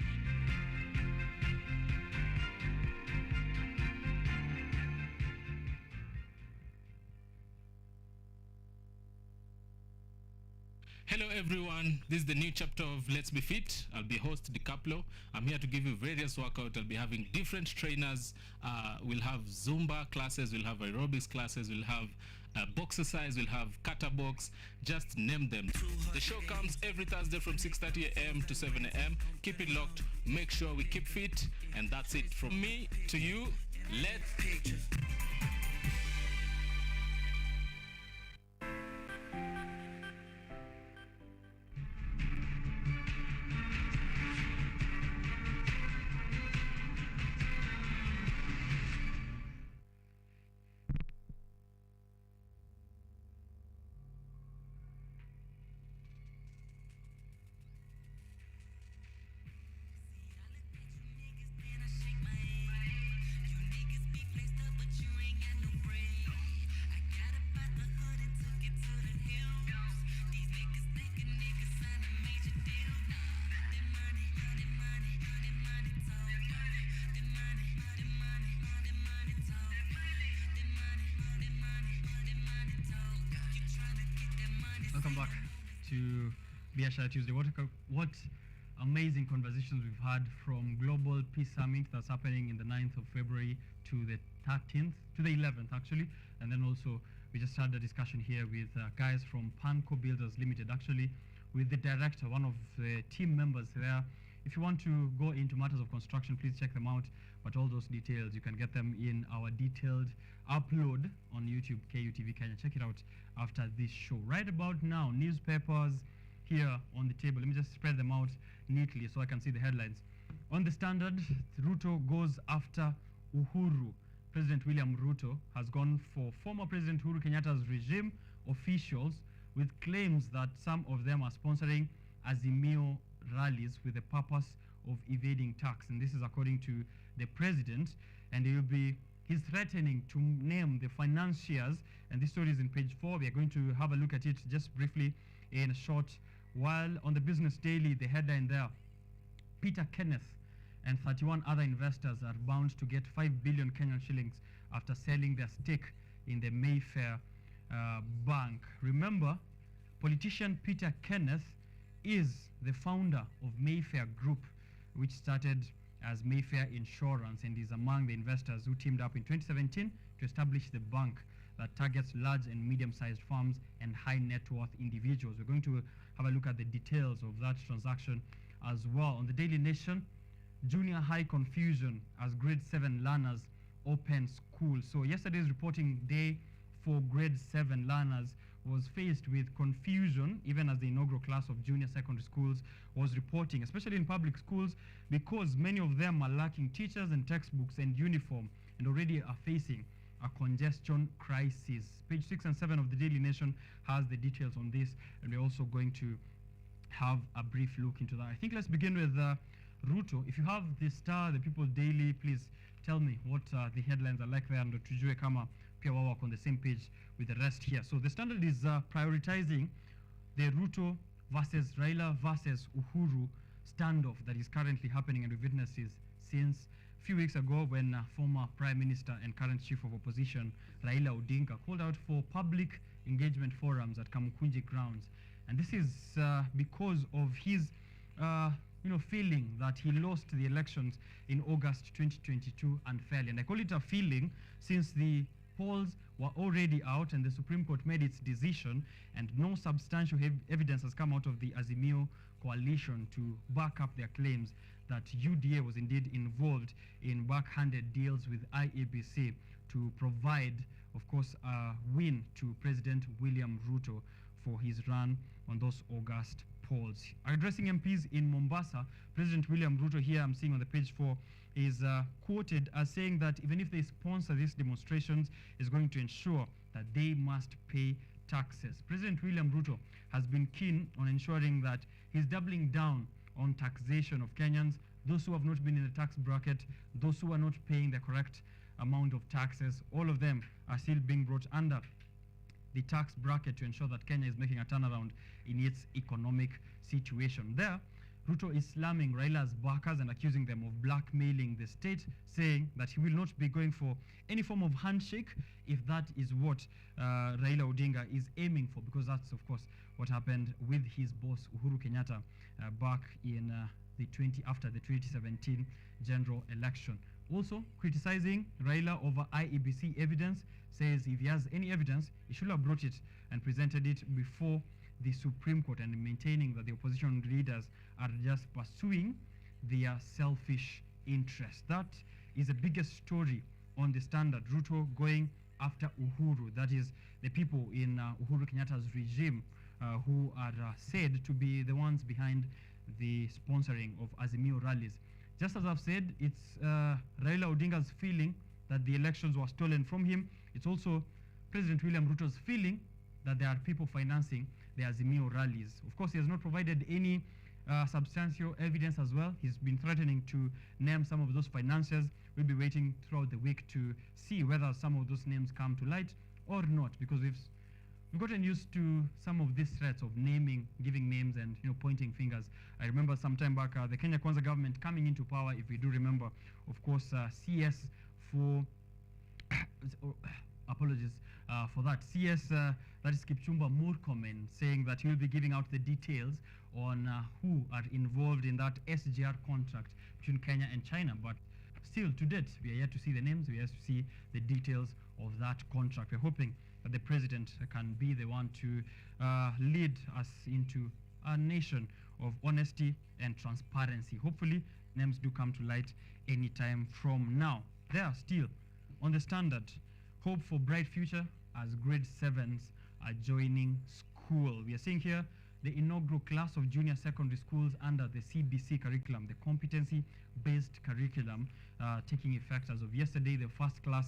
Hello everyone, this is the new chapter of Let's Be Fit. I'll be host DiCaplo. I'm here to give you various workouts. I'll be having different trainers. We'll have Zumba classes, we'll have aerobics classes, we'll have box exercise, we'll have kata box, just name them. The show comes every Thursday from 6:30 a.m. to 7 a.m. Keep it locked, make sure we keep fit, and that's it from me to you. Let's Welcome back to Biashara Tuesday. What amazing conversations we've had from Global Peace Summit that's happening in the 9th of February to the 13th, to the 11th actually. And then also we just had a discussion here with guys from Panco Builders Limited, actually with the director, one of the team members there. If you want to go into matters of construction, please check them out. But all those details, you can get them in our detailed upload on YouTube, KUTV Kenya. Check it out after this show. Right about now, newspapers here on the table. Let me just spread them out neatly so I can see the headlines. On the Standard, Ruto goes after Uhuru. President William Ruto has gone for former President Uhuru Kenyatta's regime officials with claims that some of them are sponsoring Azimio rallies with the purpose of evading tax. And this is according to the president, and he's threatening to name the financiers, and this story is in page 4. We are going to have a look at it just briefly in a short while. On the Business Daily, the headline there, Peter Kenneth and 31 other investors are bound to get 5 billion Kenyan shillings after selling their stake in the Mayfair Bank. Remember, politician Peter Kenneth is the founder of Mayfair Group, which started as Mayfair Insurance, and is among the investors who teamed up in 2017 to establish the bank that targets large and medium-sized firms and high net worth individuals. We're going to have a look at the details of that transaction as well. On the Daily Nation, junior high confusion as grade 7 learners open school. So yesterday's reporting day for grade 7 learners was faced with confusion, even as the inaugural class of junior secondary schools was reporting, especially in public schools, because many of them are lacking teachers and textbooks and uniform, and already are facing a congestion crisis. Page 6 and 7 of the Daily Nation has the details on this, and we're also going to have a brief look into that. I think let's begin with Ruto. If you have the Star, the People Daily, please tell me what the headlines are like there, and tujue kama pia wao wako on the same page with the rest here. So the Standard is prioritizing the Ruto versus Raila versus Uhuru standoff that is currently happening, and we've witnessed this since a few weeks ago when former Prime Minister and current Chief of Opposition Raila Odinga called out for public engagement forums at Kamukunji grounds. And this is because of his feeling that he lost the elections in August 2022 unfairly. And I call it a feeling since the polls were already out and the Supreme Court made its decision, and no substantial evidence has come out of the Azimio coalition to back up their claims that UDA was indeed involved in backhanded deals with IEBC to provide, of course, a win to President William Ruto for his run on those August polls. Addressing MPs in Mombasa, President William Ruto, here I'm seeing on the page 4, is quoted as saying that even if they sponsor these demonstrations, is going to ensure that they must pay taxes. President William Ruto has been keen on ensuring that he's doubling down on taxation of Kenyans, those who have not been in the tax bracket, those who are not paying the correct amount of taxes. All of them are still being brought under the tax bracket to ensure that Kenya is making a turnaround in its economic situation. There, Ruto is slamming Raila's backers and accusing them of blackmailing the state, saying that he will not be going for any form of handshake if that is what Raila Odinga is aiming for, because that's, of course, what happened with his boss Uhuru Kenyatta back in after the 2017 general election. Also criticizing Raila over IEBC evidence, says if he has any evidence, he should have brought it and presented it before the Supreme Court, and maintaining that the opposition leaders are just pursuing their selfish interests. That is the biggest story on the Standard. Ruto going after Uhuru, that is the people in Uhuru Kenyatta's regime who are said to be the ones behind the sponsoring of Azimio rallies. Just as I've said, it's Raila Odinga's feeling that the elections were stolen from him. It's also President William Ruto's feeling that there are people financing the Azimio rallies. Of course, he has not provided any substantial evidence as well. He's been threatening to name some of those financiers. We'll be waiting throughout the week to see whether some of those names come to light or not, because we've gotten used to some of these threats of naming, giving names, and pointing fingers. I remember some time back the Kenya Kwanza government coming into power, if we do remember, of course, CS for apologies for that. CS, that is Kipchumba Murkomen, saying that he will be giving out the details on who are involved in that SGR contract between Kenya and China. But still, to date, we are yet to see the names, we are yet to see the details of that contract. We're hoping that the president can be the one to lead us into a nation of honesty and transparency. Hopefully, names do come to light anytime from now. There are still on the Standard, hope for bright future as grade 7s are joining school. We are seeing here the inaugural class of junior secondary schools under the CBC curriculum, the competency-based curriculum, taking effect as of yesterday. The first class,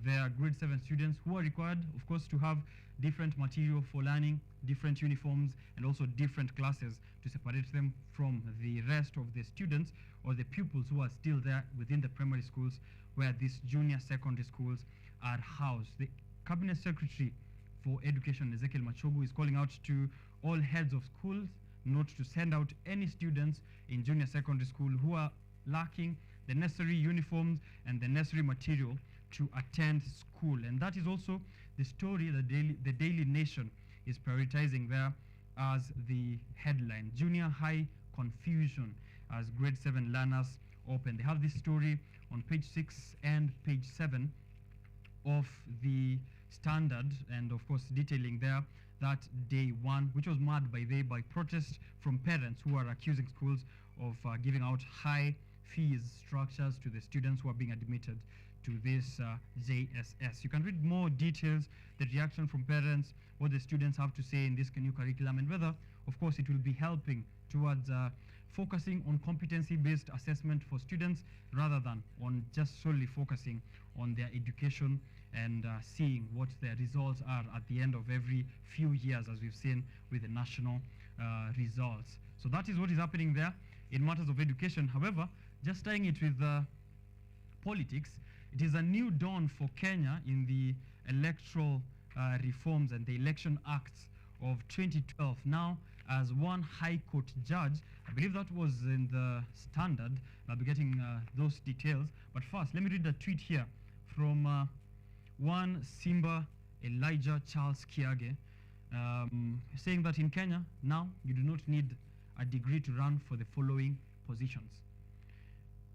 there are grade 7 students who are required, of course, to have different material for learning, different uniforms, and also different classes to separate them from the rest of the students or the pupils who are still there within the primary schools where these junior secondary schools are housed. The Cabinet Secretary for Education, Ezekiel Machogu, is calling out to all heads of schools not to send out any students in junior secondary school who are lacking the necessary uniforms and the necessary material to attend school. And that is also the story that the Daily Nation is prioritizing there as the headline. Junior high confusion as grade 7 learners open. They have this story on page 6 and page 7 of the Standard, and of course detailing there that day one, which was marked by protest from parents who are accusing schools of giving out high fees structures to the students who are being admitted to this JSS. You can read more details, the reaction from parents, what the students have to say in this new curriculum, and whether, of course, it will be helping towards focusing on competency-based assessment for students rather than on just solely focusing on their education and seeing what their results are at the end of every few years, as we've seen with the national results. So that is what is happening there in matters of education. However, just tying it with politics, it is a new dawn for Kenya in the electoral reforms and the election acts of 2012. Now, as one High Court judge, I believe that was in the Standard, I'll be getting those details. But first, let me read a tweet here from one Simba Elijah Charles Kiage, saying that in Kenya, now you do not need a degree to run for the following positions: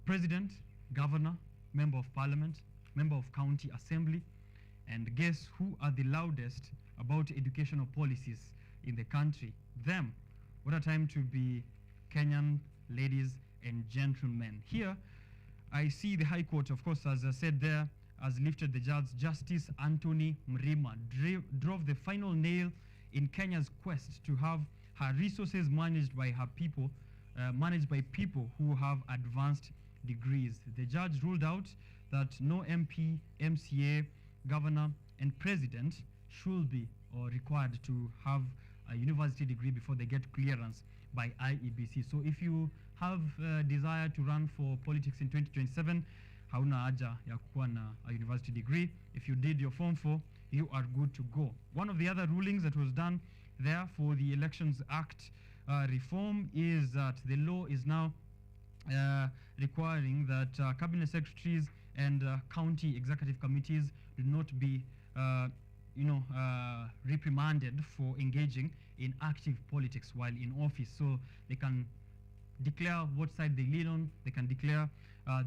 President, Governor, Member of Parliament, Member of County Assembly, and guess who are the loudest about educational policies in the country? Them. What a time to be Kenyan ladies and gentlemen. Here, I see the High Court, of course, as I said there, has lifted the judge. Justice Anthony Mrima drove the final nail in Kenya's quest to have her resources managed by her people, managed by people who have advanced degrees. The judge ruled out that no MP, MCA, governor, and president should be or required to have a university degree before they get clearance by IEBC. So if you have a desire to run for politics in 2027, hauna haja ya kuwa na a university degree. If you did your Form 4, you are good to go. One of the other rulings that was done there for the Elections Act reform is that the law is now requiring that cabinet secretaries and county executive committees do not be reprimanded for engaging in active politics while in office. So they can declare what side they lean on, they can declare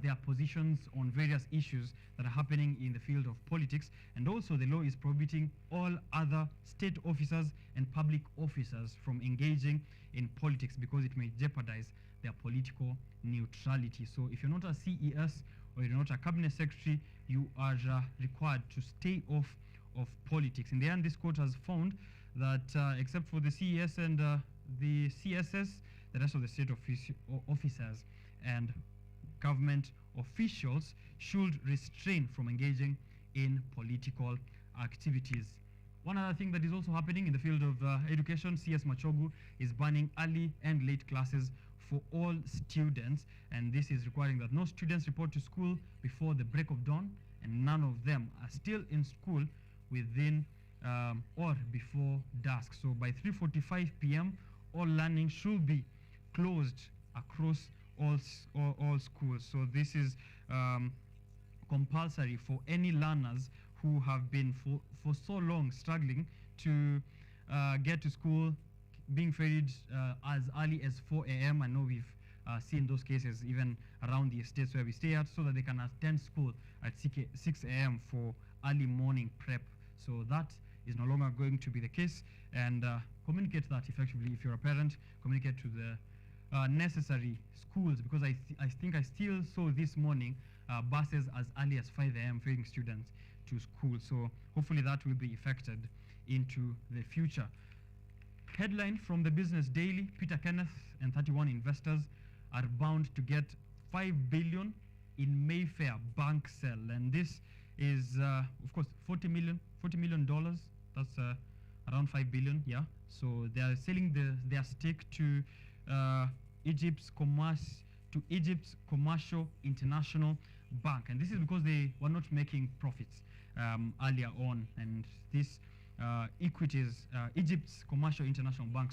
their positions on various issues that are happening in the field of politics, and also the law is prohibiting all other state officers and public officers from engaging in politics because it may jeopardize their political neutrality. So if you're not a CES or you're not a cabinet secretary, you are required to stay off of politics. In the end, this court has found that except for the CES and the CSS, the rest of the state officers and government officials should restrain from engaging in political activities. One other thing that is also happening in the field of education, CS Machogu is banning early and late classes for all students, and this is requiring that no students report to school before the break of dawn, and none of them are still in school within or before dusk. So by 3:45 p.m., all learning should be closed across all schools. So this is compulsory for any learners who have been for so long struggling to get to school, being ferried as early as 4 a.m. I know we've seen those cases even around the estates where we stay at, so that they can attend school at 6 a.m. for early morning prep. So that is no longer going to be the case, and communicate that effectively. If you're a parent, communicate to the necessary schools, because I think I still saw this morning buses as early as 5 a.m. ferrying students to school. So hopefully that will be effected into the future. Headline from the Business Daily: Peter Kenneth and 31 investors are bound to get $5 billion in Mayfair bank sale, and this is of course $40 million. That's around $5 billion. Yeah. So they are selling their stake to Egypt's Commercial International Bank, and this is because they were not making profits earlier on, and this Egypt's Commercial International Bank,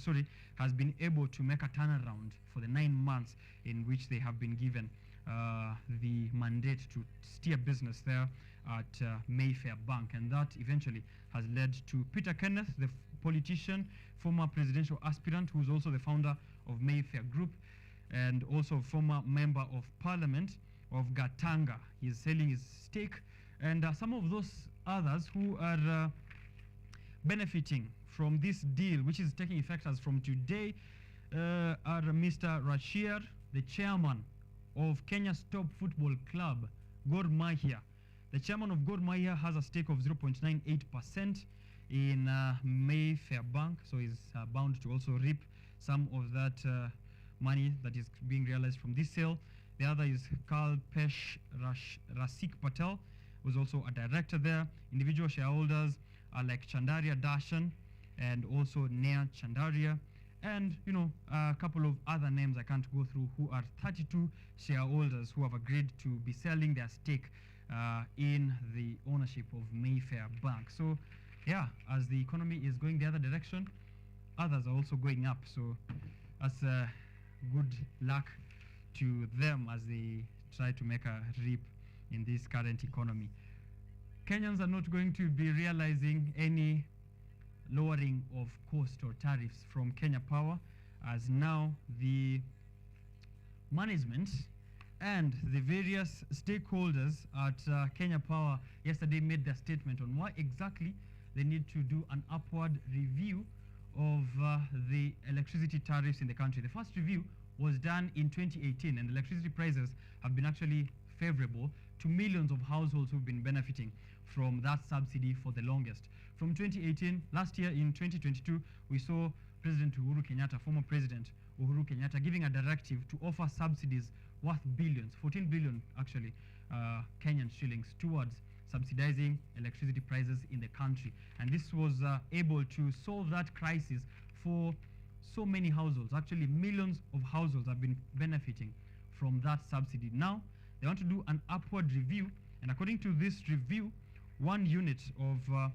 has been able to make a turnaround for the 9 months in which they have been given the mandate to steer business there at Mayfair Bank, and that eventually has led to Peter Kenneth, the politician, former presidential aspirant, who's also the founder of Mayfair Group, and also former member of parliament of Gatanga. He's selling his stake, and some of those others who are benefiting from this deal, which is taking effect as from today, are Mr. Rashir, the chairman of Kenya's top football club, Gor Mahia. The chairman of Gor Mahia has a stake of 0.98% in Mayfair Bank, so he's bound to also reap some of that money that is being realized from this sale. The other is Kalpesh Rasik Patel, who's also a director there. Individual shareholders are like Chandaria Darshan and also Nea Chandaria, and a couple of other names I can't go through, who are 32 shareholders who have agreed to be selling their stake in the ownership of Mayfair Bank. So yeah, as the economy is going the other direction, others are also going up. So that's good luck to them as they try to make a reap in this current economy. Kenyans are not going to be realizing any lowering of cost or tariffs from Kenya Power, as now the management and the various stakeholders at Kenya Power yesterday made their statement on why exactly they need to do an upward review of the electricity tariffs in the country. The first review was done in 2018, and electricity prices have been actually favorable to millions of households who've been benefiting from that subsidy for the longest. From 2018, last year in 2022, we saw President Uhuru Kenyatta, former President Uhuru Kenyatta, giving a directive to offer subsidies worth billions, 14 billion actually, Kenyan shillings, towards subsidizing electricity prices in the country. And this was able to solve that crisis for so many households. Actually, millions of households have been benefiting from that subsidy. Now, they want to do an upward review, and according to this review, 1 unit of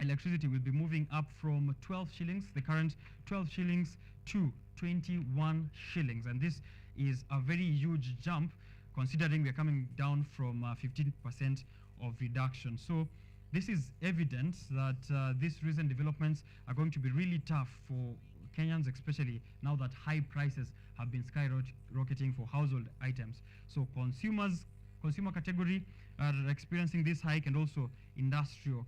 electricity will be moving up from 12 shillings, the current 12 shillings, to 21 shillings. And this is a very huge jump, considering we're coming down from 15% of reduction. So this is evidence that these recent developments are going to be really tough for Kenyans, especially now that high prices have been skyrocketing for household items. So consumer category are experiencing this hike, and also industrial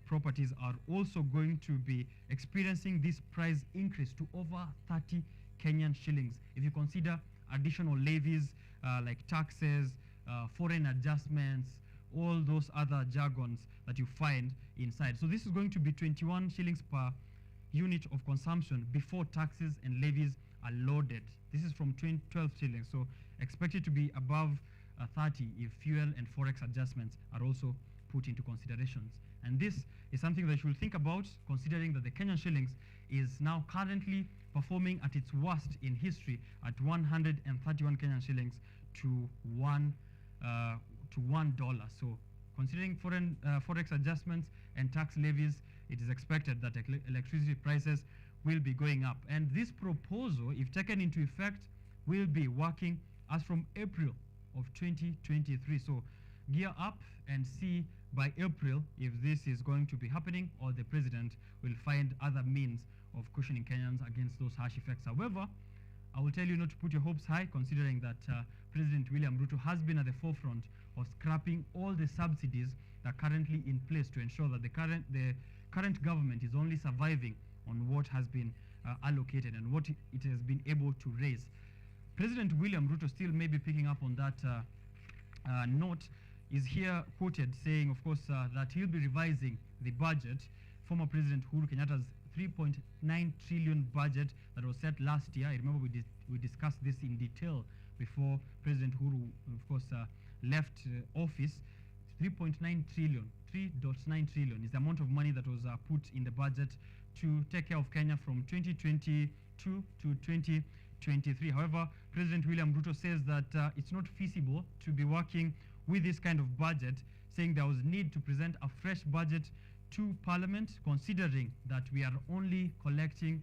properties are also going to be experiencing this price increase to over 30 Kenyan shillings. If you consider additional levies like taxes, foreign adjustments, all those other jargons that you find inside. So this is going to be 21 shillings per unit of consumption before taxes and levies are loaded. This is from 12 shillings, so expected to be above 30 if fuel and forex adjustments are also put into considerations. And this is something that you should think about, considering that the Kenyan shillings is now currently performing at its worst in history at 131 Kenyan shillings to $1. So considering foreign forex adjustments and tax levies, it is expected that electricity prices will be going up. And this proposal, if taken into effect, will be working as from April of 2023. So gear up and see by April if this is going to be happening, or the president will find other means of cushioning Kenyans against those harsh effects. However, I will tell you not to put your hopes high, considering that President William Ruto has been at the forefront of scrapping all the subsidies that are currently in place to ensure that the current government is only surviving on what has been allocated and what it has been able to raise. President William Ruto still may be picking up on that note, is here quoted saying, of course, that he'll be revising the budget. Former President Uhuru Kenyatta's 3.9 trillion budget that was set last year. I remember we discussed this in detail before President Uhuru, of course, left office. 3.9 trillion, 3.9 trillion is the amount of money that was put in the budget to take care of Kenya from 2022 to 2023. However, President William Ruto says that it's not feasible to be working with this kind of budget, saying there was need to present a fresh budget to Parliament, considering that we are only collecting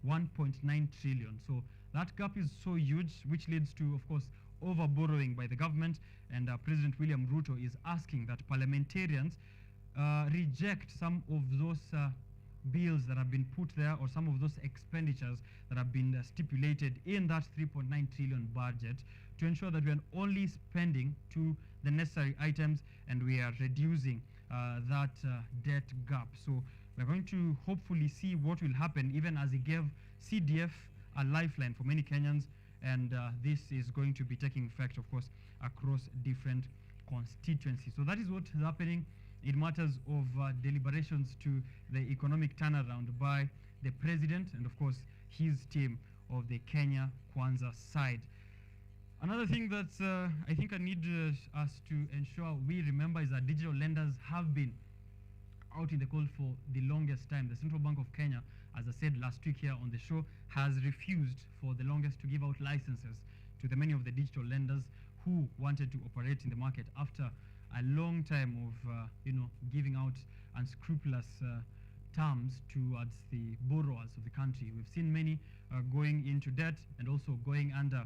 1.9 trillion. So that gap is so huge, which leads to, of course, over borrowing by the government. And President William Ruto is asking that parliamentarians reject some of those bills that have been put there, or some of those expenditures that have been stipulated in that 3.9 trillion budget, to ensure that we are only spending to the necessary items and we are reducing that debt gap. So we're going to hopefully see what will happen, even as he gave CDF a lifeline for many Kenyans, and this is going to be taking effect, of course, across different constituencies. So that is what is happening in matters of deliberations to the economic turnaround by the president and, of course, his team of the Kenya Kwanza side. Another thing that I think I need us to ensure we remember is that digital lenders have been out in the cold for the longest time. The Central Bank of Kenya, as I said last week here on the show, has refused for the longest to give out licenses to the many of the digital lenders who wanted to operate in the market after a long time of giving out unscrupulous terms towards the borrowers of the country. We've seen many going into debt and also going under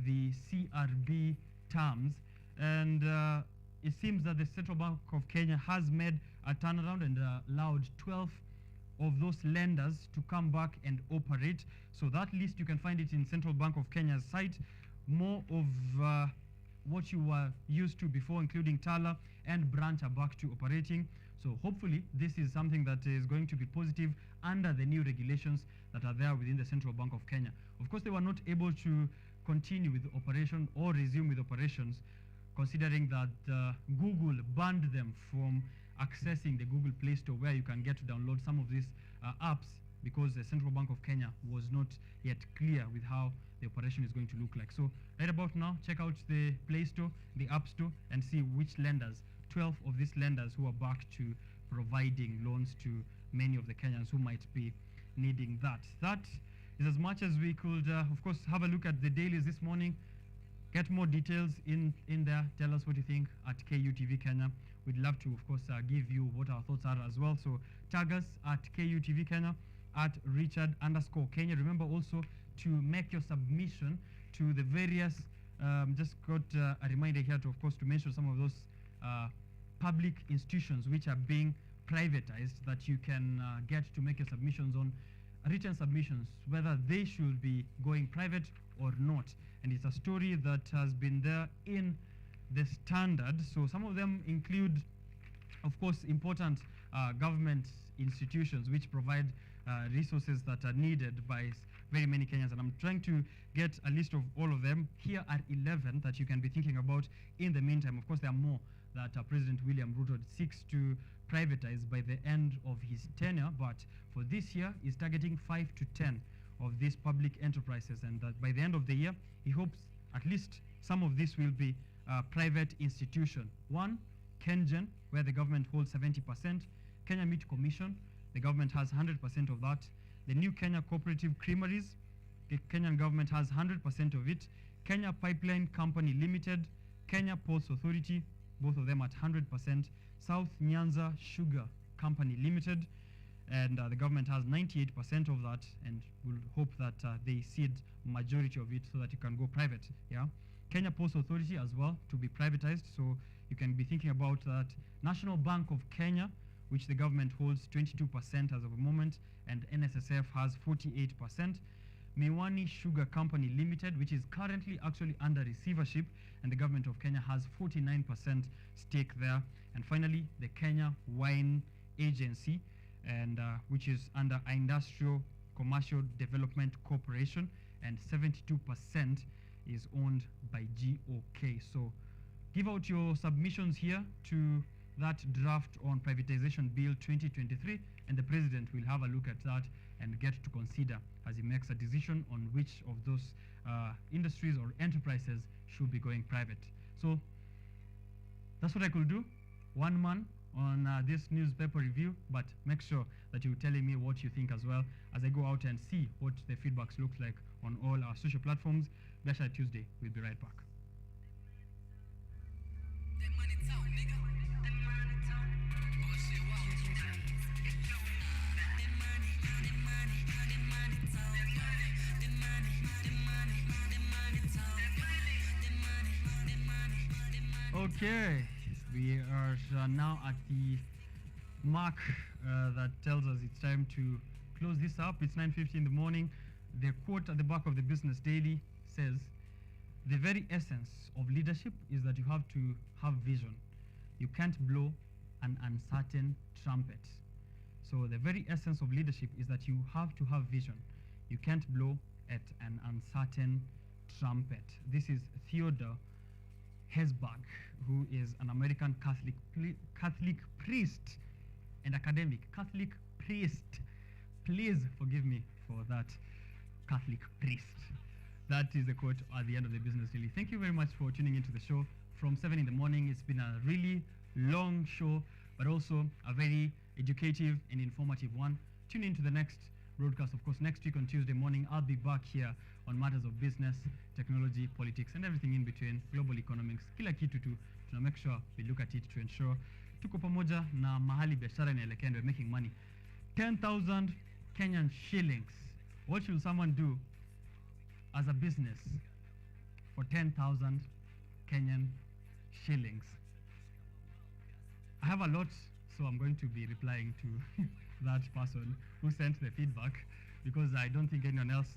the CRB terms, and it seems that the Central Bank of Kenya has made a turnaround and allowed 12 of those lenders to come back and operate. So that list, you can find it in Central Bank of Kenya's site. More of what you were used to before, including Tala and Branch, are back to operating. So hopefully this is something that is going to be positive under the new regulations that are there within the Central Bank of Kenya. Of course, they were not able to continue with operation or resume with operations, considering that Google banned them from accessing the Google Play Store, where you can get to download some of these apps, because the Central Bank of Kenya was not yet clear with how the operation is going to look like. So right about now, check out the Play Store, the App Store, and see which lenders, 12 of these lenders who are back to providing loans to many of the Kenyans who might be needing that. That is as much as we could, of course, have a look at the dailies this morning. Get more details in there. Tell us what you think at KUTV Kenya. We'd love to, of course, give you what our thoughts are as well. So tag us at KUTV Kenya, at Richard_Kenya. Remember also to make your submission to the various, just got a reminder here to, of course, to mention some of those public institutions which are being privatized, that you can get to make your submissions on, written submissions, whether they should be going private or not. And it's a story that has been there in the Standard. So some of them include, of course, important government institutions which provide resources that are needed by very many Kenyans. And I'm trying to get a list of all of them. Here are 11 that you can be thinking about in the meantime. Of course, there are more that President William Ruto seeks to privatize by the end of his tenure, but for this year, he's targeting 5 to 10 of these public enterprises, and that by the end of the year, he hopes at least some of this will be private institution. One, KenGen, where the government holds 70%. Kenya Meat Commission, the government has 100% of that. The new Kenya Cooperative Creameries, the Kenyan government has 100% of it. Kenya Pipeline Company Limited, Kenya Ports Authority, both of them at 100%. South Nyanza Sugar Company Limited, and the government has 98% of that, and we'll hope that they cede majority of it so that it can go private. Yeah, Kenya Ports Authority as well to be privatized, so you can be thinking about that. National Bank of Kenya, which the government holds 22% as of the moment, and NSSF has 48%. Miwani Sugar Company Limited, which is currently actually under receivership, and the government of Kenya has 49% stake there. And finally, the Kenya Wine Agency, and which is under Industrial Commercial Development Corporation, and 72% is owned by GOK. So give out your submissions here to that draft on privatization bill 2023, and the president will have a look at that and get to consider as he makes a decision on which of those industries or enterprises should be going private. So that's what I could do. One man on this newspaper review, but make sure that you're telling me what you think as well as I go out and see what the feedbacks looks like on all our social platforms. Biashara Tuesday, we'll be right back. Okay, we are now at the mark that tells us it's time to close this up. It's 9:50 in the morning. The quote at the back of the Business Daily says, "The very essence of leadership is that you have to have vision. You can't blow an uncertain trumpet." So the very essence of leadership is that you have to have vision. You can't blow at an uncertain trumpet. This is Theodore Hesburgh, who is an American Catholic priest and academic. Catholic priest. Please forgive me for that. Catholic priest. That is the quote at the end of the Business Daily. Thank you very much for tuning into the show from 7 in the morning. It's been a really long show, but also a very educative and informative one. Tune in to the next broadcast. Of course, next week on Tuesday morning, I'll be back here on matters of business, technology, politics, and everything in between, global economics. Kila kitu tu, tuna make sure we look at it to ensure tuko pamoja na mahali biashara inaelekea, and we're making money. 10,000 Kenyan shillings. What should someone do as a business for 10,000 Kenyan shillings? I have a lot, so I'm going to be replying to that person who sent the feedback, because I don't think anyone else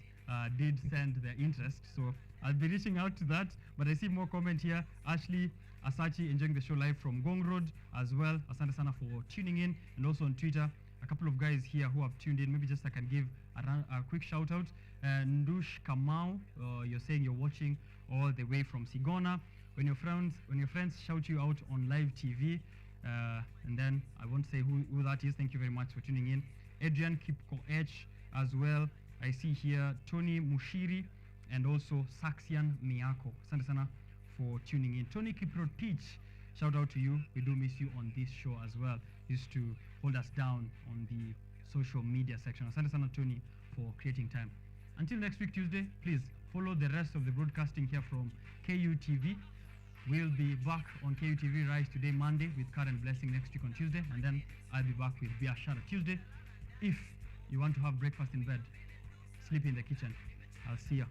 did send their interest. So I'll be reaching out to that. But I see more comment here. Ashley Asachi enjoying the show live from Gong Road as well. Asante sana for tuning in. And also on Twitter, a couple of guys here who have tuned in. Maybe just I can give a quick shout out. Ndush Kamau, you're saying you're watching all the way from Sigona. When your friends shout you out on live TV, and then I won't say who that is. Thank you very much for tuning in. Adrian Kipko H as well. I see here Tony Mushiri and also Saxian Miyako. Asante sana for tuning in. Tony Kiprotich, shout out to you. We do miss you on this show as well. Used to hold us down on the social media section. Asante sana Tony for creating time. Until next week Tuesday, please follow the rest of the broadcasting here from KUTV. We'll be back on KUTV Rise today, Monday, with Current Blessing next week on Tuesday, and then I'll be back with Biashara Tuesday. If you want to have breakfast in bed, sleep in the kitchen. I'll see ya.